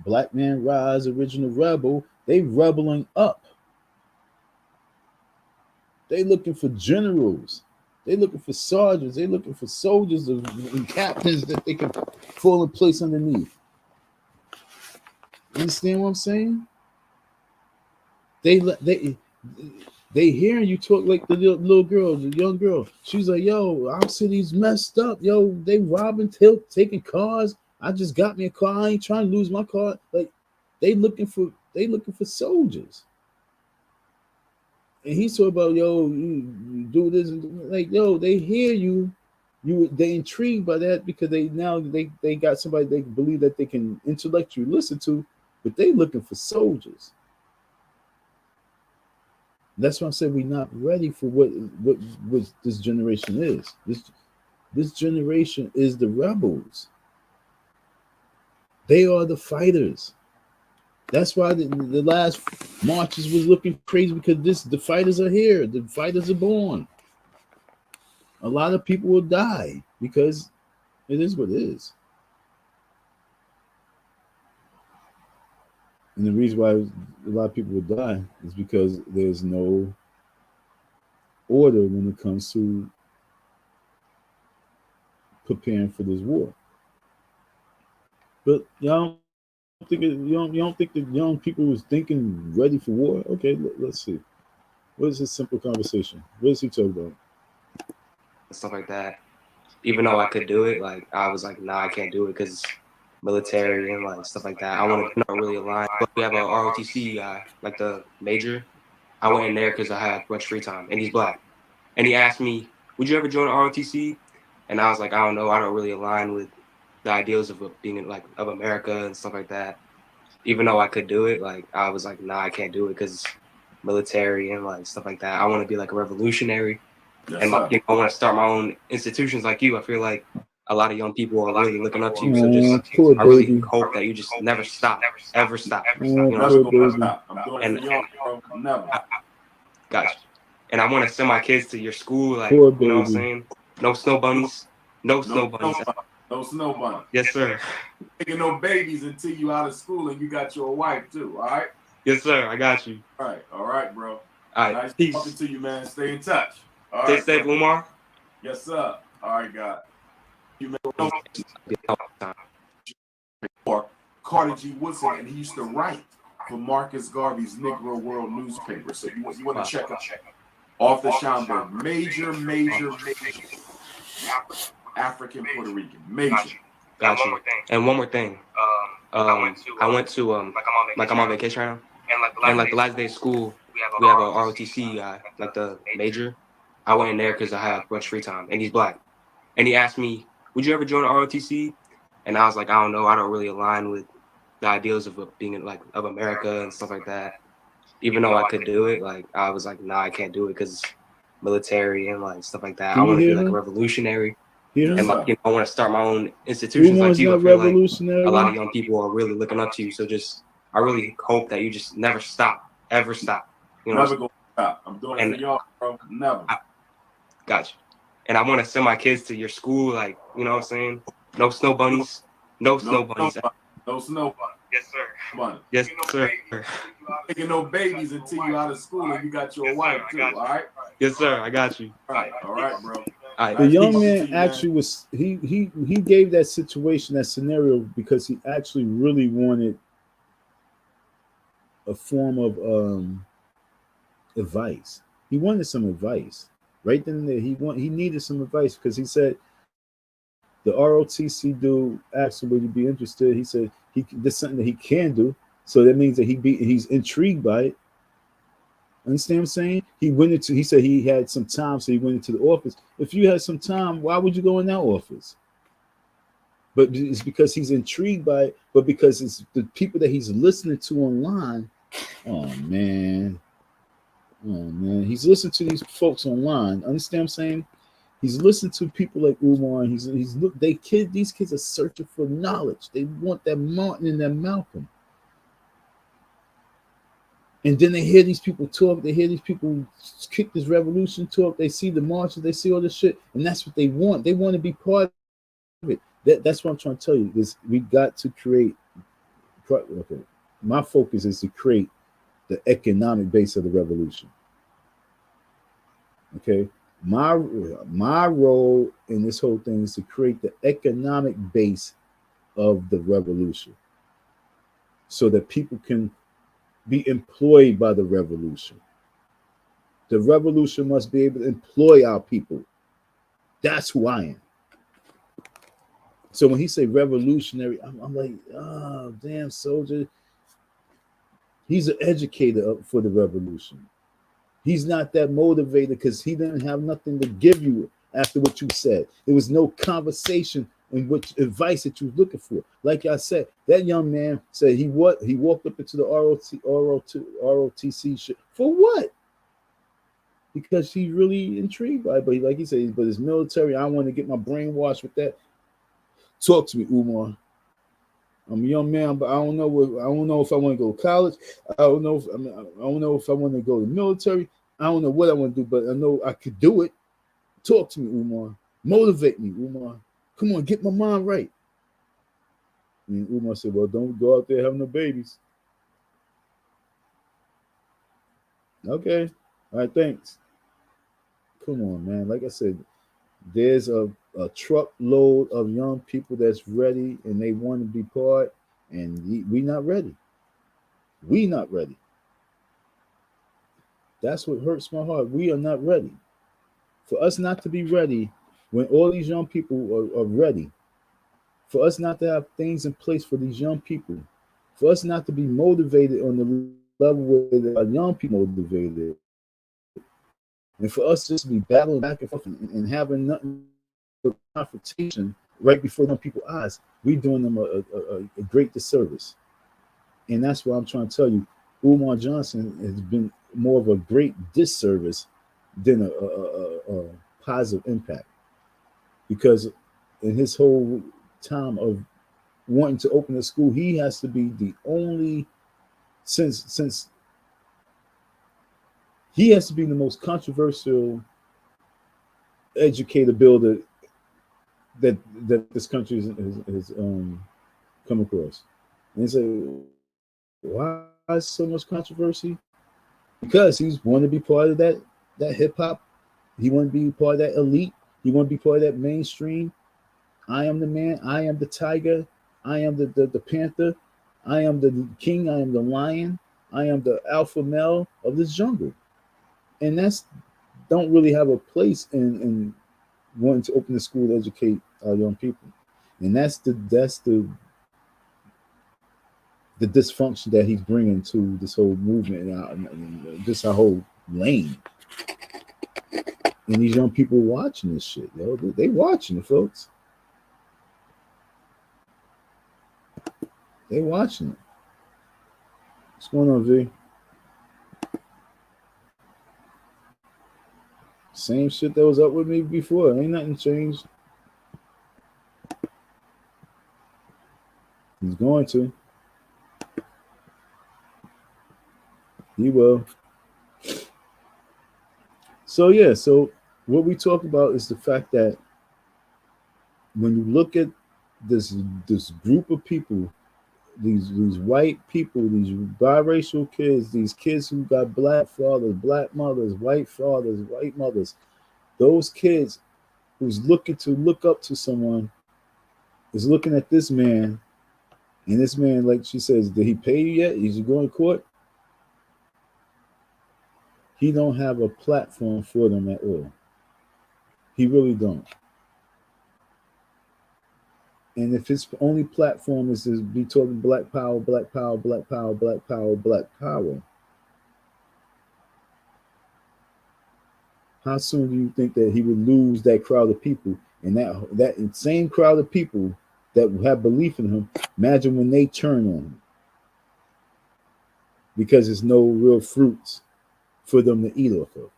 Black Man Rise, original rebel. They rebelling up. They looking for generals. They looking for sergeants. They looking for soldiers and captains that they can fall in place underneath. Understand what I'm saying? They hearing you talk like the little girl, the young girl. She's like, yo, our city's messed up. Yo, they robbing, taking cars. I just got me a car. I ain't trying to lose my car. Like, they looking for soldiers. And he's talking about, yo, you do this, like, yo, they hear you. They intrigued by that because they got somebody they believe that they can intellectually listen to, but they looking for soldiers. That's why I said we're not ready for what this generation is. This generation is the rebels. They are the fighters. That's why the last marches was looking crazy, because the fighters are here. The fighters are born. A lot of people will die because it is what it is. And the reason why a lot of people will die is because there's no order when it comes to preparing for this war. But y'all You don't think the young people was thinking ready for war? Okay, let's see. What is this simple conversation? What is he talking about? Stuff like that. Even though I could do it, like I was like, nah, I can't do it because military and like stuff like that. I want to not really align. But we have a ROTC guy, like the major. I went in there because I had much free time, and he's black. And he asked me, "Would you ever join the ROTC?" And I was like, "I don't know. I don't really align with the ideals of being like of America and stuff like that." Even though I could do it, like I was like, "Nah, I can't do it because military and like stuff like that. I want to be like a revolutionary." Yes, And sir. I want to start my own institutions like you. I feel like a lot of young people are really looking up to you. So Poor I really baby. hope that you just never stop, ever stop. You know, Never gonna stop. I'm doing it for y'all, bro. Never. Gotcha. And I want to send my kids to your school, like Poor you know what I'm baby. saying? No snow bunnies, no snow bunnies. No snow bunny. Yes, sir. Taking no babies until you out of school and you got your wife too. All right. Yes, sir. I got you. All right, bro. All right. Nice Peace. talking to you, man. Stay in touch. All Stay right, safe, bro. Umar. Yes, sir. All right, God. You or Carter G. Woodson, and he used to write for Marcus Garvey's Negro World newspaper. So you want to check out off the Schomburg, major African Puerto Rican, major. Got you. And one more thing. I went to like I'm on vacation right now, and like the last day of school, we have a ROTC guy, like the major. I went in there because I had much free time, and he's black. And he asked me, "Would you ever join the ROTC?" And I was like, "I don't know. I don't really align with the ideals of being like of America and stuff like that." Even though I could do it, like I was like, "Nah, I can't do it because military and like stuff like that. Do I you want to be hear like a him? revolutionary." Hear him? And like, I want to start my own institutions Umar's like you. I not feel like revolutionary. a lot of young people are really looking up to you. So I really hope that you just never stop, ever stop. You know, Never gonna stop. I'm doing it for y'all, bro. Never. Gotcha. And I want to send my kids to your school, like you know what I'm saying. No snow bunnies, no snow bunnies. No snow bunny. Yes, sir. Bunny. Yes, sir. Taking no babies until you out of school and you got your wife too. All right. Yes, sir. I got you. All right, bro. The young man actually was he gave that situation, that scenario, because he actually really wanted a form of advice. He wanted some advice. Right then and there, he needed some advice because he said the ROTC dude asked him would he be interested. He said there's something that he can do. So that means that he's intrigued by it. Understand what I'm saying? He said he had some time, so he went into the office. If you had some time, why would you go in that office? But it's because he's intrigued by it, but because it's the people that he's listening to online. Oh man. He's listening to these folks online. Understand what I'm saying? He's listening to people like Umar, and these kids are searching for knowledge. They want that Martin and that Malcolm. And then they hear these people talk. They hear these people kick this revolution talk. They see the marches. They see all this shit. And that's what they want. They want to be part of it. That's what I'm trying to tell you. We got to create. Okay, my focus is to create the economic base of the revolution. Okay, my role in this whole thing is to create the economic base of the revolution, so that people can be employed by the revolution. The revolution must be able to employ our people. That's who I am. So when he say revolutionary, I'm like, oh, damn, soldier. He's an educator for the revolution. He's not that motivated because he didn't have nothing to give you after what you said. There was no conversation and which advice that you was looking for. Like I said, that young man said he walked up into the ROTC shit. For what? Because he's really intrigued by it. But like he said, but it's military. I want to get my brain washed with that. Talk to me, Umar. I'm a young man, but I don't know if I want to go to college. I don't know if I want to go to the military. I don't know what I want to do, but I know I could do it. Talk to me, Umar. Motivate me, Umar. Come on, get my mind right. And Umar said, well, don't go out there having no babies. Okay. All right, thanks. Come on, man. Like I said, there's a truckload of young people that's ready and they want to be part. And we not ready. We not ready. That's what hurts my heart. We are not ready. For us not to be ready when all these young people are ready, for us not to have things in place for these young people, for us not to be motivated on the level where our young people motivated, and for us just to be battling back and forth and having nothing but confrontation right before young people's eyes, we're doing them a great disservice. And that's what I'm trying to tell you. Umar Johnson has been more of a great disservice than a positive impact, because in his whole time of wanting to open a school, he has to be the only, since he has to be the most controversial educator builder that this country has come across. And it's like, why is so much controversy? Because he's want to be part of that hip hop. He want to be part of that elite. He want to be part of that mainstream. I am the man. I am the tiger. I am the panther. I am the king. I am the lion. I am the alpha male of this jungle. And that's don't really have a place in wanting to open the school to educate our young people. And that's the dysfunction that he's bringing to this whole movement and this our whole lane. And these young people watching this shit, yo. They watching it, folks. They watching it. What's going on, V? Same shit that was up with me before. Ain't nothing changed. He's going to. He will. So yeah, so what we talk about is the fact that when you look at this group of people, these white people, these biracial kids, these kids who got black fathers, black mothers, white fathers, white mothers, those kids who's looking to look up to someone is looking at this man, and this man, like she says, did he pay you yet? Is he going to court? He don't have a platform for them at all. He really don't. And if his only platform is to be talking black power, black power, black power, black power, black power, how soon do you think that he would lose that crowd of people? And that same crowd of people that have belief in him, imagine when they turn on him. Because there's no real fruits for them to eat off of,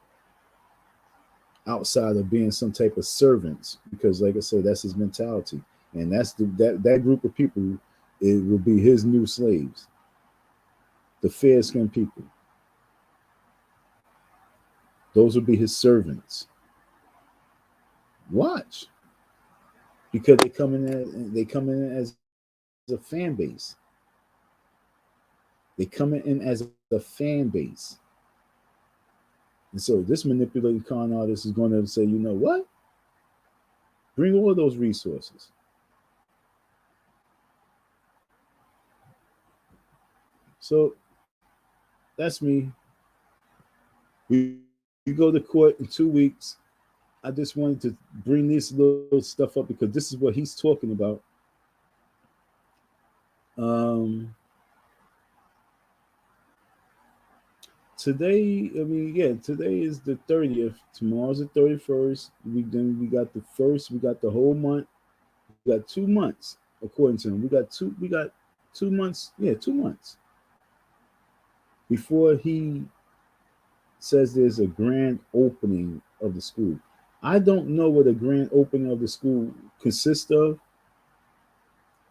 outside of being some type of servants. Because like I said, that's his mentality. And that's that group of people, it will be his new slaves. The fair-skinned people. Those will be his servants. Watch. Because they come in as a fan base. They come in as a fan base. And so this manipulating con artist is going to say, you know what? Bring all those resources. So that's me. We go to court in 2 weeks. I just wanted to bring this little stuff up because this is what he's talking about. Today, today is the 30th. Tomorrow's the 31st. We got the first. We got the whole month. We got 2 months, according to him. We got 2 months. Yeah, 2 months before he says there's a grand opening of the school. I don't know what a grand opening of the school consists of.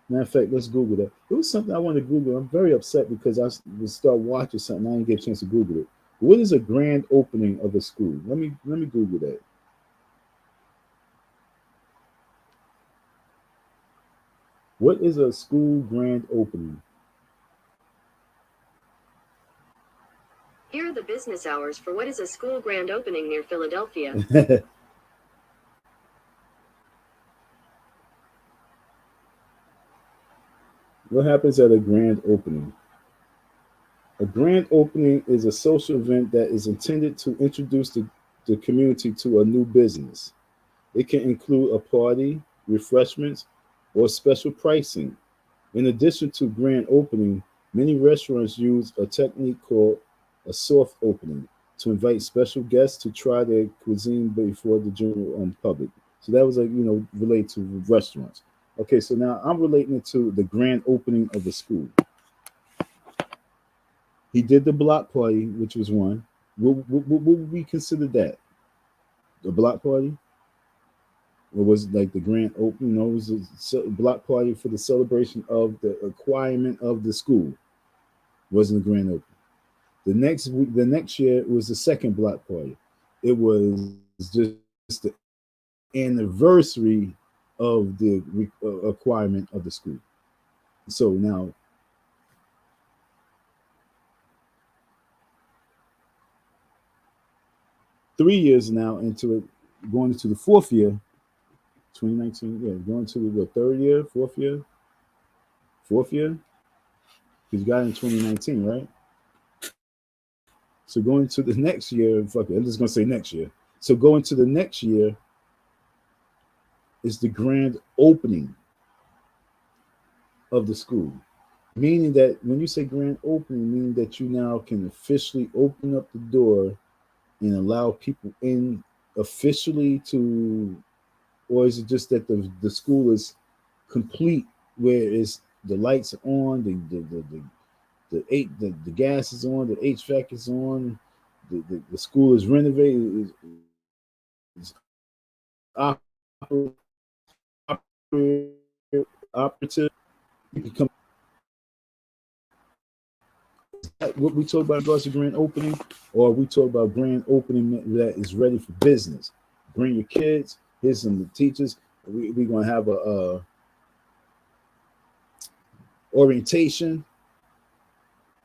Matter of fact, let's Google that. It was something I wanted to Google. I'm very upset because I would start watching something. I didn't get a chance to Google it. What is a grand opening of a school? Let me Google that. What is a school grand opening? Here are the business hours for what is a school grand opening near Philadelphia. What happens at a grand opening? A grand opening is a social event that is intended to introduce the community to a new business. It can include a party, refreshments, or special pricing. In addition to grand opening, many restaurants use a technique called a soft opening to invite special guests to try their cuisine before the general public. So that was like related to restaurants. Okay, so now I'm relating it to the grand opening of the school. He did the block party, which was one. What would we consider that? The block party? Or was it like the grand opening? No, it was a block party for the celebration of the acquirement of the school. Wasn't a grand opening. The next year it was the second block party. It was just the anniversary of the acquirement of the school. So now 3 years now into it, going into the fourth year, 2019. Yeah, going to the third year, fourth year, because you got in 2019, right? So going to the next year, fuck it, I'm just gonna say next year. So going to the next year is the grand opening of the school. Meaning that when you say grand opening, meaning that you now can officially open up the door and allow people in officially to, or is it just that the school is complete where it's the lights are on, the gas is on, the HVAC is on, the school is renovated, is operative. You can come. What we talk about regards to grand opening, or we talk about grand opening that is ready for business. Bring your kids. Here's some teachers. We're gonna have a orientation,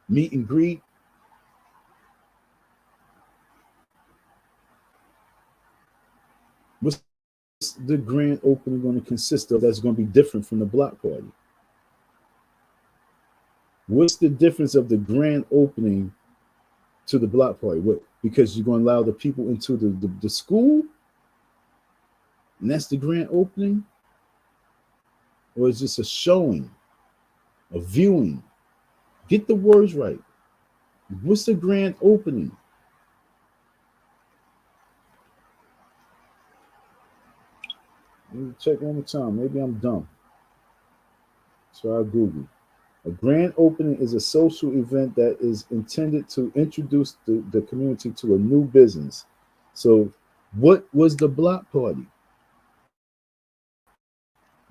meet and greet. What's the grand opening going to consist of that's going to be different from the block party? What's the difference of the grand opening to the block party? What? Because you're going to allow the people into the school, and that's the grand opening? Or is this a showing, a viewing? Get the words right. What's the grand opening? Let me check one more time. Maybe I'm dumb. So I'll Google. A grand opening is a social event that is intended to introduce the community to a new business. So, what was the block party?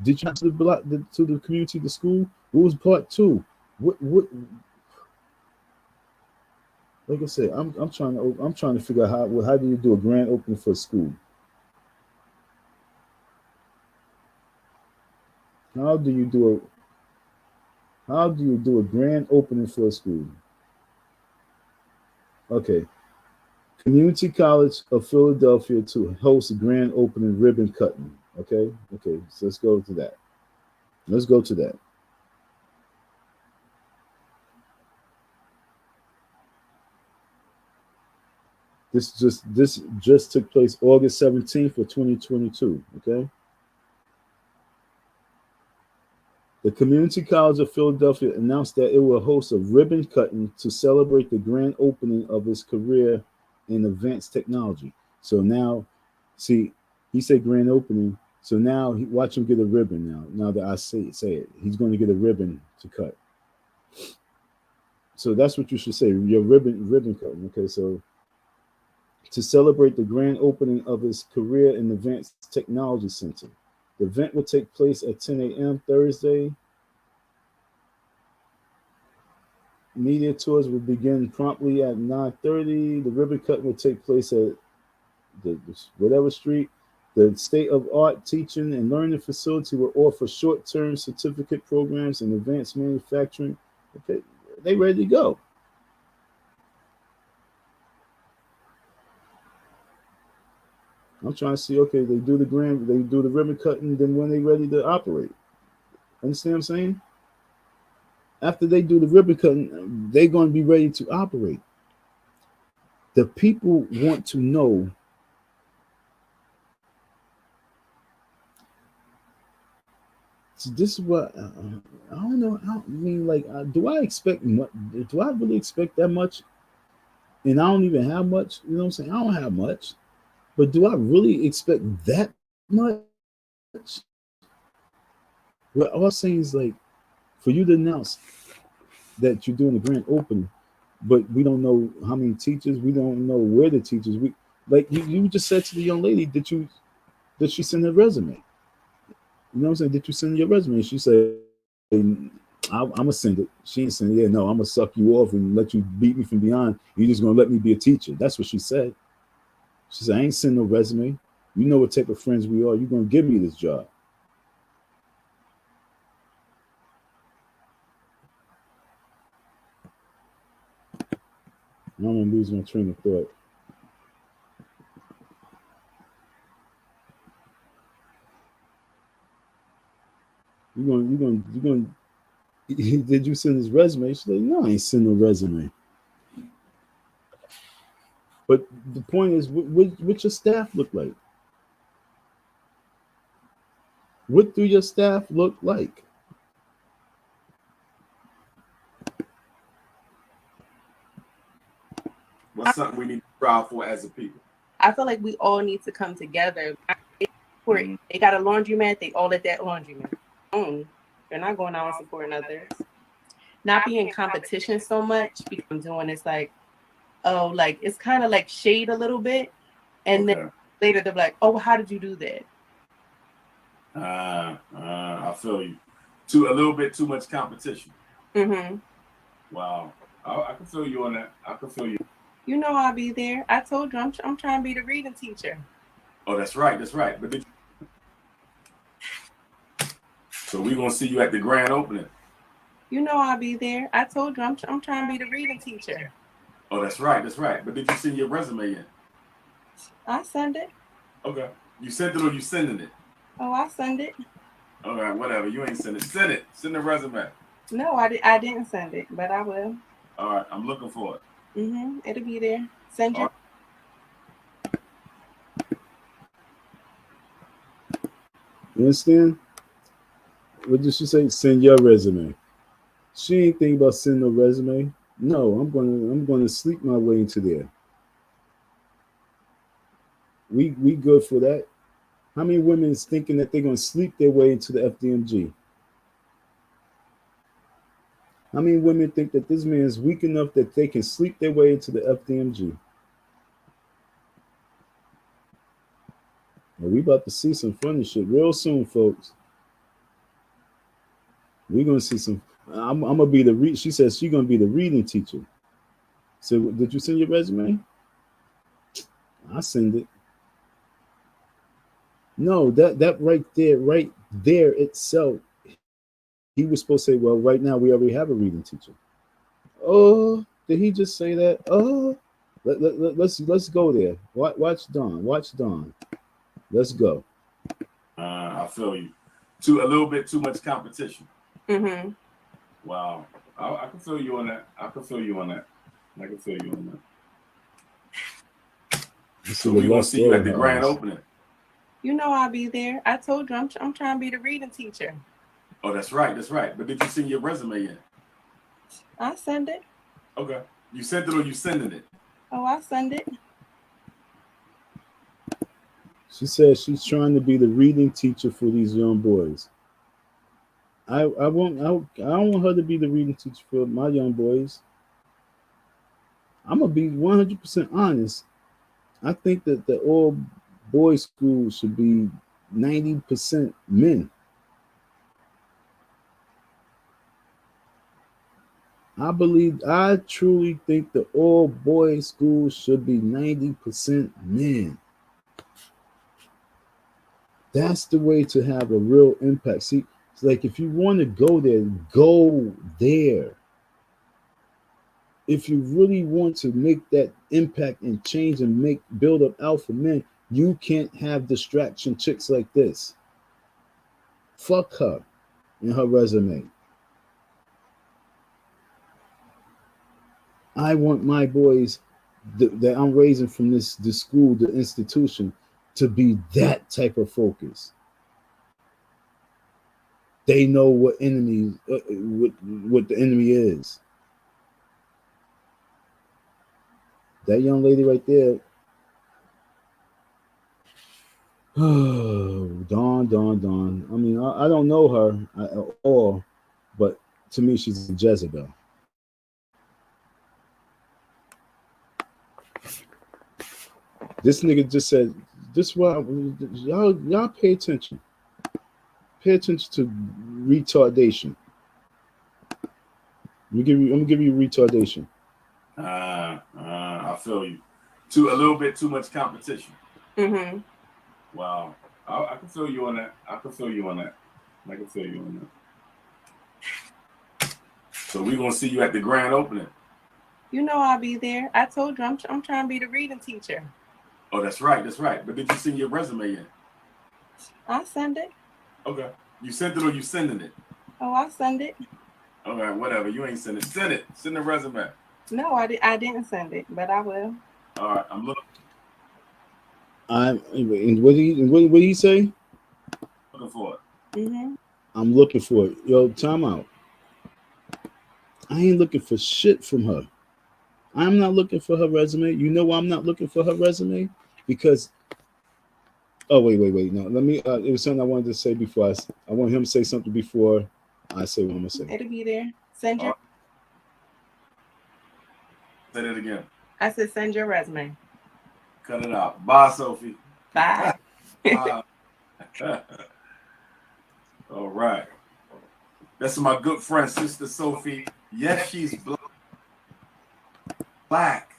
Did you to the block to the community, the school? What was part two? What? Like I said, I'm trying to figure out how do you do a grand opening for a school? How do you do a grand opening for a school? Okay. Community College of Philadelphia to host a grand opening ribbon cutting. Okay. So let's go to that. This just took place August 17th of 2022. Okay. The Community College of Philadelphia announced that it will host a ribbon cutting to celebrate the grand opening of its career in advanced technology. So now, see, he said grand opening. So now, watch him get a ribbon now. Now that I say it, he's going to get a ribbon to cut. So that's what you should say, your ribbon cutting. Okay, so to celebrate the grand opening of his career in Advanced Technology Center. The event will take place at 10 a.m. Thursday. Media tours will begin promptly at 9:30. The ribbon cut will take place at the whatever street. The state-of-art teaching and learning facility will offer short-term certificate programs in advanced manufacturing. Okay, they ready to go. I'm trying to see, okay, they do the ribbon cutting, then when they ready to operate. Understand what I'm saying? after they do the ribbon cutting, they're going to be ready to operate. The people want to know so this is what I don't know. I mean, like, do I expect much? Do I really expect that much? And I don't even have much. You know what I'm saying? I don't have much, but do I really expect that much? What all I'm saying is, like, for you to announce that you're doing a grand opening, but we don't know how many teachers. We don't know where the teachers. We like you just said to the young lady that she sent her resume. You know what I'm saying? Did you send your resume? She said, I'm gonna send it. She ain't saying, yeah, no, I'm gonna suck you off and let you beat me from behind. You're just gonna let me be a teacher. That's what she said. She said, I ain't send no resume. You know what type of friends we are. You're gonna give me this job. I'm gonna lose my train of thought. You're gonna. Did you send his resume? She's like, no, I ain't send no resume. But the point is, what your staff look like? What do your staff look like? What's something we need to strive for as a people? I feel like we all need to come together. They got a laundromat, they all at that laundromat. They're not going out and supporting others. Not be in competition so much because I'm doing this like, oh, like it's kind of like shade a little bit. And then later they're like, oh, how did you do that? I feel you. A little bit too much competition. Mm-hmm. Wow. I can feel you on that. I can feel you. You know I'll be there. I told you I'm trying to be the reading teacher. Oh, that's right. That's right. But so we're gonna see you at the grand opening. You know I'll be there. I told you I'm trying to be the reading teacher. Oh, that's right. That's right. But did you send your resume in? I send it. Okay. You sent it or you sending it? Oh, I send it. All right, whatever. You ain't send it. Send it. Send the resume. No, I didn't send it, but I will. All right, I'm looking for it. It'll be there. Send your. You understand? What did she say? Send your resume. She ain't thinking about sending a resume. No, I'm gonna sleep my way into there. We good for that. How many women is thinking that they're gonna sleep their way into the FDMG? How many women think that this man is weak enough that they can sleep their way into the FDMG? Well, we about to see some funny shit real soon, folks. We're gonna see some. I'm gonna be the she says she's gonna be the reading teacher. So did you send your resume? I send it. No, that right there itself. He was supposed to say, well, right now we already have a reading teacher. Oh, did he just say that? Oh, let's go there. Watch Dawn. Watch Dawn. Let's go. I feel you. A little bit too much competition. Wow. I can feel you on that. I can feel you on that. So we're gonna see you at the grand opening. You know I'll be there. I told you I'm trying to be the reading teacher. Oh, that's right. That's right. But did you send your resume in? I send it. Okay. You sent it or you sending it? Oh, I send it. She says she's trying to be the reading teacher for these young boys. I don't want her to be the reading teacher for my young boys. I'm gonna be 100% honest. I think that the all boys school should be 90% men. I truly think the all boys school should be 90% men. That's the way to have a real impact. See, it's like if you want to go there, go there. If you really want to make that impact and change and build up alpha men, you can't have distraction chicks like this. Fuck her and her resume. I want my boys that I'm raising from this school, the institution, to be that type of focus. They know what enemy, what the enemy is. That young lady right there. Dawn. I mean, I don't know her at all, but to me, she's a Jezebel. This nigga just said, "This why y'all pay attention. Pay attention to retardation." I'm gonna give you retardation. I feel you. A little bit too much competition. Mm-hmm. Wow. I can feel you on that. I can feel you on that. So we're gonna see you at the grand opening. You know I'll be there. I told you I'm trying to be the reading teacher. Oh, that's right. But did you send your resume in? I'll send it. Okay. You sent it or you sending it? Oh, I'll send it. All right, whatever. You ain't send it. Send it. Send the resume. No, I didn't send it, but I will. All right, I'm looking. What did he say? Looking for it. Mm-hmm. I'm looking for it. Yo, time out. I ain't looking for shit from her. I'm not looking for her resume. You know why I'm not looking for her resume? Because wait. No, let me. It was something I wanted to say before. I want him to say something before I say what I'm gonna say. It'll be there. Send your. Say that again. I said send your resume. Cut it out. Bye, Sophie. Bye. Bye. All right. That's my good friend, Sister Sophie. Yes, she's black.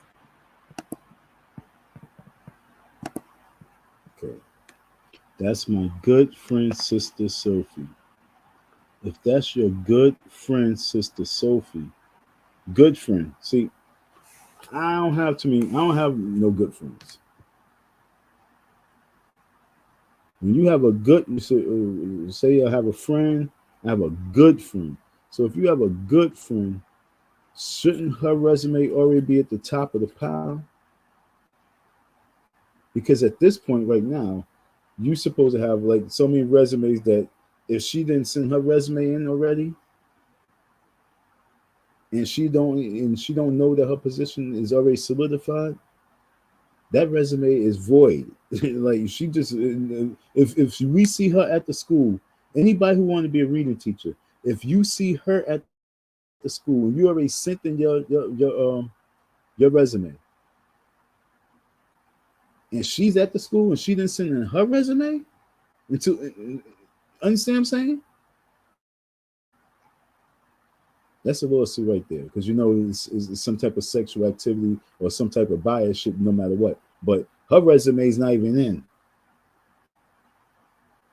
Okay. That's my good friend, Sister Sophie. If that's your good friend, Sister Sophie, good friend. See, I don't have no good friends. When you have a good, say I have a friend, I have a good friend. So if you have a good friend, shouldn't her resume already be at the top of the pile? Because at this point right now, you're supposed to have like so many resumes that if she didn't send her resume in already, and she don't know that her position is already solidified, that resume is void. Like she just, if we see her at the school, anybody who want to be a reading teacher, if you see her at the school and you already sent in your resume, and she's at the school and she didn't send in her resume, understand what I'm saying? That's a lawsuit right there, because you know it's some type of sexual activity or some type of bias shit, no matter what. But her resume is not even in.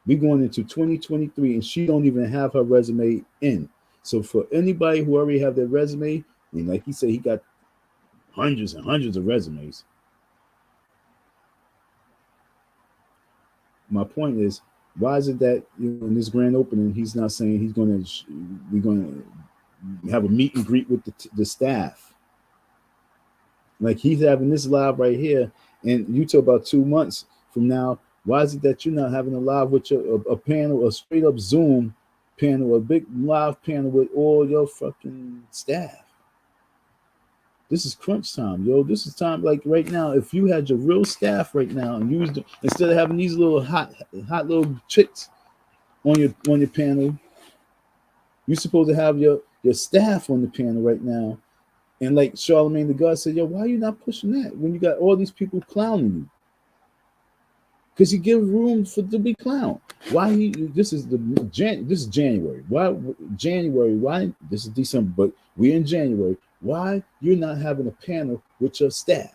We going into 2023 and she don't even have her resume in. So for anybody who already have their resume, and like he said, he got hundreds and hundreds of resumes. My point is, why is it that in this grand opening he's not saying we're going to have a meet and greet with the staff? Like he's having this live right here, and you talk about 2 months from now. Why is it that you're not having a live with a panel, a straight up Zoom panel, a big live panel with all your fucking staff? This is crunch time, yo. This is time, like right now. If you had your real staff right now, and instead of having these little hot little chicks on your panel, you're supposed to have your staff on the panel right now. And like Charlemagne the God said, yo, why are you not pushing that when you got all these people clowning you? Because you give room to be clowned. This is January. Why January? Why this is December, but we're in January. Why you're not having a panel with your staff?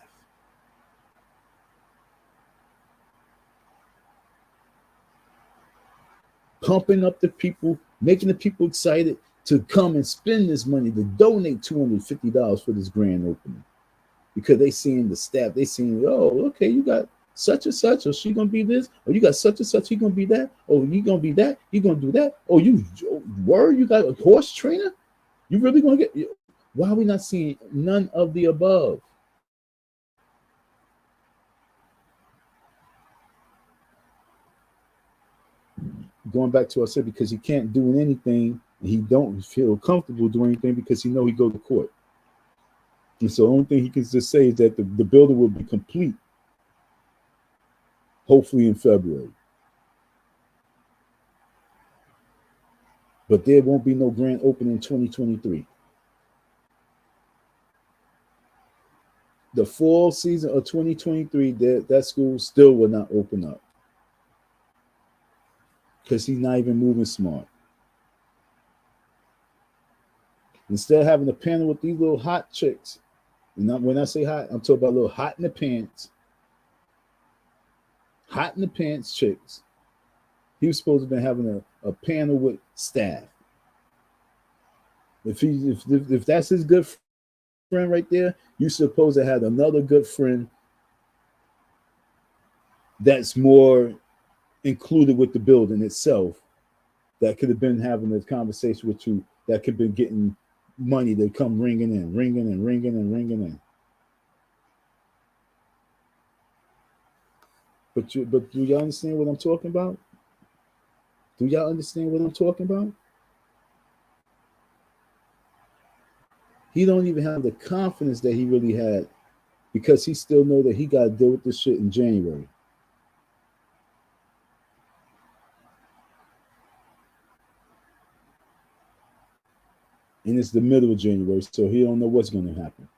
Pumping up the people, making the people excited to come and spend this money, to donate $250 for this grand opening. Because they seeing the staff, they seeing, oh, okay, you got such and such, or she gonna be this, or you got such and such, he gonna be that, oh, you gonna be that, you gonna do that, oh, you got a horse trainer? You really gonna get, Why are we not seeing none of the above? Going back to what I said, because he can't do anything, and he don't feel comfortable doing anything because he know he go to court. And so the only thing he can just say is that the building will be complete, hopefully in February. But there won't be no grand opening in 2023. The fall season of 2023, that school still will not open up because he's not even moving smart. Instead of having a panel with these little hot chicks, and when I say hot, I'm talking about little hot in the pants chicks. He was supposed to be having a panel with staff. If that's his good friend right there, you supposed to have another good friend that's more included with the building itself, that could have been having this conversation with you, that could have been getting money to come ringing in. But do y'all understand what I'm talking about? Do y'all understand what I'm talking about? He don't even have the confidence that he really had, because he still know that he got to deal with this shit in January. And it's the middle of January, so he don't know what's going to happen.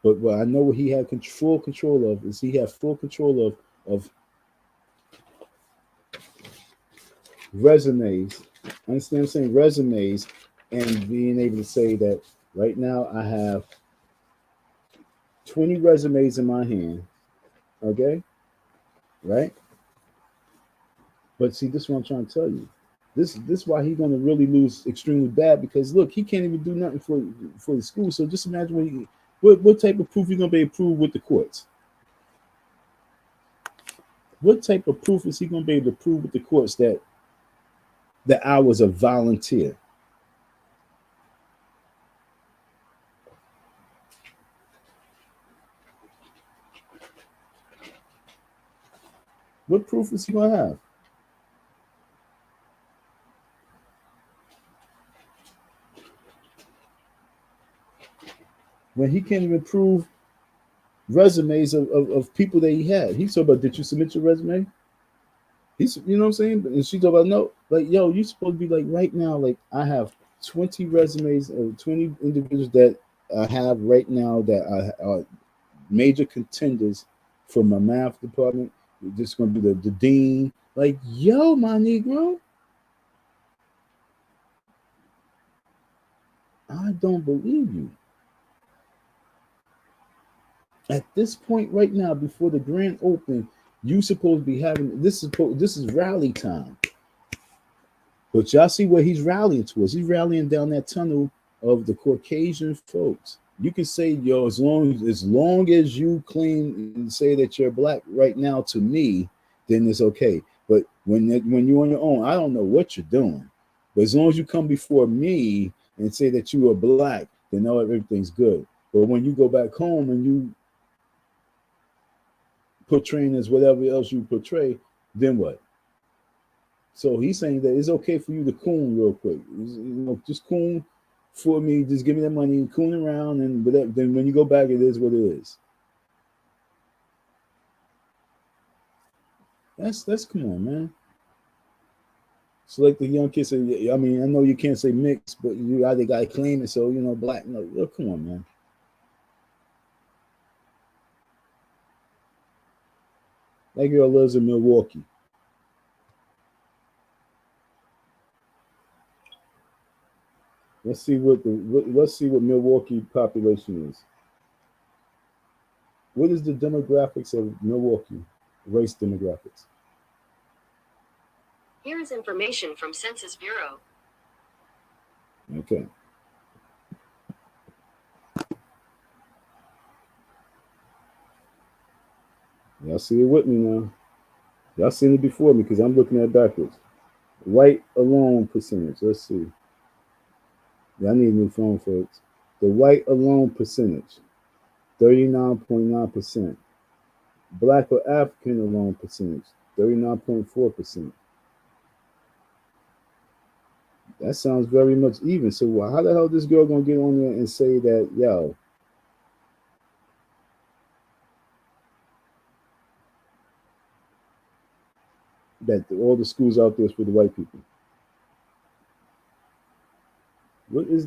But what I know what he had full control of is he had full control of resumes. Understand what I'm saying? Resumes, and being able to say that right now I have 20 resumes in my hand. Okay? Right? But see, this is what I'm trying to tell you. This is why he's going to really lose extremely bad, because look, he can't even do nothing for the school. So just imagine what type of proof he's going to be approved with the courts. What type of proof is he going to be able to prove with the courts that I was a volunteer? What proof is he going to have? When he can't even prove resumes of people that he had. He's talking about, did you submit your resume? He's, you know what I'm saying? And she's talking about, no, like, yo, you supposed to be like, right now, like, I have 20 resumes of 20 individuals that I have right now that are major contenders for my math department. This is going to be the dean. Like, yo, my Negro, I don't believe you. At this point right now, before the grand opening, you supposed to be having this is rally time. But y'all see where he's rallying towards. He's rallying down that tunnel of the Caucasian folks. You can say, yo, as long as you claim and say that you're black right now to me, then it's okay. But when you're on your own, I don't know what you're doing. But as long as you come before me and say that you are black, then know everything's good. But when you go back home and you portraying as whatever else you portray, then what? So he's saying that it's okay for you to coon real quick. Just coon for me. Just give me that money, coon around, and whatever. Then when you go back, it is what it is. That's come on, man. So like the young kid said, I mean, I know you can't say mixed, but you either got to claim it. So black. No, come on, man. That girl lives in Milwaukee. Let's see what Milwaukee population is. What is the demographics of Milwaukee? Race demographics. Here is information from Census Bureau. Okay. Y'all see it with me now. Y'all seen it before me because I'm looking at it backwards. White alone percentage. Let's see. Yeah, I need a new phone, folks. The white alone percentage, 39.9%. Black or African alone percentage, 39.4%. That sounds very much even. So how the hell this girl gonna get on there and say that, yo, that all the schools out there is for the white people? What is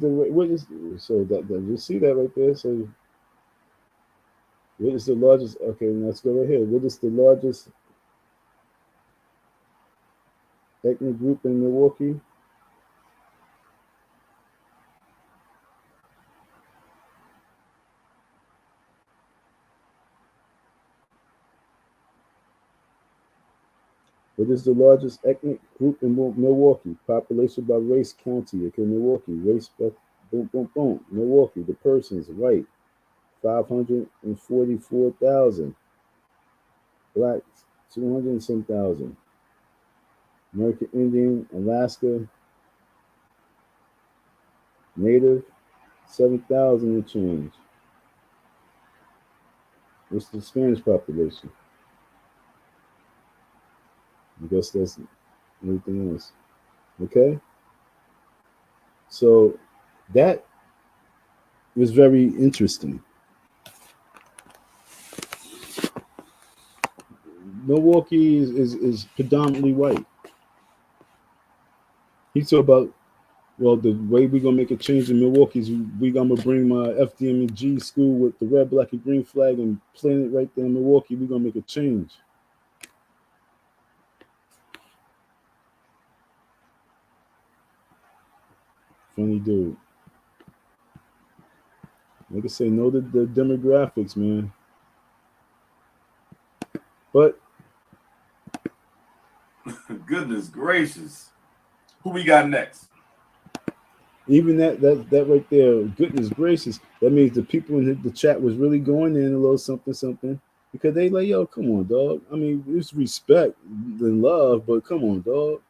so that you see that right there? So what is the largest? Okay, let's go right here. What is the largest ethnic group in Milwaukee? What is the largest ethnic group in Milwaukee? Population by race county. Okay, Milwaukee. Race by boom, boom, boom. Milwaukee. The persons, white, 544,000. Blacks, 200 and some thousand. American Indian, Alaska, Native, 7,000 and change. What's the Spanish population? I guess that's everything else. Okay? So that was very interesting. Milwaukee is predominantly white. He talked about, well, the way we're gonna make a change in Milwaukee is we're gonna bring my FDMG school with the red, black, and green flag and plant it right there in Milwaukee. We're gonna make a change. Funny dude. Like I say, know the demographics, man. But goodness gracious, who we got next? Even that right there, goodness gracious, that means the people in the chat was really going in a little something, because they like, yo, come on, dog. I mean, it's respect and love, but come on, dog.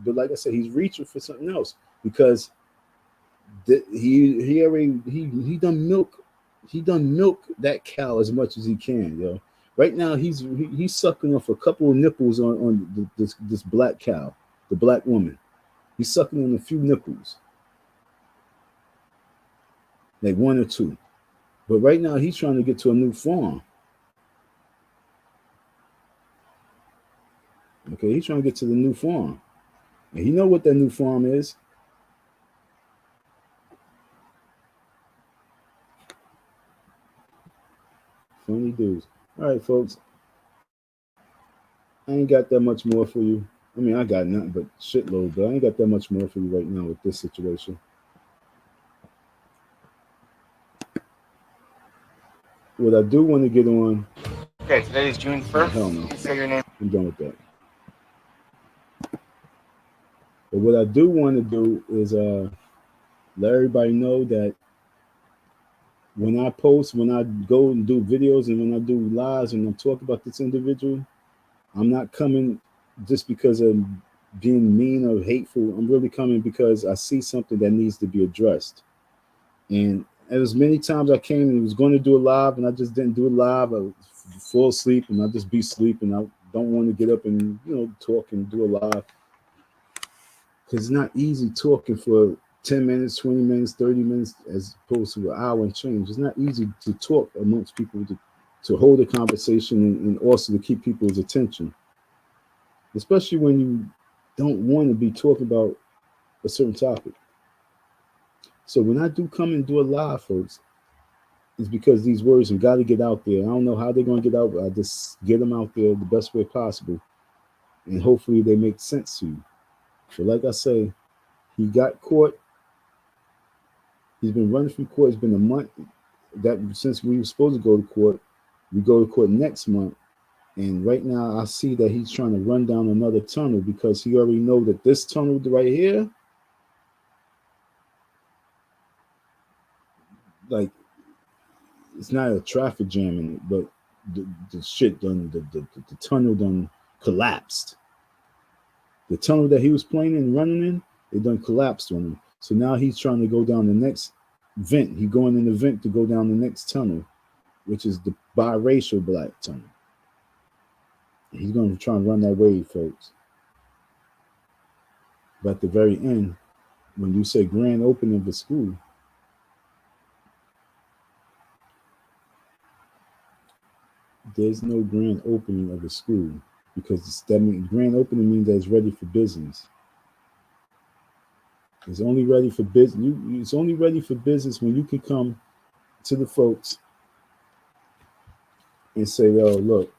But like I said, he's reaching for something else because he done milk that cow as much as he can, yo. Right now, he's sucking off a couple of nipples on this black cow, the black woman. He's sucking on a few nipples. Like one or two. But right now he's trying to get to a new farm. Okay, he's trying to get to the new farm. And you know what that new farm is? Funny dudes. All right, folks. I ain't got that much more for you. I mean, I got nothing but shitload, but I ain't got that much more for you right now with this situation. What I do want to get on. Okay, today is June 1st. Hell no. Say your name. I'm done with that. But what I do want to do is let everybody know that when I post, when I go and do videos, and when I do lives and I talk about this individual, I'm not coming just because of being mean or hateful. I'm really coming because I see something that needs to be addressed. And as many times I came and was going to do a live and I just didn't do it live, I would fall asleep and I just be asleep and I don't want to get up and, talk and do a live. Because it's not easy talking for 10 minutes, 20 minutes, 30 minutes, as opposed to an hour and change. It's not easy to talk amongst people, to hold a conversation and also to keep people's attention. Especially when you don't want to be talking about a certain topic. So when I do come and do a live, folks, it's because these words have got to get out there. I don't know how they're going to get out, but I just get them out there the best way possible. And hopefully they make sense to you. So like I say, he got caught. He's been running from court. It's been a month that since we were supposed to go to court. We go to court next month. And right now I see that he's trying to run down another tunnel because he already know that this tunnel right here, like, it's not a traffic jam in it, but the shit done, the tunnel done collapsed. The tunnel that he was playing and running in, it done collapsed on him. So now he's trying to go down the next vent. He's going in the vent to go down the next tunnel, which is the biracial black tunnel. He's going to try and run that wave, folks. But at the very end, when you say grand opening of the school, there's no grand opening of the school, because that means grand opening means that it's ready for business. It's only ready for business. It's only ready for business when you can come to the folks and say, "Yo, look,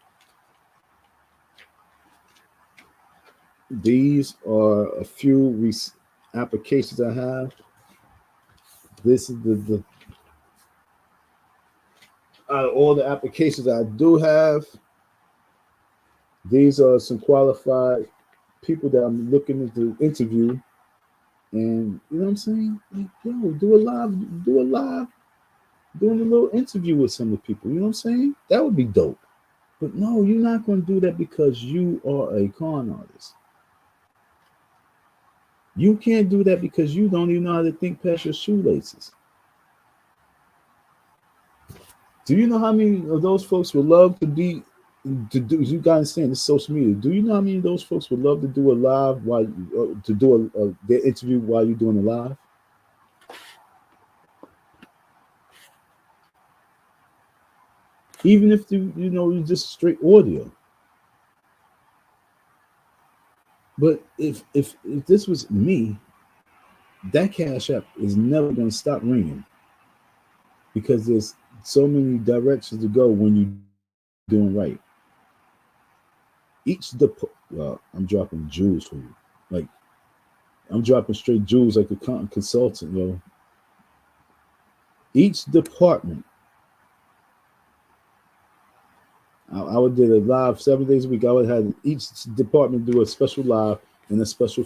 these are a few applications I have. This is the out of all the applications I do have, these are some qualified people that I'm looking to interview." And you know what I'm saying? Like, yo, do a live, doing a little interview with some of the people. You know what I'm saying? That would be dope. But no, you're not going to do that because you are a con artist. You can't do that because you don't even know how to think past your shoelaces. Do you know how many of those folks would love to do? You gotta understand this social media. Do you know how many of those folks would love to do a live while to do their interview while you're doing a live? Even if you just straight audio. But if this was me, that Cash App is never going to stop ringing, because there's so many directions to go when you're doing right. I'm dropping jewels for you. Like, I'm dropping straight jewels like a consultant, yo. Each department, I would do a live 7 days a week. I would have each department do a special live and a special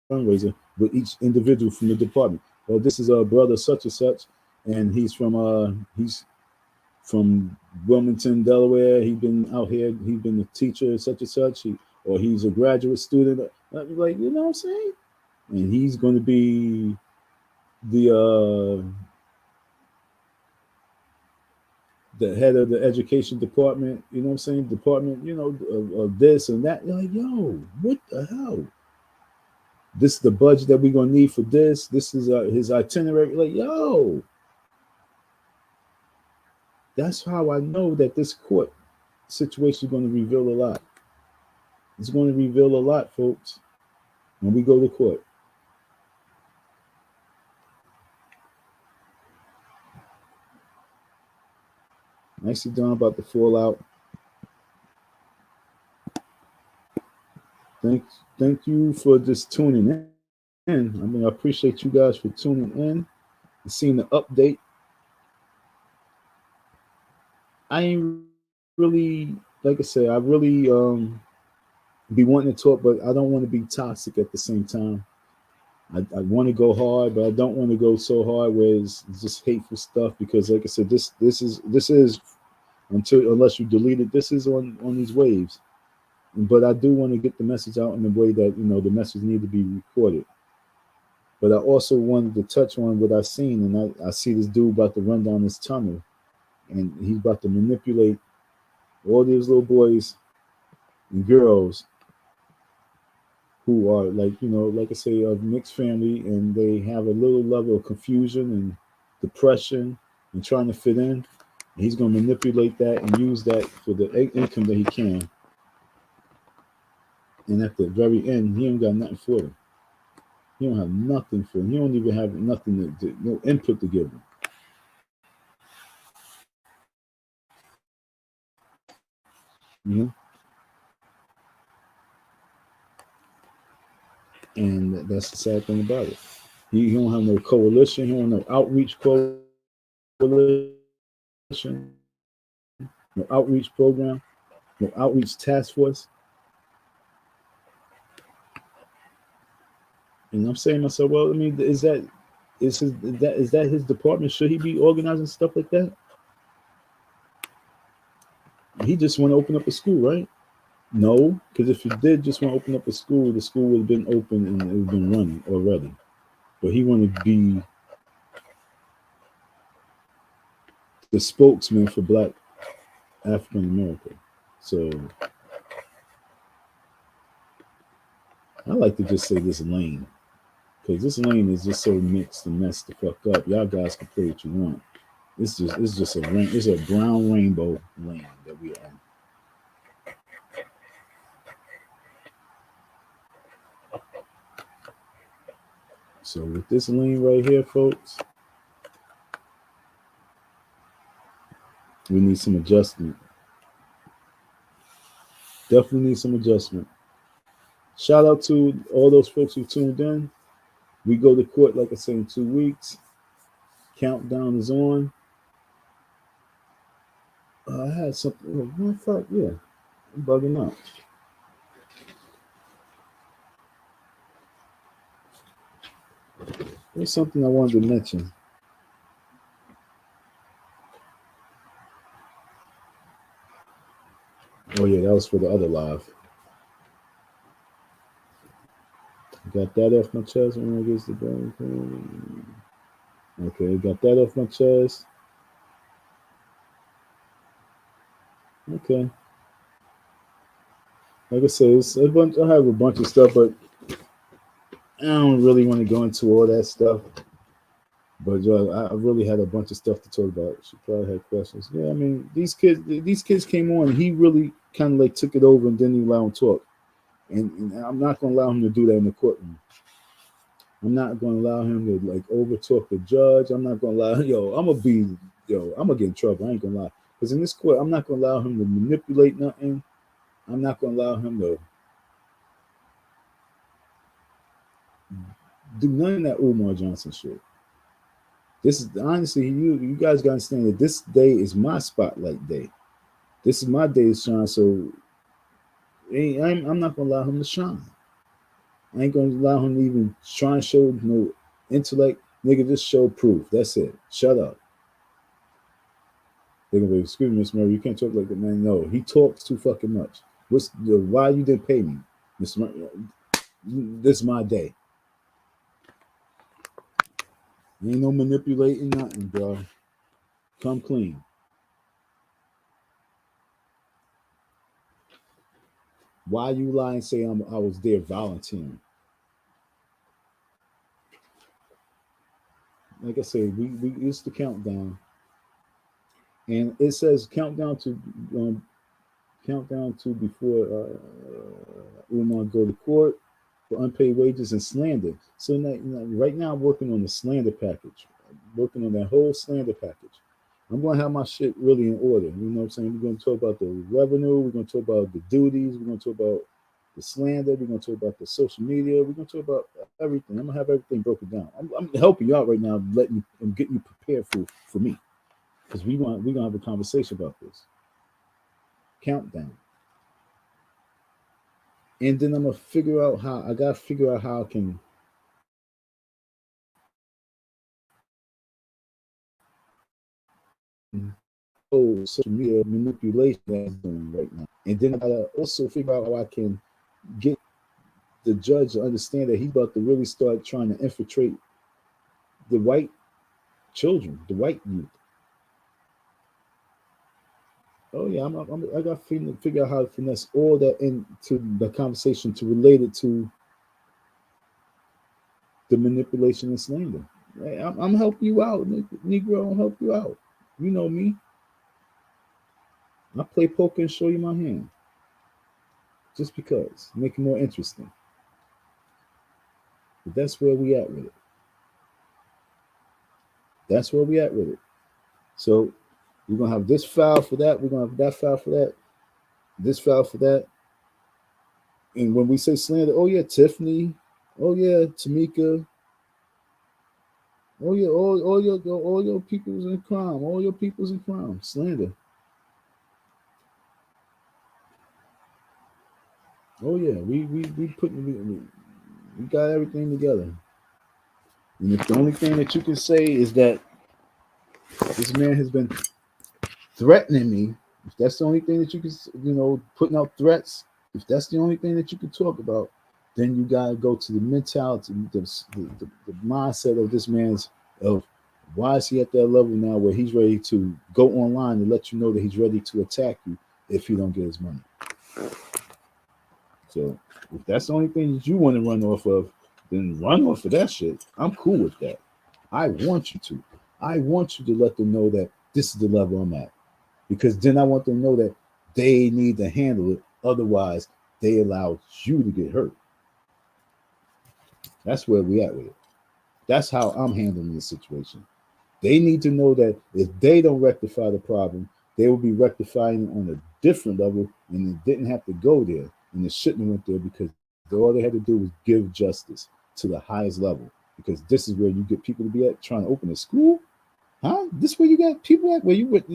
fundraiser with each individual from the department. Well, this is a brother such and such, and he's from Wilmington, Delaware. He's been out here. He's been a teacher such and such, or he's a graduate student. Like, you know what I'm saying? And he's going to be the head of the education department. You know what I'm saying? Department, of this and that. You're like, yo, what the hell? This is the budget that we're going to need for this. This is his itinerary. Like, yo. That's how I know that this court situation is going to reveal a lot. It's going to reveal a lot, folks, when we go to court. Nicely done about the fallout. Thank you for just tuning in. I mean, I appreciate you guys for tuning in and seeing the update. I ain't really, like I said, I really be wanting to talk, but I don't want to be toxic at the same time. I want to go hard, but I don't want to go so hard where it's just hateful stuff, because like I said, this is unless you delete it, this is on these waves. But I do want to get the message out in the way that the message need to be recorded. But I also wanted to touch on what I've seen, and I see this dude about to run down this tunnel, and he's about to manipulate all these little boys and girls who are like I say, of mixed family, and they have a little level of confusion and depression and trying to fit in. And he's going to manipulate that and use that for the income that he can. And at the very end, he ain't got nothing for them. He don't have nothing for them. He don't even have nothing no input to give them. And that's the sad thing about it. He don't have no coalition. He don't have no outreach coalition, no outreach program, no outreach task force. And I'm saying to myself, well, I mean, is that his department? Should he be organizing stuff like that? He just want to open up a school, right? No, because if you did just want to open up a school, the school would have been open and it would have been running already. But he wanted to be the spokesman for Black African America. So I like to just say this lane, because this lane is just so mixed and messed the fuck up. Y'all guys can play what you want. It's just a rain. It's a brown rainbow lane that we are in. So with this lane right here, folks, we need some adjustment. Definitely need some adjustment. Shout out to all those folks who tuned in. We go to court, like I said, in 2 weeks. Countdown is on. I had something. Oh, fuck yeah, I'm bugging out. There's something I wanted to mention. Oh yeah, that was for the other live. Got that off my chest when I get the bone. Okay, got that off my chest. Okay. Like I said, it's a bunch. I have a bunch of stuff, but I don't really want to go into all that stuff. But I really had a bunch of stuff to talk about. She probably had questions. Yeah, I mean, these kids came on. He really kind of like took it over and didn't even allow him to talk. And I'm not going to allow him to do that in the courtroom. I'm not going to allow him to like over talk the judge. I'm not going to allow I'm gonna get in trouble. I ain't going to lie. Because in this court, I'm not going to allow him to manipulate nothing. I'm not going to allow him to do none of that Umar Johnson shit. This is honestly, you guys gotta understand that this day is my spotlight day. This is my day to shine. So I'm not gonna allow him to shine. I ain't gonna allow him to even try and show no intellect. Nigga, just show proof. That's it. Shut up. They're gonna be, excuse me, Miss Murray, you can't talk like that, man. No, he talks too fucking much. Why you didn't pay me, Miss Murray? This is my day. Ain't no manipulating nothing, bro. Come clean. Why you lie and say I was there volunteering? Like I said, we it's the countdown, and it says countdown to before Umar go to court for unpaid wages and slander. So right now I'm working on the slander package. I'm working on that whole slander package. I'm going to have my shit really in order. You know what I'm saying? We're going to talk about the revenue. We're going to talk about the duties. We're going to talk about the slander. We're going to talk about the social media. We're going to talk about everything. I'm going to have everything broken down. I'm helping you out right now, I'm getting you prepared for me, because we're going to have a conversation about this. Countdown. And then I'm going to figure out how I can social media manipulation that's doing right now. And then I gotta also figure out how I can get the judge to understand that he's about to really start trying to infiltrate the white children, the white youth. Oh yeah, I got to figure out how to finesse all that into the conversation to relate it to the manipulation and slander. Hey, I'm helping you out, Negro. I'll help you out. You know me. I play poker and show you my hand. Just because. Make it more interesting. But that's where we at with it. That's where we at with it. So we're going to have this file for that. We're going to have that file for that. This file for that. And when we say slander, oh yeah, Tiffany. Oh yeah, Tamika. Oh yeah, all your people's in crime. All your people's in crime. Slander. Oh yeah, we got everything together. And if the only thing that you can say is that this man has been threatening me, if that's the only thing that you can, putting out threats, If that's the only thing that you can talk about, then you gotta go to the mentality, the mindset of this man's of why is he at that level now where he's ready to go online and let you know that he's ready to attack you if you don't get his money. So if that's the only thing that you want to run off of, then run off of that shit. I'm cool with that. I want you to. I want you to let them know that this is the level I'm at. Because then I want them to know that they need to handle it. Otherwise, they allow you to get hurt. That's where we at with it. That's how I'm handling this situation. They need to know that if they don't rectify the problem, they will be rectifying it on a different level, and it didn't have to go there, and it shouldn't have went there because all they had to do was give justice to the highest level. Because this is where you get people to be at trying to open a school, huh? This is where you got people at where you would.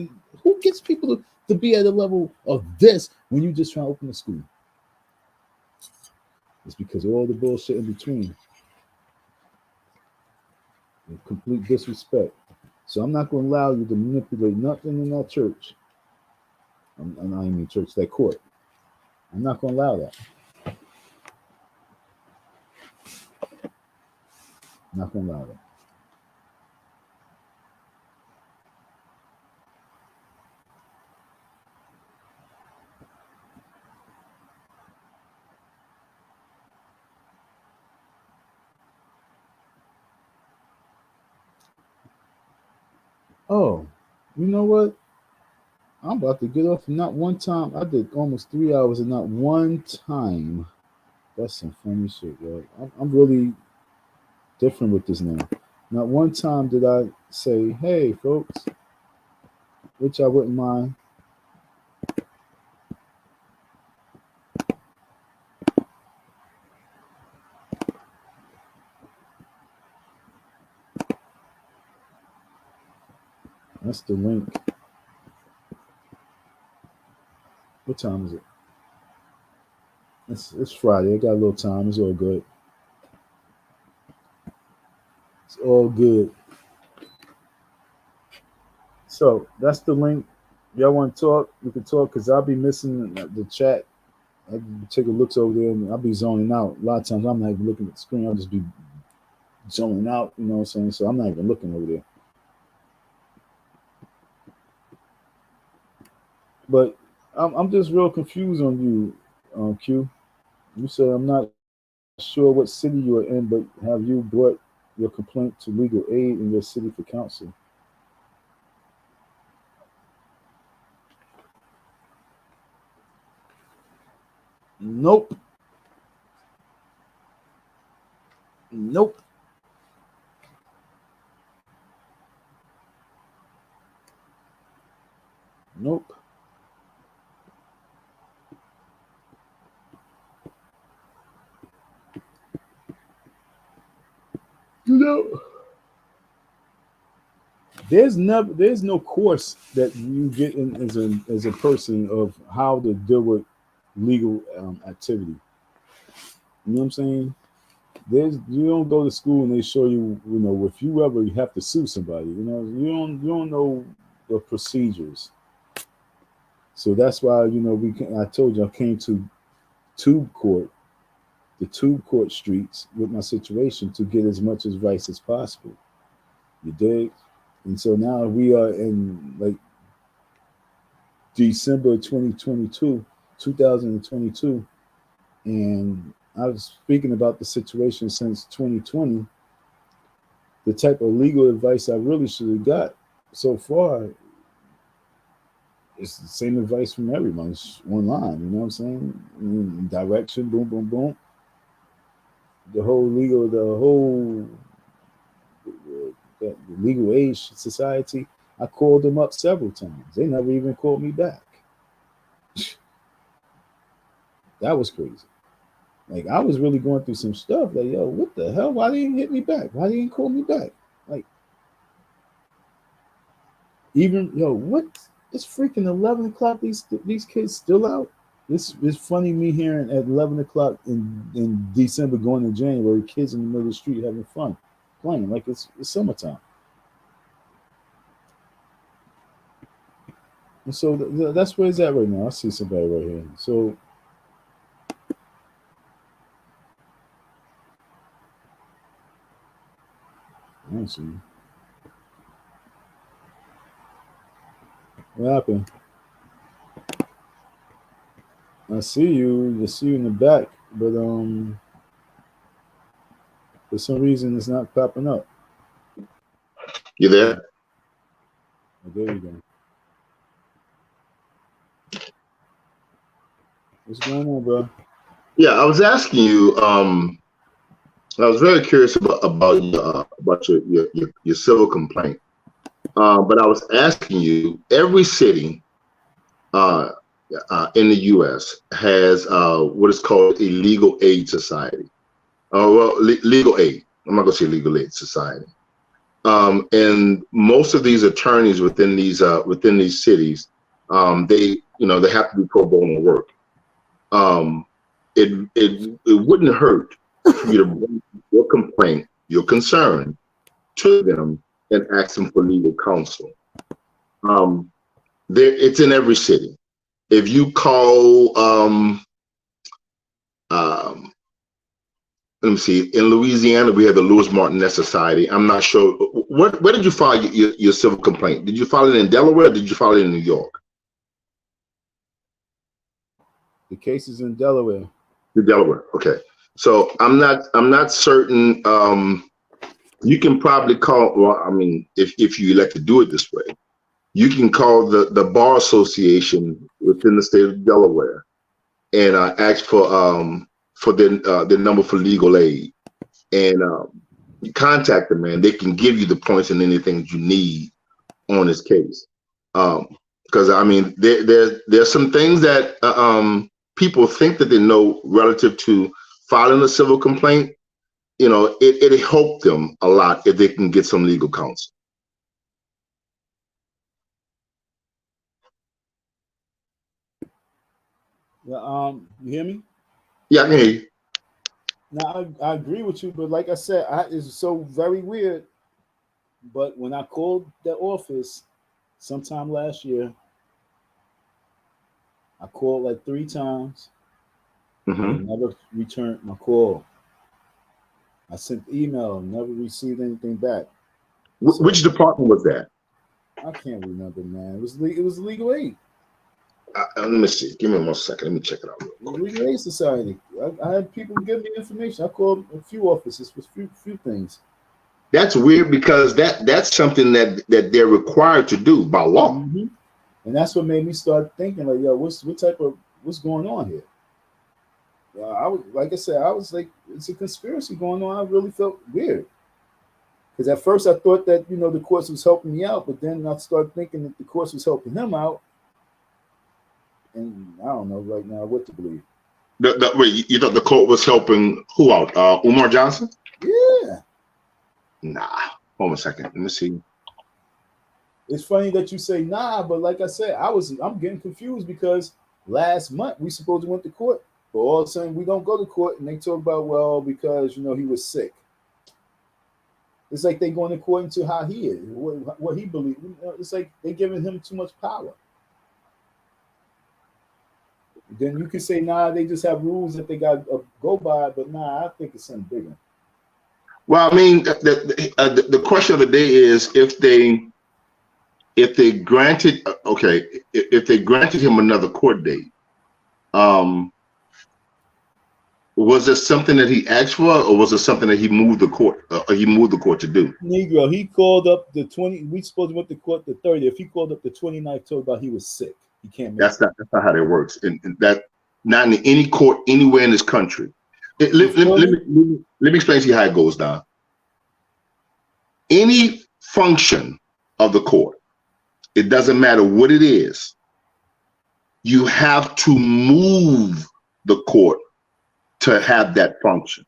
Who gets people to be at a level of this when you just try to open a school? It's because of all the bullshit in between. Complete disrespect. So I'm not going to allow you to manipulate nothing in that church. I'm not even church, that court. I'm not going to allow that. I'm not going to allow that. Oh, you know what? I'm about to get off. Not one time. I did almost 3 hours and not one time. That's some funny shit, yo. I'm really different with this now. Not one time did I say, hey, folks, which I wouldn't mind. That's the link. What time is it? It's Friday. I got a little time. It's all good. It's all good. So that's the link. Y'all want to talk? We can talk because I'll be missing the chat. I take a look over there and I'll be zoning out. A lot of times I'm not even looking at the screen. I'll just be zoning out. You know what I'm saying? So I'm not even looking over there. But I'm just real confused on you, Q. You said I'm not sure what city you are in, but have you brought your complaint to legal aid in your city for counsel? Nope. Nope. Nope. No. There's no course that you get in as a person of how to deal with legal activity. You know what I'm saying? You don't go to school and they show you, if you ever have to sue somebody, you don't know the procedures. So that's why, I told you I came to the tube court streets with my situation to get as much advice as possible. You dig? And so now we are in like December 2022, and I was speaking about the situation since 2020. The type of legal advice I really should have got so far is the same advice from everyone. It's online, you know what I'm saying? Direction, boom, boom, boom. The legal aid society, I called them up several times. They never even called me back. That was crazy. Like, I was really going through some stuff. Like, yo, what the hell? Why they didn't hit me back? Why they didn't call me back? Like, what? It's freaking 11 o'clock. These kids still out. It's funny me hearing at 11 o'clock in December going to January, kids in the middle of the street having fun, playing like it's summertime. And so that's where it's at right now. I see somebody right here. So see. What happened? I see you. I see you in the back, but for some reason it's not popping up. You there? Oh, there you go. What's going on, bro? Yeah, I was asking you. I was very curious about your civil complaint. But I was asking you, every city in the U.S. has what is called a legal aid society. Legal aid. I'm not going to say legal aid society. And most of these attorneys within these cities, they have to do pro bono work. It wouldn't hurt for you to bring your complaint, your concern, to them and ask them for legal counsel. It's in every city. If you call, let me see, in Louisiana, we have the Louis Martinet Society. I'm not sure. Where did you file your civil complaint? Did you file it in Delaware or did you file it in New York? The case is in Delaware. The Delaware, okay. So I'm not certain. You can probably call, well, I mean, if you elect to do it this way, you can call the Bar Association within the state of Delaware and ask for the number for legal aid. And you contact them, man. They can give you the points and anything you need on this case. Because, I mean, there's some things that people think that they know relative to filing a civil complaint. You know, it helped them a lot if they can get some legal counsel. Yeah, you hear me? Yeah, I can hear you. Now, I agree with you, but like I said, it's so very weird. But when I called the office sometime last year, I called like 3 times. Mm-hmm. Never returned my call. I sent email, never received anything back. Which department was that? I can't remember, man. It was legal aid. Let me see. Give me 1 second. Let me check it out. Legal aid society. I had people give me information. I called a few offices for few things. That's weird because that's something that they're required to do by law. Mm-hmm. And that's what made me start thinking, like, yo, what's going on here? I was like, it's a conspiracy going on. I really felt weird. Because at first I thought that, the course was helping me out, but then I started thinking that the course was helping him out. And I don't know right now what to believe. Wait, you thought the court was helping who out? Umar Johnson? Yeah. Nah. Hold on a second. Let me see. It's funny that you say nah, but like I said, I'm getting confused because last month we supposed to went to court, but all of a sudden we don't go to court and they talk about, well, because he was sick. It's like they going according to how he is, what he believes. It's like they giving him too much power. Then you can say, nah, they just have rules that they got to go by, but nah, I think it's something bigger. Well, I mean, the question of the day is if they granted him another court date, was it something that he asked for, or was it something that he moved the court to do? Negro, he called up the 20. We supposed to went to court the 30th. He called up the 29th, told about he was sick. He can't make That's not how that works, and that not in any court anywhere in this country. Let me explain to you how it goes down. Any function of the court, it doesn't matter what it is, you have to move the court to have that function.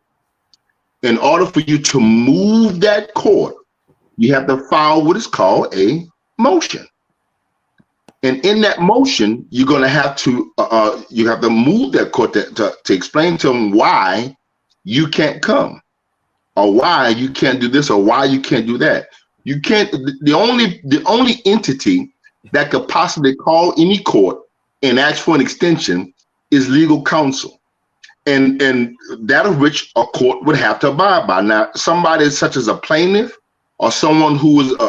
In order for you to move that court, you have to file what is called a motion. And in that motion, you're going to have to move that court to explain to them why you can't come, or why you can't do this, or why you can't do that. You can't. The only entity that could possibly call any court and ask for an extension is legal counsel, and that of which a court would have to abide by. Now, somebody such as a plaintiff, or someone who's a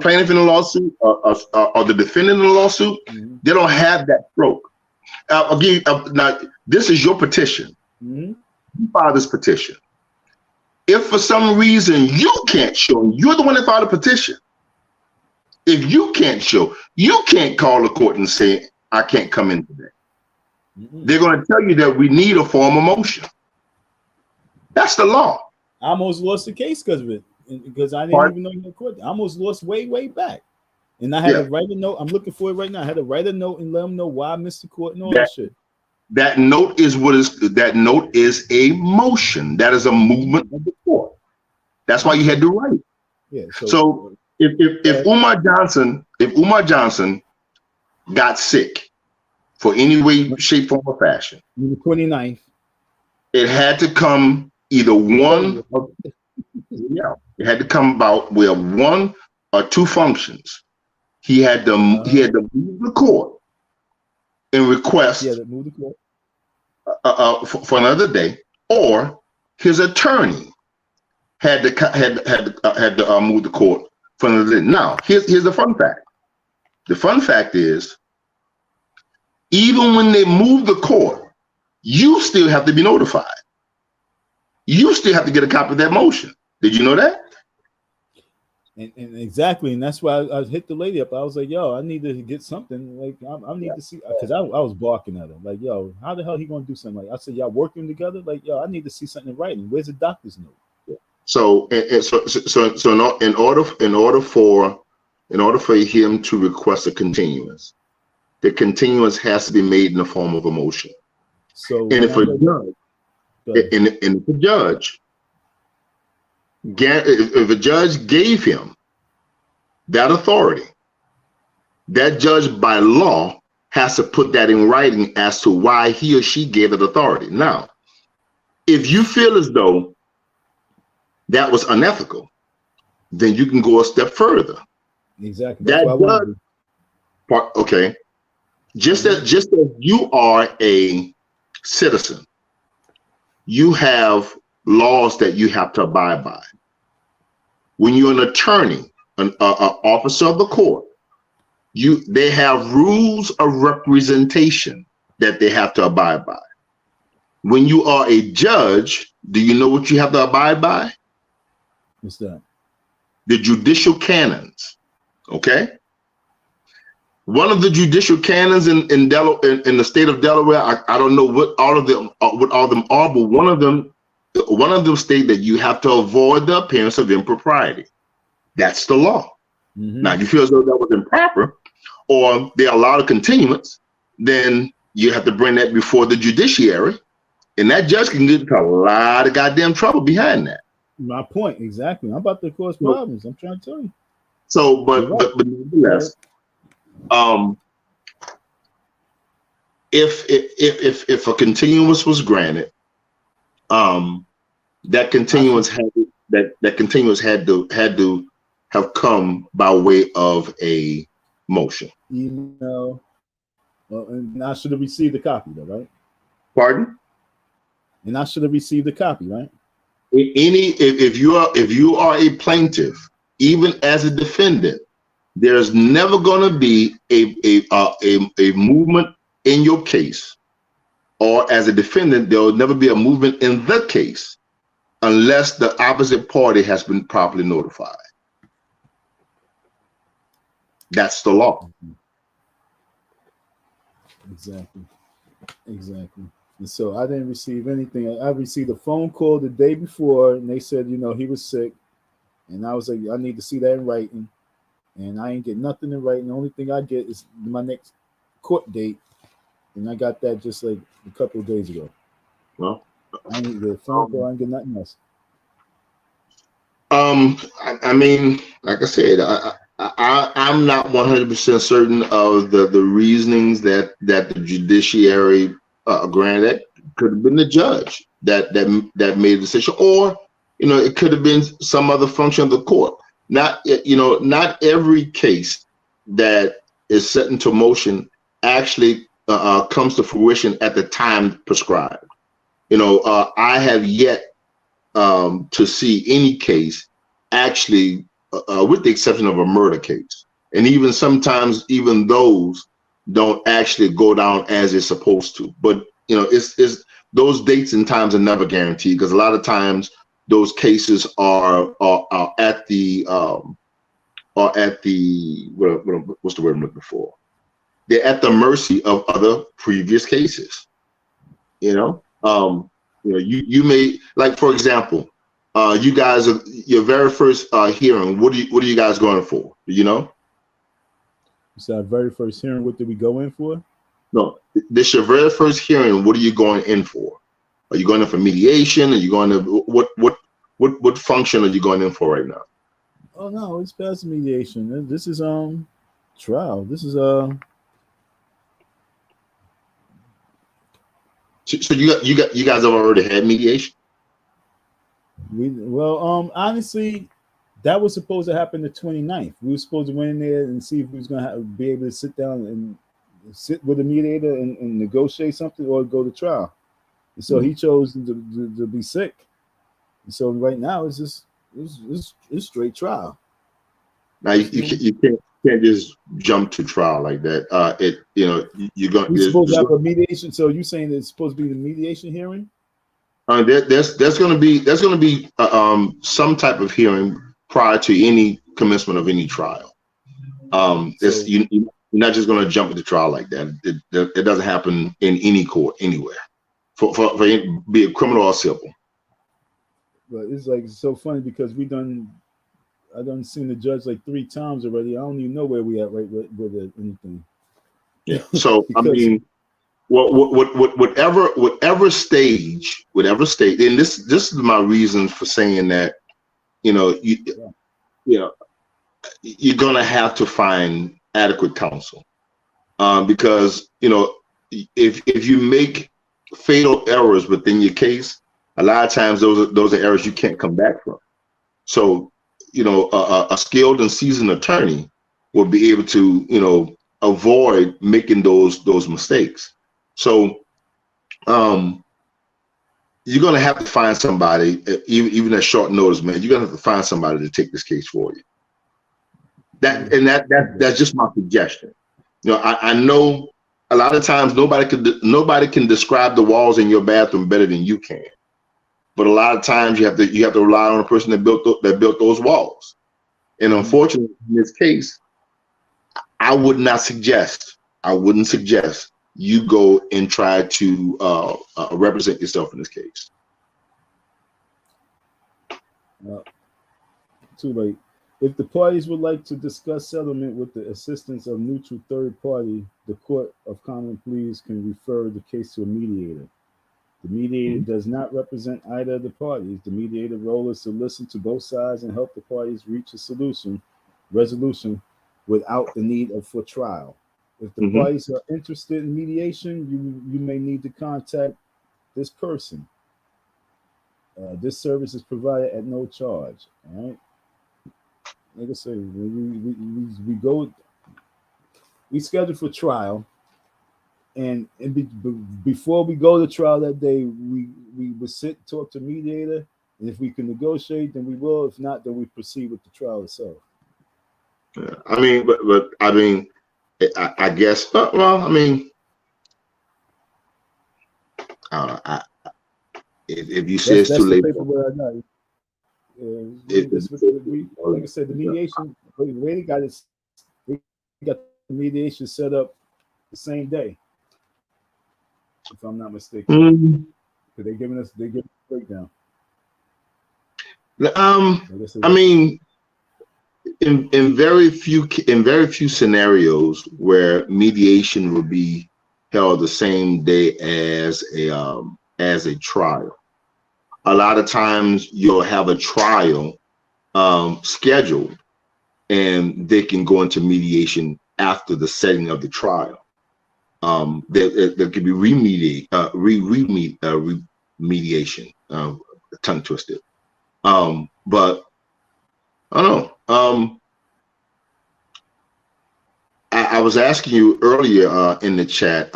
plaintiff in a lawsuit or the defendant in a lawsuit, they don't have that stroke. I'll give you, now, this is your petition. You file this petition. If for some reason you can't show, you're the one that filed a petition. If you can't show, you can't call the court and say, I can't come in today. They're going to tell you that we need a form of motion. That's the law. I almost lost the case because of it, because I didn't even know you were court. I almost lost way back. And I had to write a note. I'm looking for it right now. I had to write a note and let them know why I missed the court and all that shit. That note is that note is a motion. That is a movement of the court. That's why you had to write. Yeah. So if Umar Johnson got sick for any way, shape, form, or fashion, the 29th, it had to come either one. It had to come about with one or two functions. He had to move the court and request for another day, or his attorney had to move the court for another day. Now, here's the fun fact. The fun fact is, even when they move the court, you still have to be notified. You still have to get a copy of that motion. Did you know that? And exactly, and that's why I hit the lady up. I was like, "Yo, I need to get something. Like, I need to see," because I was barking at her. Like, "Yo, how the hell he gonna do something?" Like, I said, "Y'all working together?" Like, "Yo, I need to see something in writing. Where's the doctor's note?" So in order for him to request a continuance, the continuance has to be made in the form of a motion. So, and if a judge gave him that authority, that judge by law has to put that in writing as to why he or she gave that authority. Now, if you feel as though that was unethical, then you can go a step further. Exactly. Okay. Just as you are a citizen, you have laws that you have to abide by. When you're an attorney, an officer of the court, they have rules of representation that they have to abide by. When you are a judge, do you know what you have to abide by? What's that? The judicial canons. Okay. One of the judicial canons in the state of Delaware, I don't know what all of them are, but one of them state that you have to avoid the appearance of impropriety. That's the law. Now, if you feel as though that was improper, or they allow a continuance, then you have to bring that before the judiciary, and that judge can get into a lot of goddamn trouble behind that. My point, exactly. I'm about to cause problems. I'm trying to tell you. So, but nevertheless, if a continuance was granted, that continuance had to have come by way of a motion. Email. And I should have received a copy, though, right? Pardon? And I should have received a copy, right? If you are a plaintiff, even as a defendant, there's never going to be a movement in your case, or as a defendant, there will never be a movement in the case unless the opposite party has been properly notified. That's the law. Exactly. And so I didn't receive anything. I received a phone call the day before, and they said, he was sick. And I was like, I need to see that in writing. And I ain't get nothing in writing. The only thing I get is my next court date. And I got that just like a couple of days ago. Well, I need the phone call. I ain't get nothing else. I mean, like I said, I'm not 100% certain of the reasonings that the judiciary granted. Could have been the judge that made the decision, or it could have been some other function of the court. Not every case that is set into motion actually comes to fruition at the time prescribed. I have yet to see any case actually, with the exception of a murder case. And even sometimes, even those don't actually go down as it's supposed to. But you know, it's those dates and times are never guaranteed, because a lot of times those cases are at the what's the word I'm looking for? They're at the mercy of other previous cases. You know, you may, like, for example, you guys are your very first hearing. What are you guys going for? Do you know? So our very first hearing, what did we go in for? No, this your very first hearing. What are you going in for? Are you going in for mediation? Are you going to what function are you going in for right now? Oh no, it's past mediation. This is trial. This is So you guys have already had mediation? Honestly, that was supposed to happen the 29th. We were supposed to go in there and see if we was going to be able to sit down and sit with a mediator and negotiate something, or go to trial. And so he chose to be sick. And so right now it's just it's straight trial. Now you can't just jump to trial like that. You're going. We're supposed to have a mediation. So you saying it's supposed to be the mediation hearing? There's going to be some type of hearing prior to any commencement of any trial. You're not just going to jump into trial like that. It doesn't happen in any court anywhere, for be it criminal or civil. But it's like so funny because I done seen the judge like 3 times already. I don't even know where we at right with anything. Yeah. So I mean, whatever stage, and this is my reason for saying that, you're gonna have to find adequate counsel, because if you make fatal errors within your case, a lot of times those are errors you can't come back from. So a skilled and seasoned attorney will be able to avoid making those mistakes. So you're gonna have to find somebody, even at short notice, man. You're gonna have to find somebody to take this case for you. That's just my suggestion. I know a lot of times nobody can describe the walls in your bathroom better than you can, but a lot of times you have to rely on a person that built those walls. And unfortunately, in this case, I wouldn't suggest you go and try to represent yourself in this case. Too late. If the parties would like to discuss settlement with the assistance of neutral third party, the Court of Common Pleas can refer the case to a mediator. The mediator does not represent either of the parties. The mediator's role is to listen to both sides and help the parties reach a resolution without the need for trial. If the parties are interested in mediation, you may need to contact this person. This service is provided at no charge. All right. Like I say, we schedule for trial, and before we go to trial that day, we would sit, talk to mediator, and if we can negotiate, then we will. If not, then we proceed with the trial itself. Yeah, I mean, but I mean, I guess. Well, I mean, I don't know. If you say it's too late. Like I said, the mediation, the way they got it, they got the mediation set up the same day, if I'm not mistaken. Because they give us a breakdown. I mean, in very few scenarios where mediation will be held the same day as a trial. A lot of times you'll have a trial scheduled, and they can go into mediation after the setting of the trial. There could be remediation, tongue twisted. But I don't know. I was asking you earlier in the chat,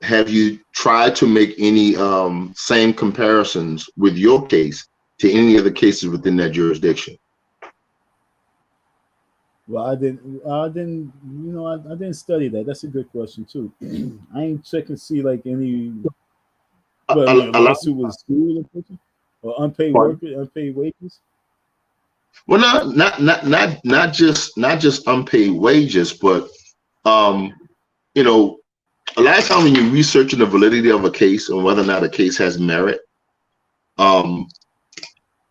have you tried to make any same comparisons with your case to any of the cases within that jurisdiction? Well, I didn't, I didn't study that. That's a good question too. I ain't checking to see like any, but I mean, a lawsuit with school or unpaid work, unpaid wages. Well, not just unpaid wages, but you know, a lot of times when you're researching the validity of a case and whether or not a case has merit,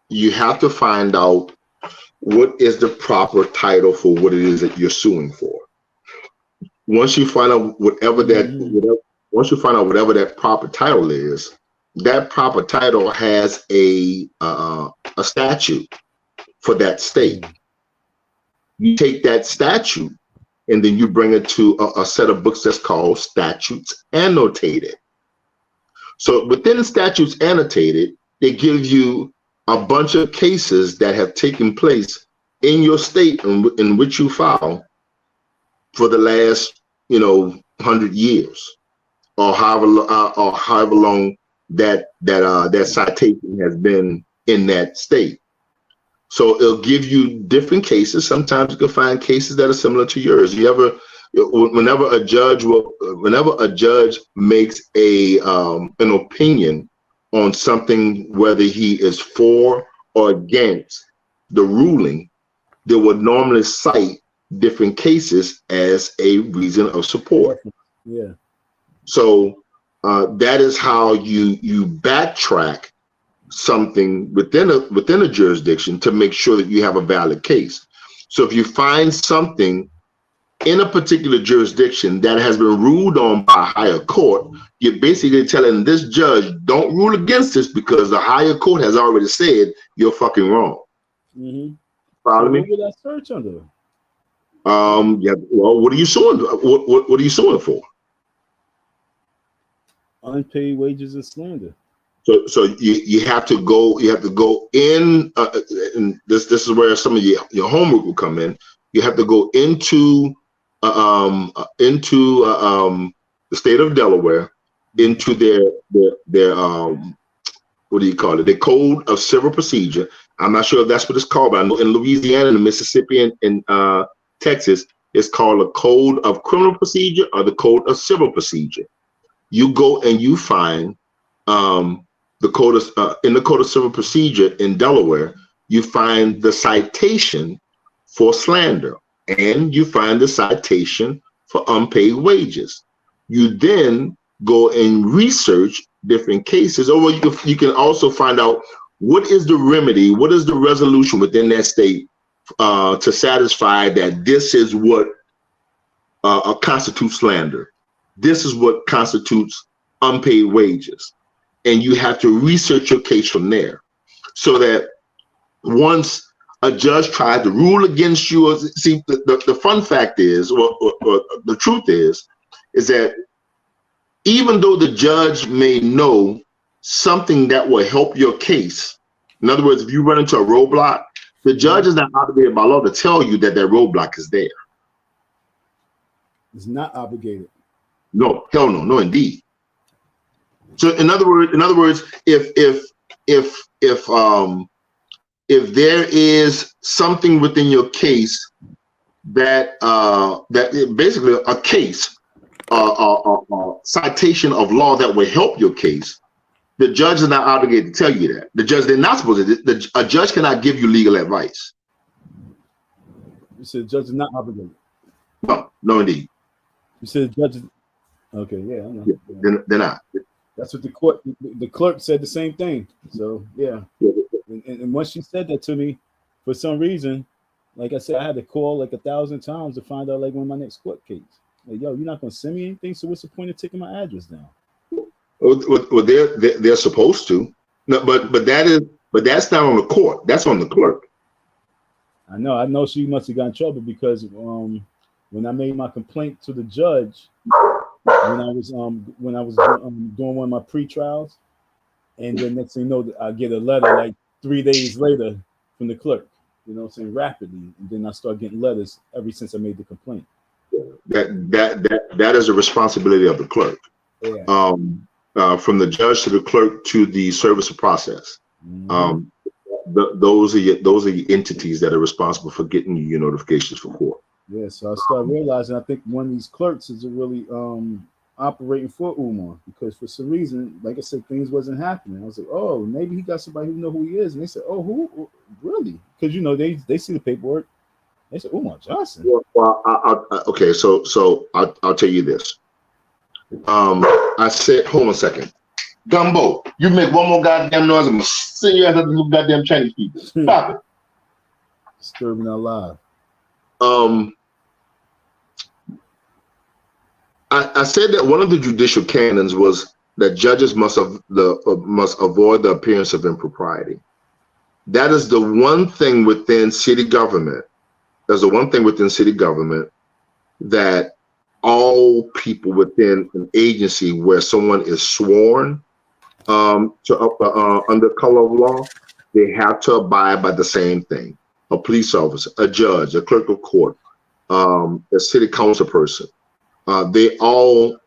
you have to find out what is the proper title for what it is that you're suing for. Once you find out whatever that proper title is, that proper title has a statute for that state. You take that statute and then you bring it to a set of books that's called statutes annotated. So within the statutes annotated, they give you a bunch of cases that have taken place in your state in which you file for the last, 100 years, or however long that citation has been in that state. So it'll give you different cases. Sometimes you can find cases that are similar to yours. Whenever a judge makes an opinion on something, whether he is for or against the ruling, they would normally cite different cases as a reason of support. Yeah. So that is how you backtrack something within a jurisdiction to make sure that you have a valid case. So if you find something in a particular jurisdiction that has been ruled on by a higher court, you're basically telling this judge, don't rule against this because the higher court has already said you're fucking wrong. Mm-hmm. Follow me? What would I search under? Yeah. Well, what are you suing? What are you suing for? Unpaid wages and slander. So you have to go in, and this is where some of your homework will come in. You have to go into the state of Delaware, into their what do you call it? The Code of Civil Procedure. I'm not sure if that's what it's called, but I know in Louisiana and Mississippi and Texas, it's called a Code of Criminal Procedure or the Code of Civil Procedure. You go and you find the code of in the Code of Civil Procedure in Delaware, you find the citation for slander and you find the citation for unpaid wages. You then go and research different cases, or you can also find out what is the remedy, what is the resolution within that state to satisfy that this is what constitutes slander. This is what constitutes unpaid wages. And you have to research your case from there, so that once a judge tries to rule against you, see, the fun fact is, or the truth is that even though the judge may know something that will help your case, in other words, if you run into a roadblock, the judge is not obligated by law to tell you that roadblock is there. It's not obligated. No, hell no, no, indeed. So in other words, if there is something within your case that basically a case, citation of law that will help your case, the judge is not obligated to tell you that. They're not supposed to. A judge cannot give you legal advice. You said the judge is not obligated. No, no, indeed. You said the judge is okay. Yeah, I know. Yeah, they're not. That's what the clerk said the same thing. So yeah. And once she said that to me, for some reason, like I said, I had to call like 1,000 times to find out like when my next court case. Like, yo, you're not gonna send me anything, so what's the point of taking my address down? Well, they're supposed to. No, but that's not on the court. That's on the clerk. I know she must have got in trouble because when I made my complaint to the judge, when I was doing one of my pre-trials, and then next thing you know, I get a letter like 3 days later from the clerk, you know what I'm saying, rapidly, and then I start getting letters ever since I made the complaint. That is a responsibility of the clerk. Yeah. From the judge to the clerk to the service of process. Mm-hmm. those are your entities that are responsible for getting you your notifications for court. Yeah, so I started realizing I think one of these clerks is really operating for Umar, because for some reason, like I said, things wasn't happening. I was like, oh, maybe he got somebody who know who he is, and they said, oh, who really? Because they see the paperwork. They said Umar Johnson. Well, okay, so I'll tell you this. I said, hold on a second. Gumbo, you make one more goddamn noise, I'm gonna send you out to the goddamn Chinese people. Stop it. Disturbing our lives. I said that one of the judicial canons was that judges must avoid the appearance of impropriety. That is the one thing within city government. There's the one thing within city government that all people within an agency where someone is sworn under color of law, they have to abide by the same thing. A police officer, a judge, a clerk of court, a city council person. They all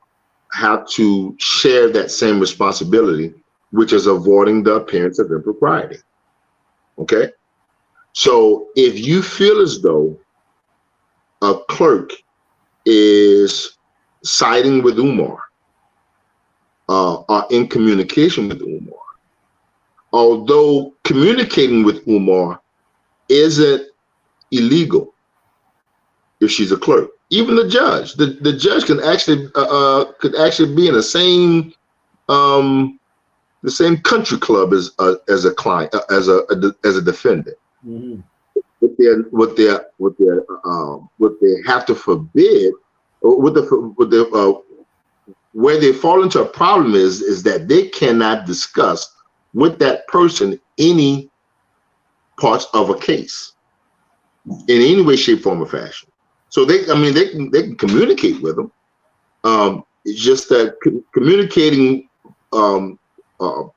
have to share that same responsibility, which is avoiding the appearance of impropriety. Okay? So if you feel as though a clerk is siding with Umar or in communication with Umar, although communicating with Umar isn't illegal if she's a clerk, even the judge, the judge can actually could actually be in the same country club as a client, as a defendant. Mm-hmm. What they have to forbid, or where they fall into a problem is that they cannot discuss with that person any parts of a case in any way, shape, form, or fashion. So they can communicate with them. It's just that communicating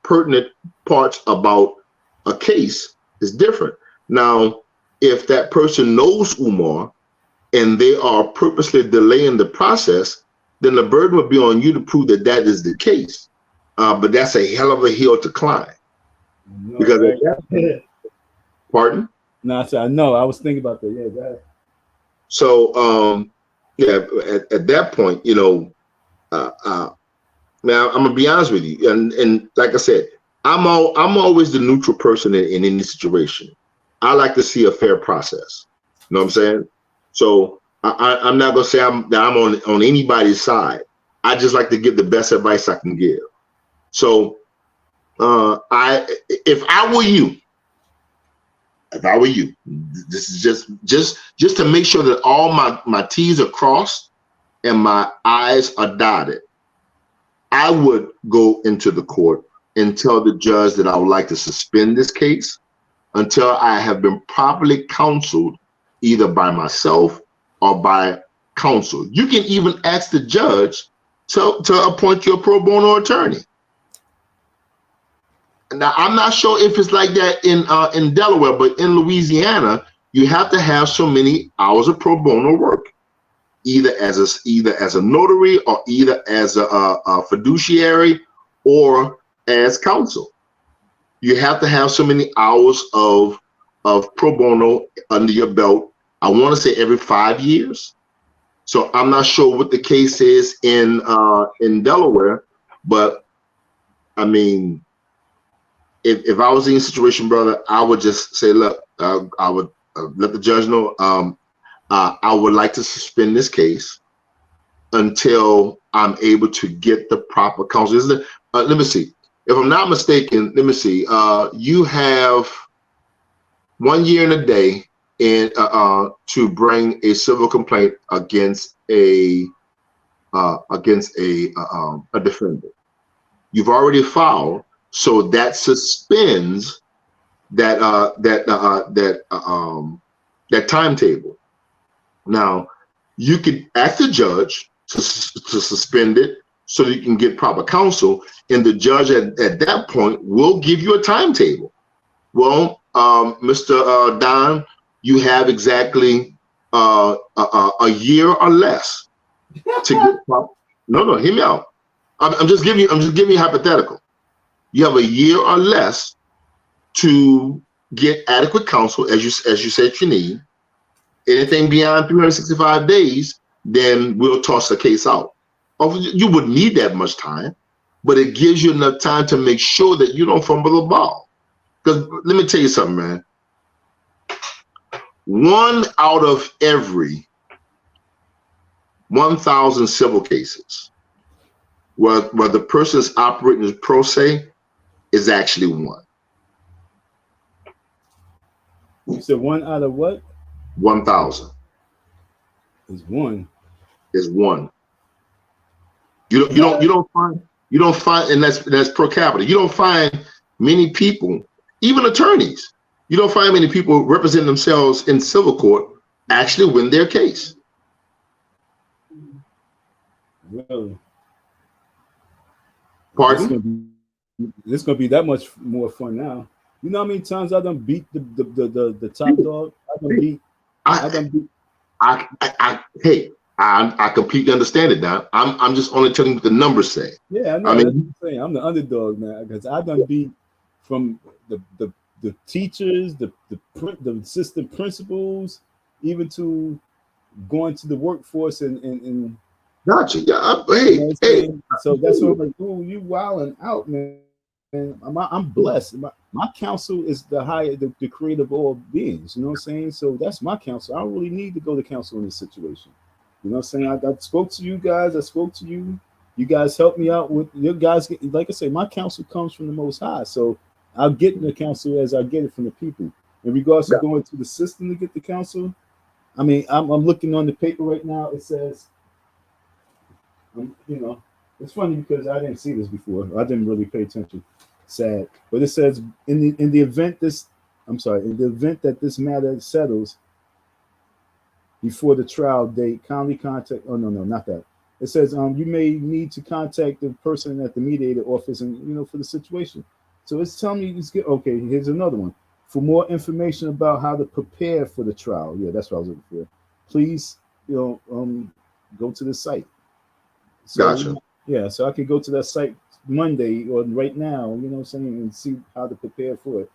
pertinent parts about a case is different. Now, if that person knows Umar and they are purposely delaying the process, then the burden would be on you to prove that that is the case. But that's a hell of a hill to climb. No, because right? Pardon? No, I know. I was thinking about that. Yeah, that. So, at that point, now I'm gonna be honest with you, and like I said, I'm always the neutral person in any situation. I like to see a fair process. You know what I'm saying? So I'm not gonna say that I'm on anybody's side. I just like to give the best advice I can give. So if I were you, this is just to make sure that all my T's are crossed and my I's are dotted, I would go into the court and tell the judge that I would like to suspend this case until I have been properly counseled, either by myself or by counsel. You can even ask the judge to appoint your pro bono attorney. Now, I'm not sure if it's like that in Delaware, but in Louisiana, you have to have so many hours of pro bono work, either as a notary or either as a fiduciary or as counsel. You have to have so many hours of pro bono under your belt. I want to say every 5 years. So I'm not sure what the case is in Delaware, but I mean, if I was in a situation, brother, I would just say, look, I would let the judge know I would like to suspend this case until I'm able to get the proper counsel. Let me see. If I'm not mistaken, let me see. You have 1 year and a day to bring a civil complaint against a defendant. You've already filed, so that suspends that timetable. Now, you could ask the judge to suspend it so that you can get proper counsel, and the judge at that point will give you a timetable. Well, Mr. Don, you have exactly a year or less to get proper. No, hear me out. I'm just giving you hypothetical. You have a year or less to get adequate counsel as you said you need. Anything beyond 365 days, then we'll toss the case out. You wouldn't need that much time, but it gives you enough time to make sure that you don't fumble the ball. Because let me tell you something, man. 1 out of every 1,000 civil cases where the person is operating as pro se is actually 1. You said 1 out of what? 1,000 is 1. Is 1. You don't find, and that's per capita. You don't find many people, even attorneys. You don't find many people representing themselves in civil court actually win their case. Really? Pardon? It's gonna be that much more fun now. You know how many times I done beat the top dog? I completely understand it now. I'm just only telling you what the numbers say. Yeah, I know. That's what I'm saying. I'm the underdog now because I done beat from the teachers, the assistant principals, even to going to the workforce and Gotcha. Yeah. Hey. So that's what I'm like. Oh, you wilding out, man. And I'm blessed. My counsel is the creator of all beings. You know what I'm saying? So that's my counsel. I don't really need to go to counsel in this situation. You know what I'm saying? I spoke to you guys. I spoke to you. You guys helped me out with your guys. Like I say, my counsel comes from the Most High. So I'll get the counsel as I get it from the people. In regards to going to the system to get the counsel, I mean, I'm looking on the paper right now. It says, it's funny because I didn't see this before. I didn't really pay attention. Sad, but it says in the event that this matter settles before the trial date, kindly contact. Oh no, not that. It says you may need to contact the person at the mediator office and for the situation. So it's telling me okay. Here's another one. For more information about how to prepare for the trial, yeah, that's what I was looking for. Please, go to the site. So, gotcha. Yeah, so I could go to that site Monday or right now, and see how to prepare for it.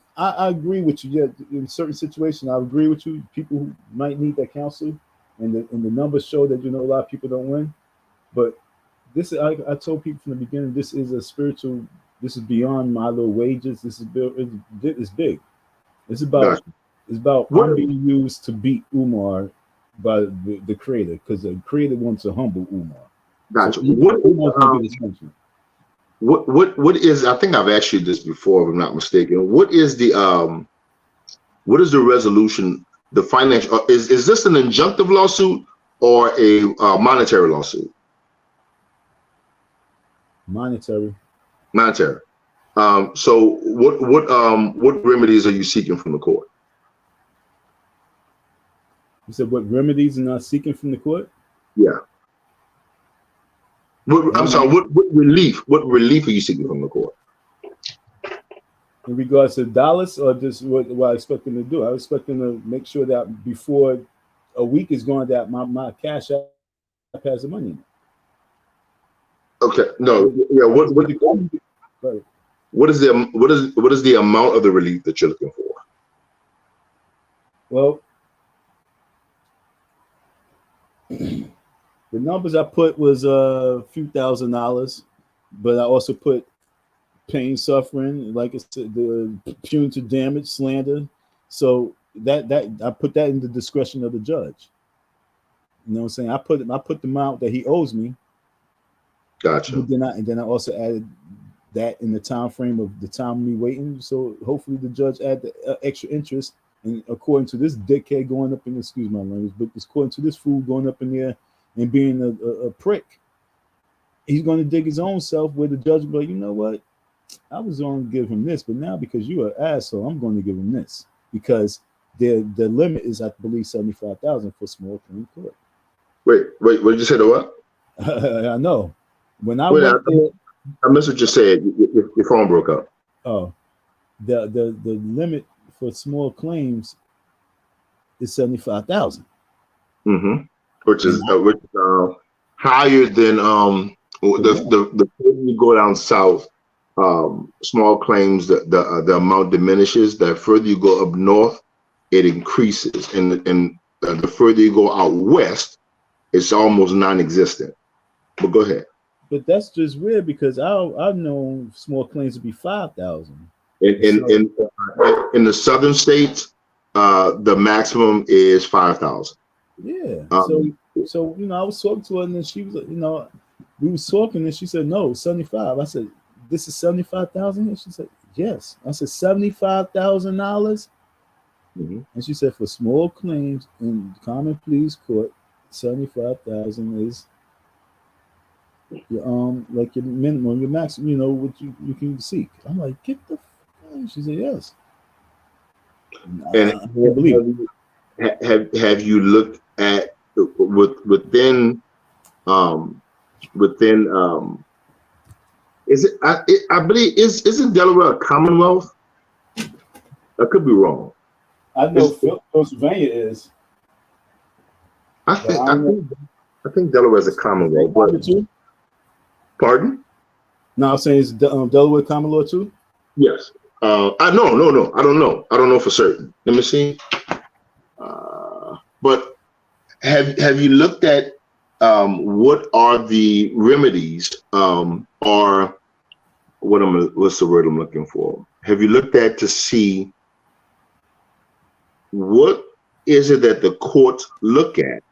I agree with you. Yeah, in certain situations, I agree with you. People who might need that counsel, and the numbers show that a lot of people don't win. But I told people from the beginning, this is a spiritual. This is beyond my little wages. This is it's big. It's about I'm being used to beat Umar by the creator, because the creator wants to humble Umar. Gotcha. So what is? I think I've asked you this before, if I'm not mistaken. What is the resolution? The financial is this an injunctive lawsuit or a monetary lawsuit? Monetary. So what remedies are you seeking from the court? You said what remedies are not seeking from the court? Yeah. I'm sorry. What relief? What relief are you seeking from the court? In regards to dollars, or just what I expect them to do? I expect them to make sure that before a week is gone, that my cash app has the money in it. Okay. No. Yeah. What is the amount of the relief that you're looking for? Well, the numbers I put was a few $1,000s, but I also put pain, suffering, like I said, the punitive damage, slander. So that I put that in the discretion of the judge. You know what I'm saying? I put the amount that he owes me. Gotcha. But then I also added that in the time frame of the time of me waiting. So hopefully the judge add the extra interest. And according to this dickhead going up in, excuse my language, but according to this fool going up in there and being a prick, he's going to dig his own self, where the judge will be like, you know what? I was going to give him this, but now because you're an asshole, I'm going to give him this, because the limit is, I believe, 75,000 for small claim court. Wait, what did you say? The what? I know. When I went there, I missed what you said. Your phone broke up. Oh, the limit for small claims is 75,000. Mm-hmm. Which is higher than the you go down south. small claims, the amount diminishes. The further you go up north, it increases, and the further you go out west, it's almost non-existent. But go ahead. But that's just weird because I've known small claims to be 5,000. In the southern states, the maximum is 5,000. Yeah. So you know, I was talking to her, and then she was, you know, we was talking, and she said, no, 75. I said, this is 75,000. And she said, yes. I said, $75,000. And she said, for small claims in common pleas court, 75,000 is your like your minimum, your maximum, you know, what you can seek. I'm like, get the fuck out. She said, yes. And have you looked at within is it I believe isn't Delaware a Commonwealth? I could be wrong. I know Pennsylvania is. I think Delaware is a Commonwealth. But, pardon? No, I'm saying it's Delaware common law too. Yes. No. I don't know. I don't know for certain. Let me see. But have you looked at what are the remedies or what's the word I'm looking for? Have you looked at to see what is it that the courts look at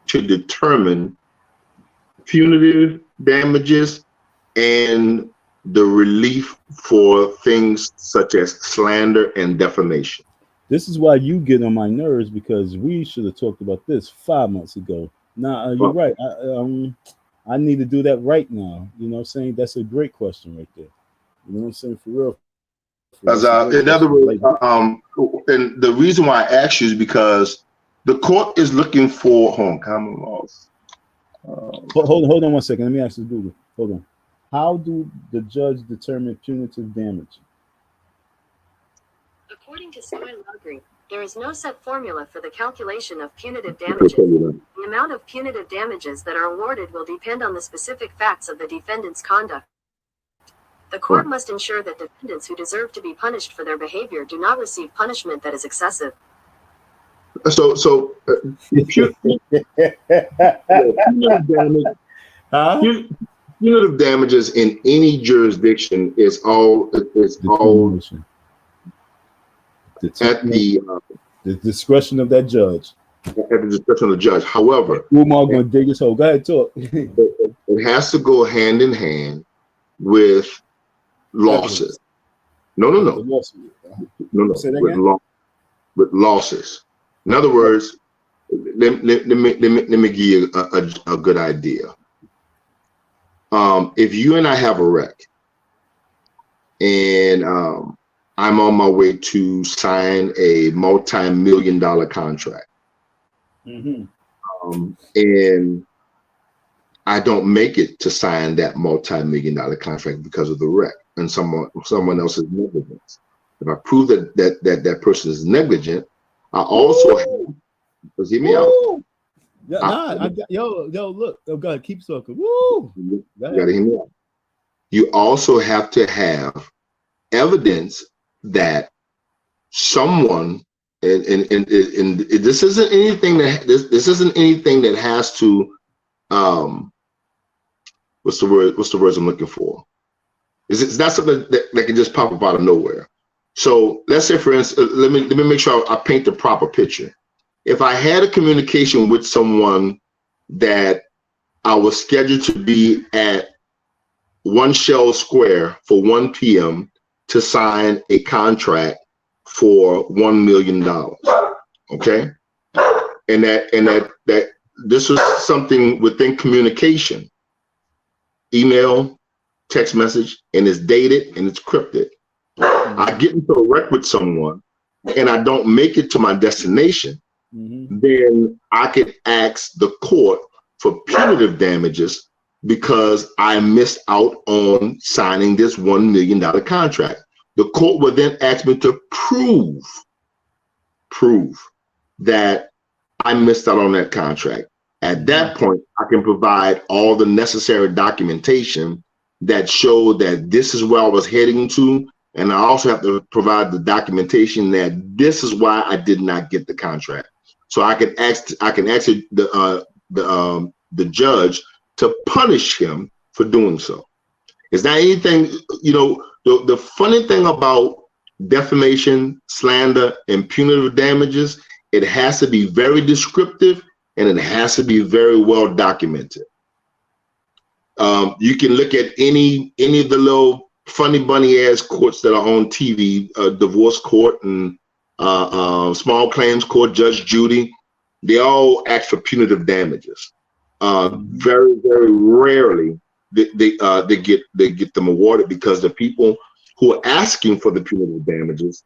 to determine punitive damages and the relief for things such as slander and defamation? This is why you get on my nerves, because we should have talked about this 5 months ago. Now, you're right. I need to do that right now. You know what I'm saying? That's a great question right there. You know what I'm saying? For real. In other words, and the reason why I asked you is because the court is looking for common laws. Hold on 1 second. Let me ask you, Google. Hold on. How do the judge determine punitive damage? According to Soy Law Group, there is no set formula for the calculation of punitive damages. The amount of punitive damages that are awarded will depend on the specific facts of the defendant's conduct. The court must ensure that defendants who deserve to be punished for their behavior do not receive punishment that is excessive. Punitive damages in any jurisdiction is all at the discretion of that judge. At the discretion of the judge. However, Umar going to dig his hole. Go ahead, talk. It has to go hand in hand with losses. No. With losses. In other words, let me give you a good idea. If you and I have a wreck, and I'm on my way to sign a multi-million-dollar contract, and I don't make it to sign that multi-million-dollar contract because of the wreck and someone else's negligence. If I prove that person is negligent, I also have, hear me out. Look, God, keep talking. Woo! You gotta hear me out. You also have to have evidence that someone, and this isn't anything that this isn't anything that has to what's the words I'm looking for? It's not something that can just pop up out of nowhere. So let's say, for instance, let me make sure I paint the proper picture. If I had a communication with someone that I was scheduled to be at 1 Shell Square for 1 p.m. to sign a contract for $1 million, okay? And that this was something within communication, email, text message, and it's dated and it's cryptic. I get into a wreck with someone and I don't make it to my destination, then I could ask the court for punitive damages because I missed out on signing this $1 million contract. The court would then ask me to prove that I missed out on that contract. At that point, I can provide all the necessary documentation that show that this is where I was heading to, and I also have to provide the documentation that this is why I did not get the contract. So I can ask the judge to punish him for doing so. Is that anything? You know, the funny thing about defamation, slander, and punitive damages, it has to be very descriptive and it has to be very well documented. You can look at any of the little funny bunny ass courts that are on TV, divorce court and small claims court, Judge Judy. They all ask for punitive damages. Very, very rarely they get them awarded, because the people who are asking for the punitive damages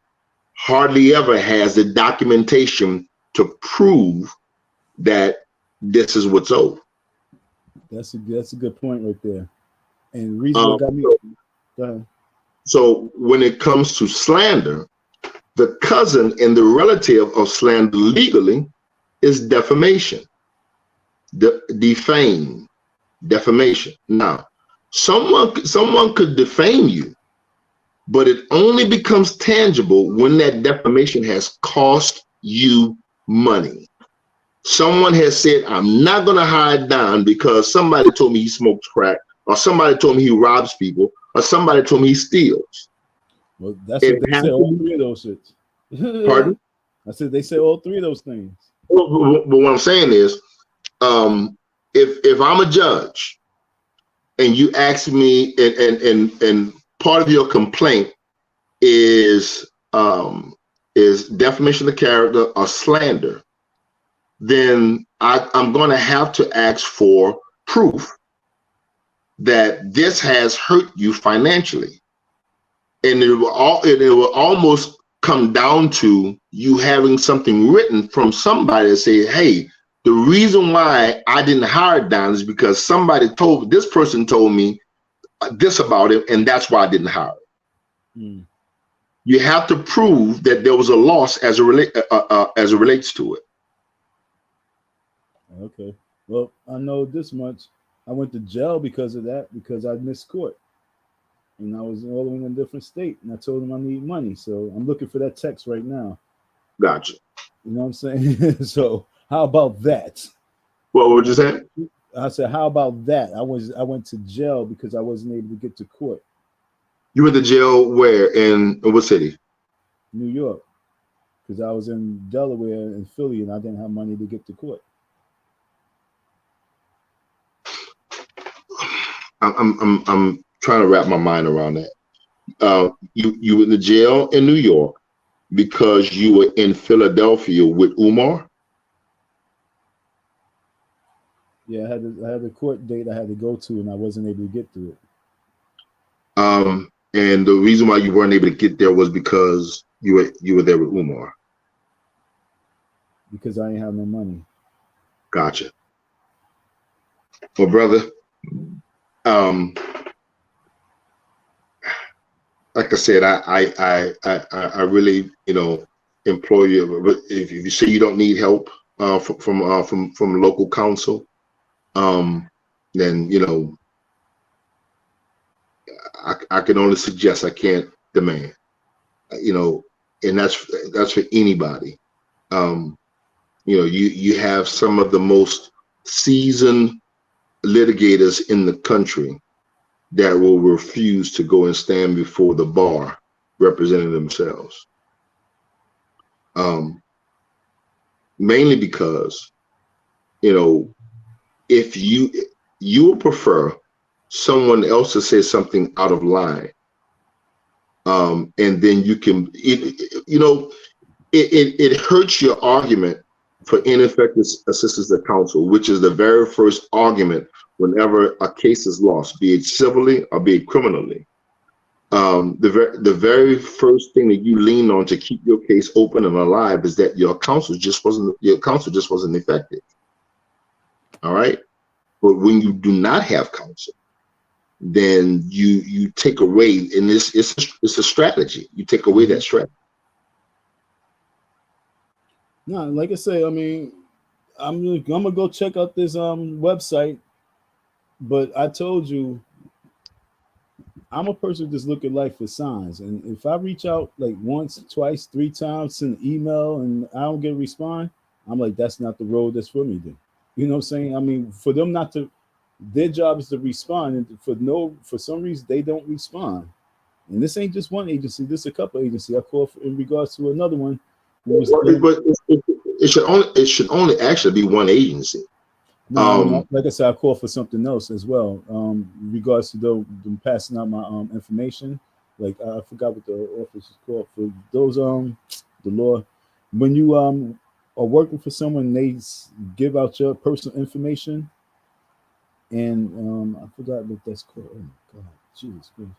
hardly ever has the documentation to prove that this is what's owed. That's a good point right there. And the reason what got me. Go ahead. So when it comes to slander, the cousin and the relative of slander legally is defamation, defame, defamation. Now, someone could defame you, but it only becomes tangible when that defamation has cost you money. Someone has said, I'm not going to hide down because somebody told me he smokes crack, or somebody told me he robs people, or somebody told me he steals. Well, that's what they say, all three of those shits. Pardon? I said they say all three of those things. But what I'm saying is, if I'm a judge and you ask me, and part of your complaint is defamation of character or slander, then I'm going to have to ask for proof that this has hurt you financially, and it will almost come down to you having something written from somebody that say, hey, the reason why I didn't hire Don is because this person told me this about him, and that's why I didn't hire him. You have to prove that there was a loss as it relates to it. Okay. Well, I know this much. I went to jail because of that, because I missed court. And I was all in a different state, and I told them I need money. So I'm looking for that text right now. Gotcha. You know what I'm saying? So how about that? What would you say? I said, how about that? I went to jail because I wasn't able to get to court. You went to jail where? In what city? New York. Because I was in Delaware and Philly, and I didn't have money to get to court. I'm trying to wrap my mind around that. You were in the jail in New York because you were in Philadelphia with Umar? Yeah, I had a court date I had to go to, and I wasn't able to get to it. And the reason why you weren't able to get there was because you were there with Umar. Because I didn't have no money. Gotcha. Well, brother, like I said, I really, implore you. If you say you don't need help from local counsel, then I can only suggest. I can't demand. And that's for anybody. You have some of the most seasoned litigators in the country that will refuse to go and stand before the bar representing themselves. Mainly because, if you would prefer someone else to say something out of line, and then you can, it hurts your argument for ineffective assistance of counsel, which is the very first argument whenever a case is lost, be it civilly or be it criminally. The very first thing that you lean on to keep your case open and alive is that your counsel just wasn't effective. All right, but when you do not have counsel, then you take away, and it's a strategy. You take away that strategy. No, like I say, I mean, I'm gonna go check out this website, but I told you I'm a person who just look at life for signs, and if I reach out like once, twice, 3 times, send an email, and I don't get a response, I'm like, that's not the road that's for me. Then, you know what I'm saying? I mean, for them not to, their job is to respond, and for some reason they don't respond. And this ain't just one agency; this is a couple agencies. I call in regards to another one. But it should only actually be one agency. No, like I said, I call for something else as well. In regards to them passing out my information. Like I forgot what the office is called for those the law. When you are working for someone, they give out your personal information, and I forgot what that's called. Oh my God, Jesus Christ!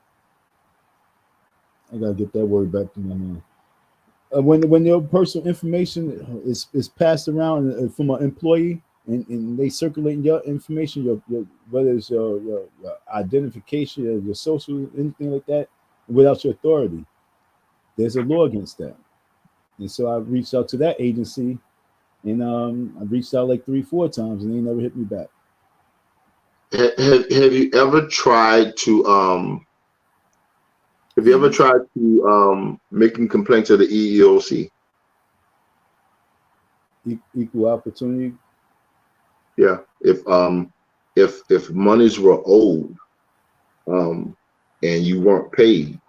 I gotta get that word back to my mind. When your personal information is passed around from an employee, and they circulating your information, your whether it's your identification, your social, anything like that, without your authority, there's a law against that. And so I reached out to that agency, and I reached out like 3-4 times, and they never hit me back. Have you ever tried to making complaints to the EEOC? Equal opportunity. Yeah, if monies were owed, and you weren't paid,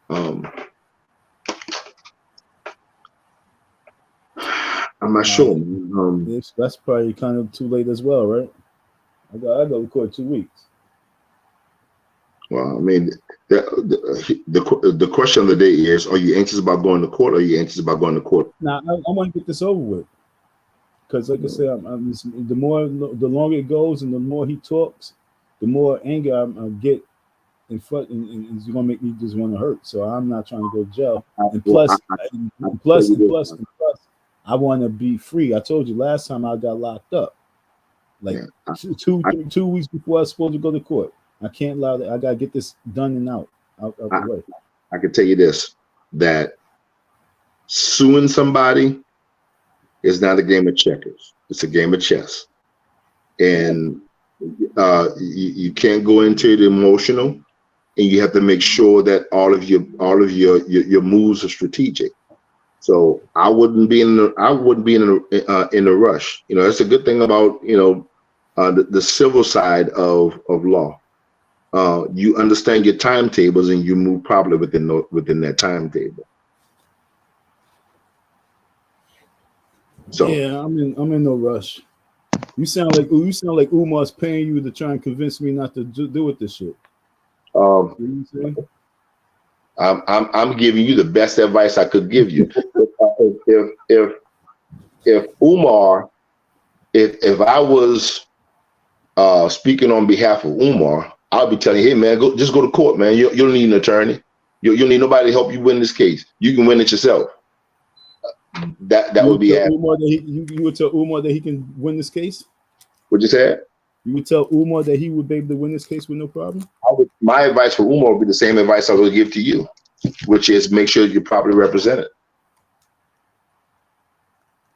I'm not sure. That's probably kind of too late as well, right? I go to court 2 weeks. Well, I mean, the question of the day is: are you anxious about going to court, or are you anxious about going to court? Now, I want to get this over with, because, like I said, the longer it goes, and the more he talks, the more anger I get in front, and it's gonna make me just want to hurt. So I'm not trying to go to jail. And plus, I want to be free. I told you last time I got locked up, like 2 weeks before I was supposed to go to court. I can't allow that. I gotta get this done and out the way. I can tell you this: that suing somebody is not a game of checkers. It's a game of chess, and you can't go into it emotional, and you have to make sure that all of your moves are strategic. So I wouldn't be in a rush. You know, that's a good thing about the civil side of law. You understand your timetables, and you move properly within that timetable. So yeah, I'm in no rush. You sound like Umar's paying you to try and convince me not to do with this shit. I'm giving you the best advice I could give you. If Umar, if I was speaking on behalf of Umar, I'll be telling you, hey man, just go to court, man. You don't need an attorney. You don't need nobody to help you win this case. You can win it yourself. That would be you would tell Umar that he can win this case? What'd you say? You would tell Umar that he would be able to win this case with no problem? My advice for Umar would be the same advice I would give to you, which is make sure you're properly represented.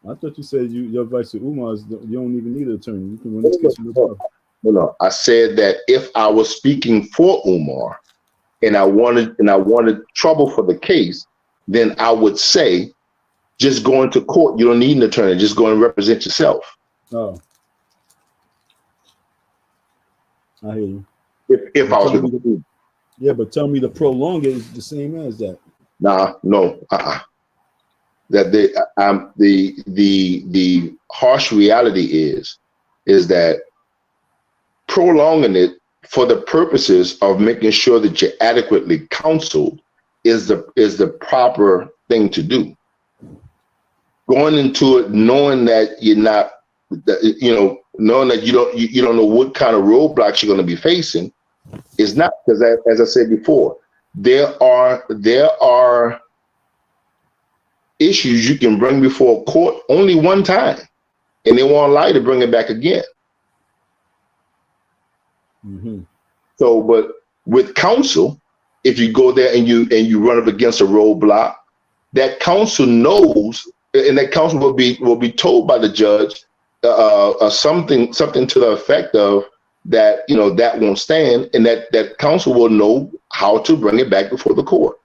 I thought you said your advice to Umar is you don't even need an attorney. You can win this case with no problem. No. I said that if I was speaking for Umar and I wanted trouble for the case, then I would say, just go into court. You don't need an attorney. Just go and represent yourself. Oh. I hear you. If I was going to do. Yeah, but tell me the prolong it is the same as that. No. That the harsh reality is that prolonging it for the purposes of making sure that you're adequately counseled is the proper thing to do. Going into it knowing that you're not, knowing that you don't know what kind of roadblocks you're going to be facing is not, because as I said before, there are issues you can bring before court only one time, and they won't allow you to bring it back again. Mm-hmm. So, but with counsel, if you go there and you run up against a roadblock, that counsel knows, and that counsel will be told by the judge something to the effect of, that that won't stand, and that counsel will know how to bring it back before the court.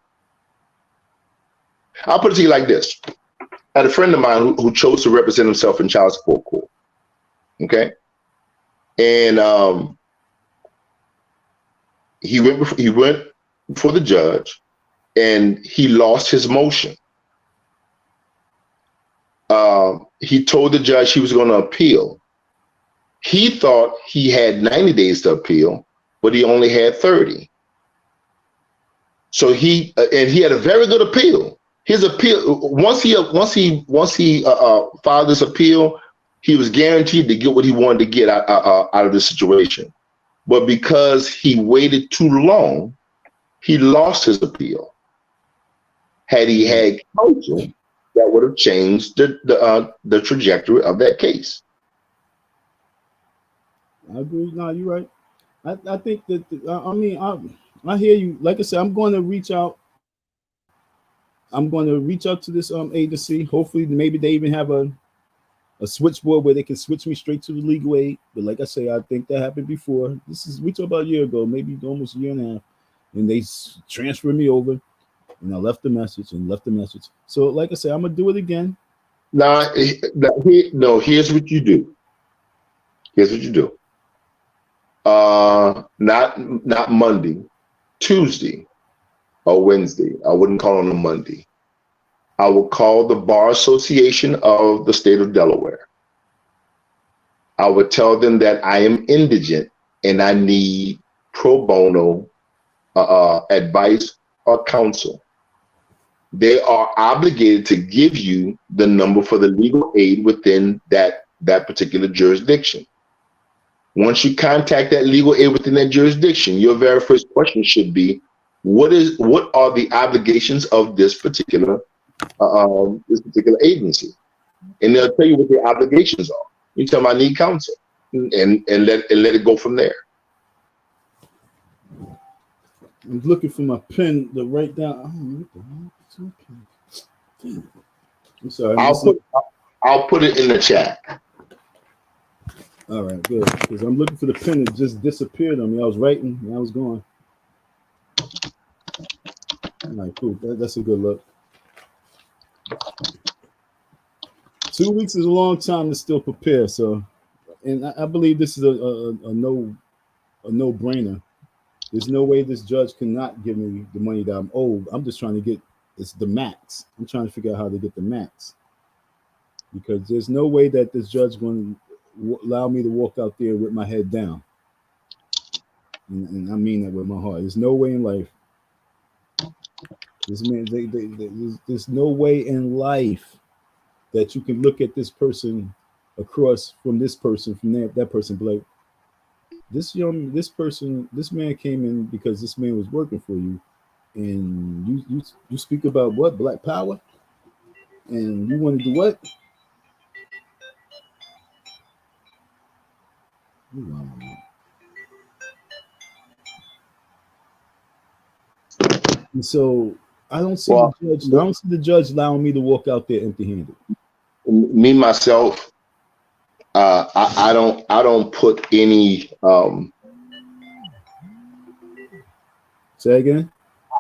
I'll put it to you like this. I had a friend of mine who chose to represent himself in child support court. Okay. And he went before the judge, and he lost his motion. He told the judge he was going to appeal. He thought he had 90 days to appeal, but he only had 30. So he had a very good appeal. His appeal, once he filed this appeal, he was guaranteed to get what he wanted to get out of the situation. But because he waited too long, he lost his appeal. Had he had counsel, that would have changed the trajectory of that case. I agree. No, you're right. I think that I hear you. Like I said, I'm going to reach out. I'm going to reach out to this agency. Hopefully, maybe they even have a switchboard where they can switch me straight to the legal aid. But like I say, I think that happened before. We talked about a year ago, maybe almost a year and a half, and they transferred me over, and I left the message. So like I say, I'm gonna do it again. Here's what you do. Not Monday, Tuesday, or Wednesday. I wouldn't call on a Monday. I will call the Bar Association of the state of Delaware. I would tell them that I am indigent and I need pro bono advice or counsel. They are obligated to give you the number for the legal aid within that particular jurisdiction. Once you contact that legal aid within that jurisdiction, your very first question should be, what are the obligations of this particular agency? And they'll tell you what the obligations are. You tell them I need counsel, and let it go from there. I'm looking for my pen to write down. I'm sorry. I'll put it in the chat. All right, good. Because I'm looking for the pen that just disappeared on me. I was writing and I was gone. All right, cool. That's a good look. 2 weeks is a long time to still prepare. So, and I believe this is a no-brainer. There's no way this judge cannot give me the money that I'm owed. I'm just trying to get the max. I'm trying to figure out how to get the max, because there's no way that this judge is going to allow me to walk out there with my head down. And I mean that with my heart. There's no way in life. This man, there's no way in life that you can look at this person across from this person, from that person, like this man came in because this man was working for you, and you speak about what? Black power, and you want to do what? And so I don't see the judge allowing me to walk out there empty-handed. Me myself, I don't put any. Say again.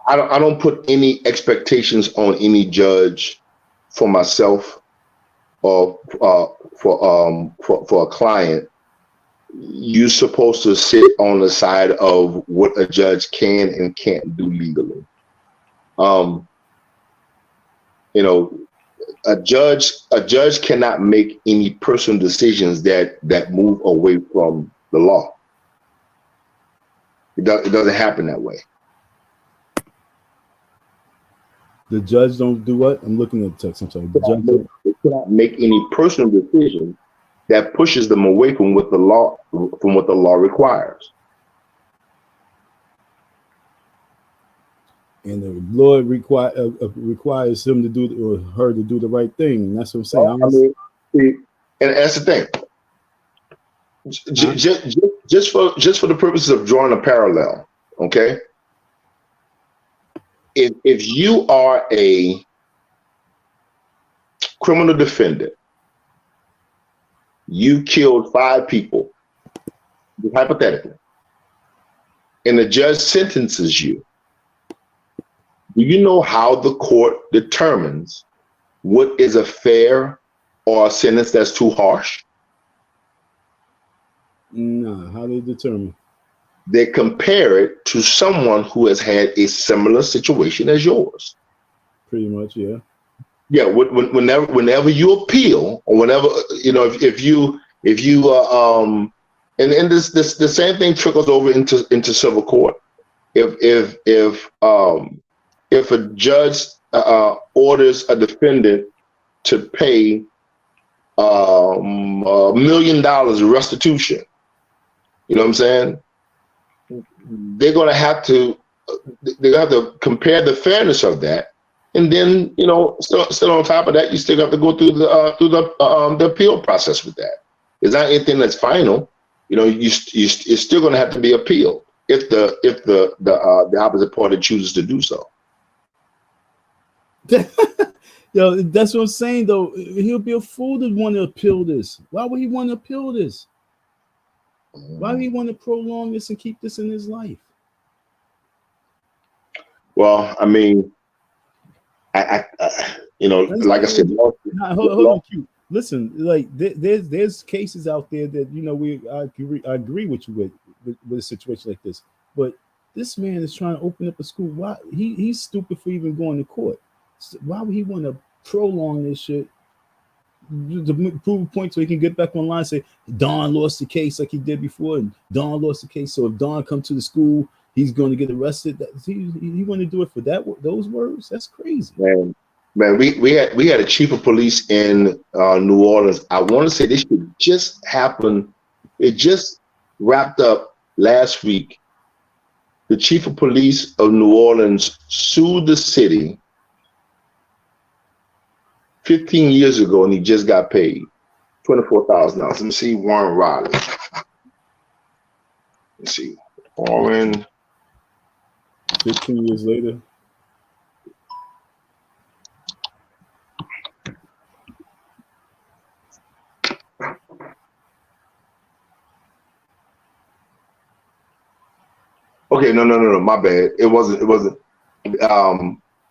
I don't put any expectations on any judge for myself or for a client. You're supposed to sit on the side of what a judge can and can't do legally. A judge cannot make any personal decisions that move away from the law. It doesn't happen that way. The judge don't do what? I'm looking at the text. I'm sorry. They cannot make any personal decision that pushes them away from what the law requires. And the Lord requires him to do or her to do the right thing. And that's what I'm saying. And that's the thing. Just for the purposes of drawing a parallel, okay? If you are a criminal defendant, you killed 5 people, hypothetically, and the judge sentences you, do you know how the court determines what is a fair or a sentence that's too harsh? Nah, how they determine? They compare it to someone who has had a similar situation as yours. Pretty much, yeah. Yeah, whenever you appeal, or whenever, you know, if you and this the same thing trickles over into civil court. If a judge orders a defendant to pay $1 million restitution, you know what I'm saying? They're gonna have to compare the fairness of that, and then, you know, still on top of that, you still have to go through the appeal process with that. It's not anything that's final. You know, it's still gonna have to be appealed if the opposite party chooses to do so. Yo, that's what I'm saying though. He'll be a fool to want to appeal this. Why would he want to appeal this? Why do he want to prolong this and keep this in his life? Well, I mean, I you know, like I said, hold on, Q. Listen, like there's cases out there that, you know, I agree with you with a situation like this, but this man is trying to open up a school. Why he's stupid for even going to court? Why would he want to prolong this shit to prove a point so he can get back online and say Don lost the case like he did before, and Don lost the case, so if Don comes to the school, he's going to get arrested? He want to do it for those words? That's crazy. Man, we had a chief of police in New Orleans. I want to say this should just happen. It just wrapped up last week. The chief of police of New Orleans sued the city 15 years ago, and he just got paid $24,000. Let me see, Warren Riley. Let's see, Warren. 15 years later. Okay, no, my bad. It wasn't.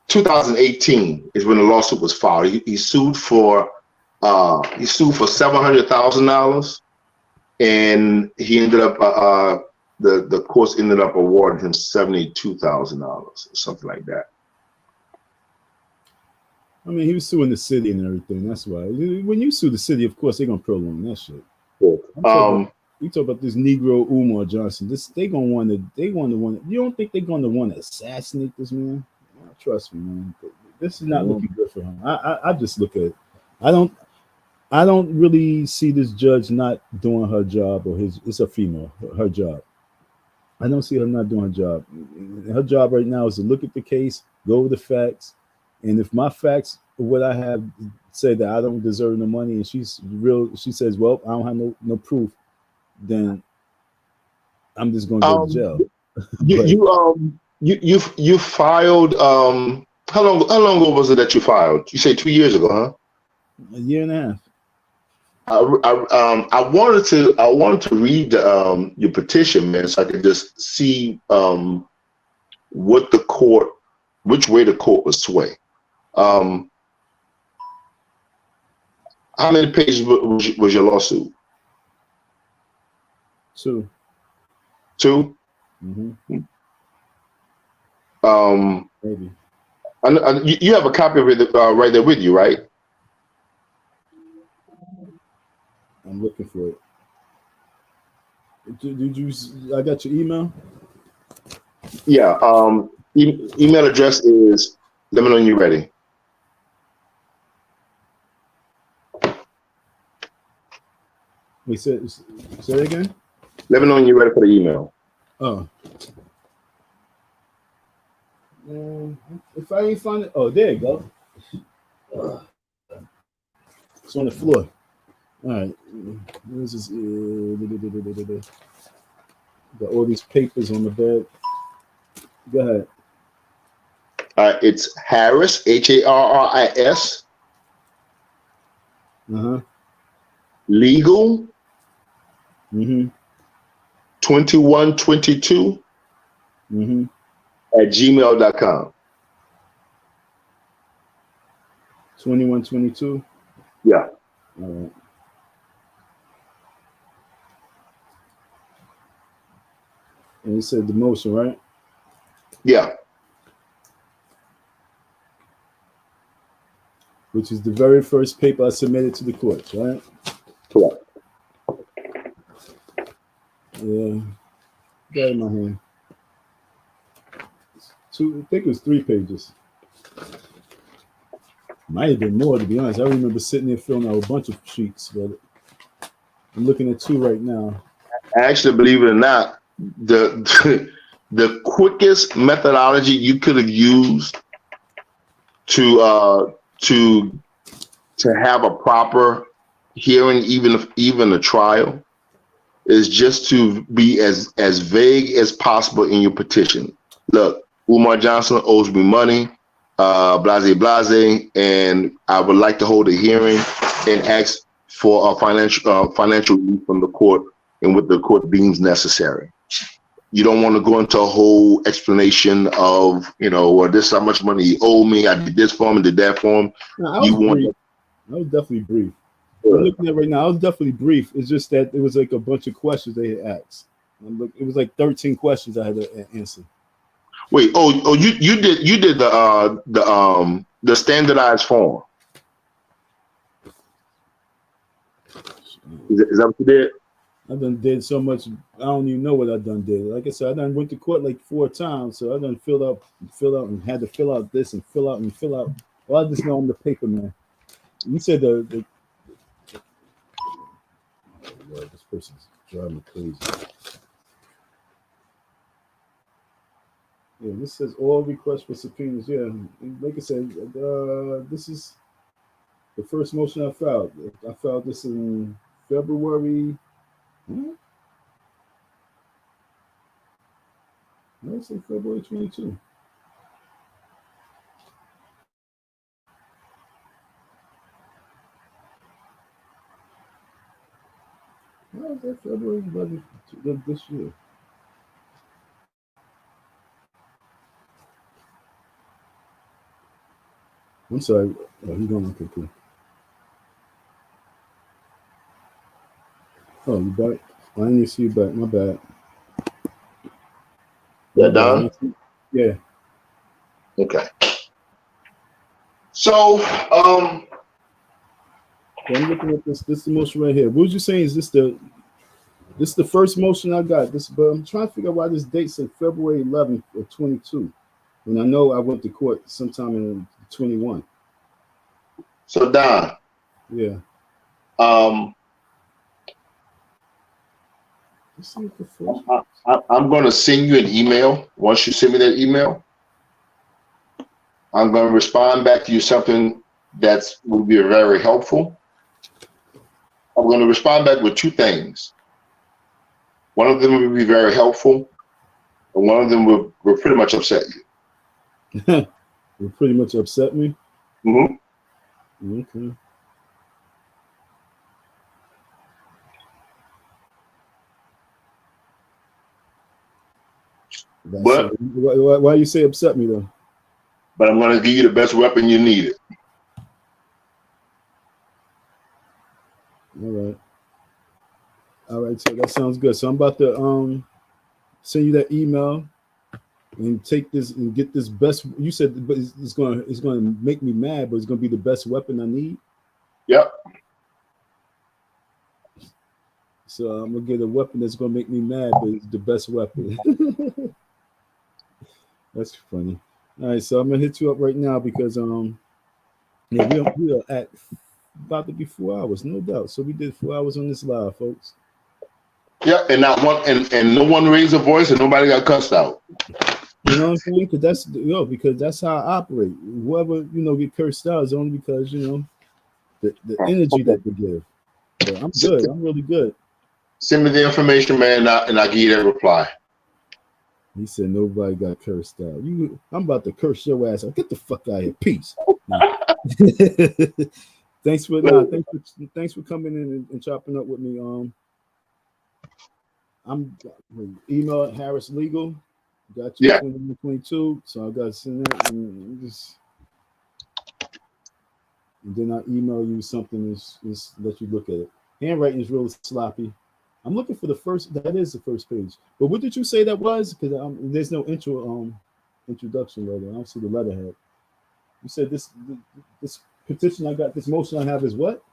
2018 is when the lawsuit was filed. He sued for $700,000, and he ended up the courts ended up awarding him $72,000, something like that. I mean, he was suing the city and everything. That's why when you sue the city, of course they're gonna prolong that shit. You talk about this Negro Umar Johnson. They gonna want to. You don't think they're gonna want to assassinate this man? Trust me, man. This is not looking good for him. I just look at it. I don't really see this judge not doing her job, or it's a female, her job. I don't see her not doing her job. Her job right now is to look at the case, go over the facts, and if my facts, what I have, say that I don't deserve no money, and she says, well, I don't have no proof, then I'm just gonna go to jail. You filed how long ago was it that you filed? You say 2 years ago, huh? A year and a half. I wanted to read your petition, man, so I could just see which way the court would sway. How many pages was your lawsuit? 2. 2? Mm-hmm. Maybe. You have a copy of it right there with you, right? I'm looking for it. Did you? I got your email. Yeah. Email address is. Let me know when you're ready. Wait, say it again. Let me know when you're ready for the email. Oh. If I ain't find it, oh, there you go. It's on the floor. All right. This is got all these papers on the bed. Go ahead. It's Harris, Harris. Uh-huh. Legal. Mm-hmm. 2122 at gmail.com. 2122. Yeah. All right. And you said the motion, right? Yeah. Which is the very first paper I submitted to the courts, right? Correct. Yeah. Got it in my hand. I think it was 3 pages. Might have been more, to be honest. I remember sitting there filling out a bunch of sheets, but I'm looking at 2 right now. Actually, believe it or not, the the quickest methodology you could have used to have a proper hearing, even a trial, is just to be as vague as possible in your petition. Look, Umar Johnson owes me money, blase, and I would like to hold a hearing and ask for a financial relief from the court and what the court deems necessary. You don't want to go into a whole explanation of, well, this is how much money he owed me. I did this for him and did that for him. No, I was definitely brief. I'm looking at it right now. I was definitely brief. It's just that it was like a bunch of questions they had asked. It was like 13 questions I had to answer. Wait, you did the standardized form. Is that what you did? I done did so much. I don't even know what I done did. Like I said, I done went to court like 4 times, so I done filled out, and had to fill out this and fill out. Well, I just know I'm the paper man. You said the oh Lord, this person's driving me crazy. Yeah, this says all requests for subpoenas. Yeah, like I said, this is the first motion I filed. I filed this in February. No, it's in February 22. How is that February 11th this year? I'm sorry. Oh, he's going okay, cool. Oh, you back? I didn't even see you back. My bad. Yeah, done? Yeah. Okay. So, I'm looking at this. This is the motion right here. What was you saying? Is this the first motion I got? But I'm trying to figure out why this date said February 11th of 22, when I know I went to court sometime in 21. So Don. Yeah. I'm going to send you an email. Once you send me that email, I'm going to respond back to you something that will be very helpful. I'm going to respond back with 2 things. One of them will be very helpful, and one of them will pretty much upset you. Will pretty much upset me? Mm-hmm. Okay. But why you say upset me though? But I'm going to give you the best weapon you need. All right, so that sounds good. So I'm about to send you that email and take this and get this best. You said, but it's going to make me mad, but it's going to be the best weapon I need. Yep. So I'm gonna get a weapon that's gonna make me mad, but it's the best weapon. That's funny. All right, so I'm gonna hit you up right now because yeah, we are at about to be 4 hours, no doubt. So we did 4 hours on this live, folks. Yeah, and not one and no one raised a voice and nobody got cussed out. You know what I'm saying? Because that's how I operate. Whoever get cursed out is only because the energy that they give. But I'm good. I'm really good. Send me the information, man, and I'll give you that reply. He said nobody got cursed out. I'm about to curse your ass out. Get the fuck out of here. Peace. Thanks for coming in and chopping up with me. I'm email at Harris Legal. Got you 2122. So I got to send that and just. And then I email you something is let you look at it. Handwriting is really sloppy. I'm looking for the first. That is the first page. But what did you say that was? Because there's no introduction letter. I don't see the letterhead. You said this petition I got, this motion I have is what?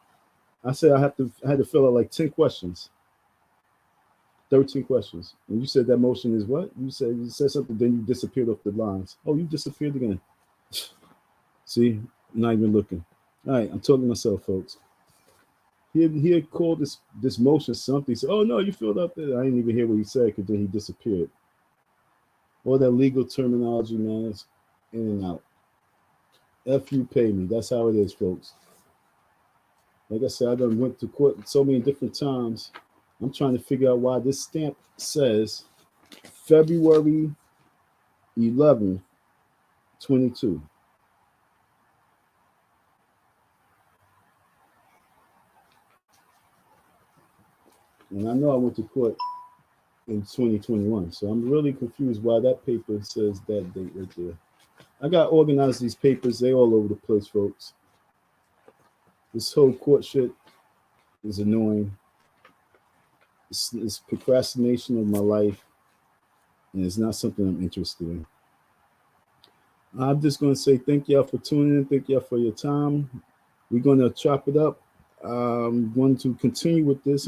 I said I had to fill out like 10 questions, 13 questions. And you said that motion is what? You said something, then you disappeared off the lines. Oh, you disappeared again. See, not even looking. All right, I'm talking to myself, folks. He had called this motion something. He said, "Oh no, you filled out that." I didn't even hear what he said because then he disappeared. All that legal terminology, man, is in and out. F you, pay me. That's how it is, folks. Like I said, I done went to court so many different times. I'm trying to figure out why this stamp says February 11, 22. And I know I went to court in 2021, so I'm really confused why that paper says that date right there. I got organized these papers. They all over the place, folks. This whole court shit is annoying. It's procrastination of my life, and it's not something I'm interested in. I'm just going to say thank y'all for tuning in. Thank y'all for your time. We're going to chop it up. I'm going to continue with this.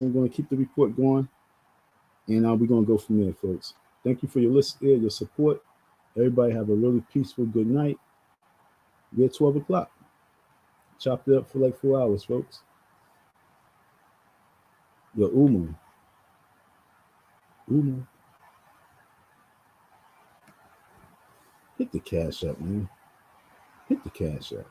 I'm going to keep the report going, and we're going to go from there, folks. Thank you for your listen, your support. Everybody have a really peaceful good night. We're at 12 o'clock. Chopped it up for like 4 hours, folks. Yo, Umar. Hit the cash up, man. Hit the cash up.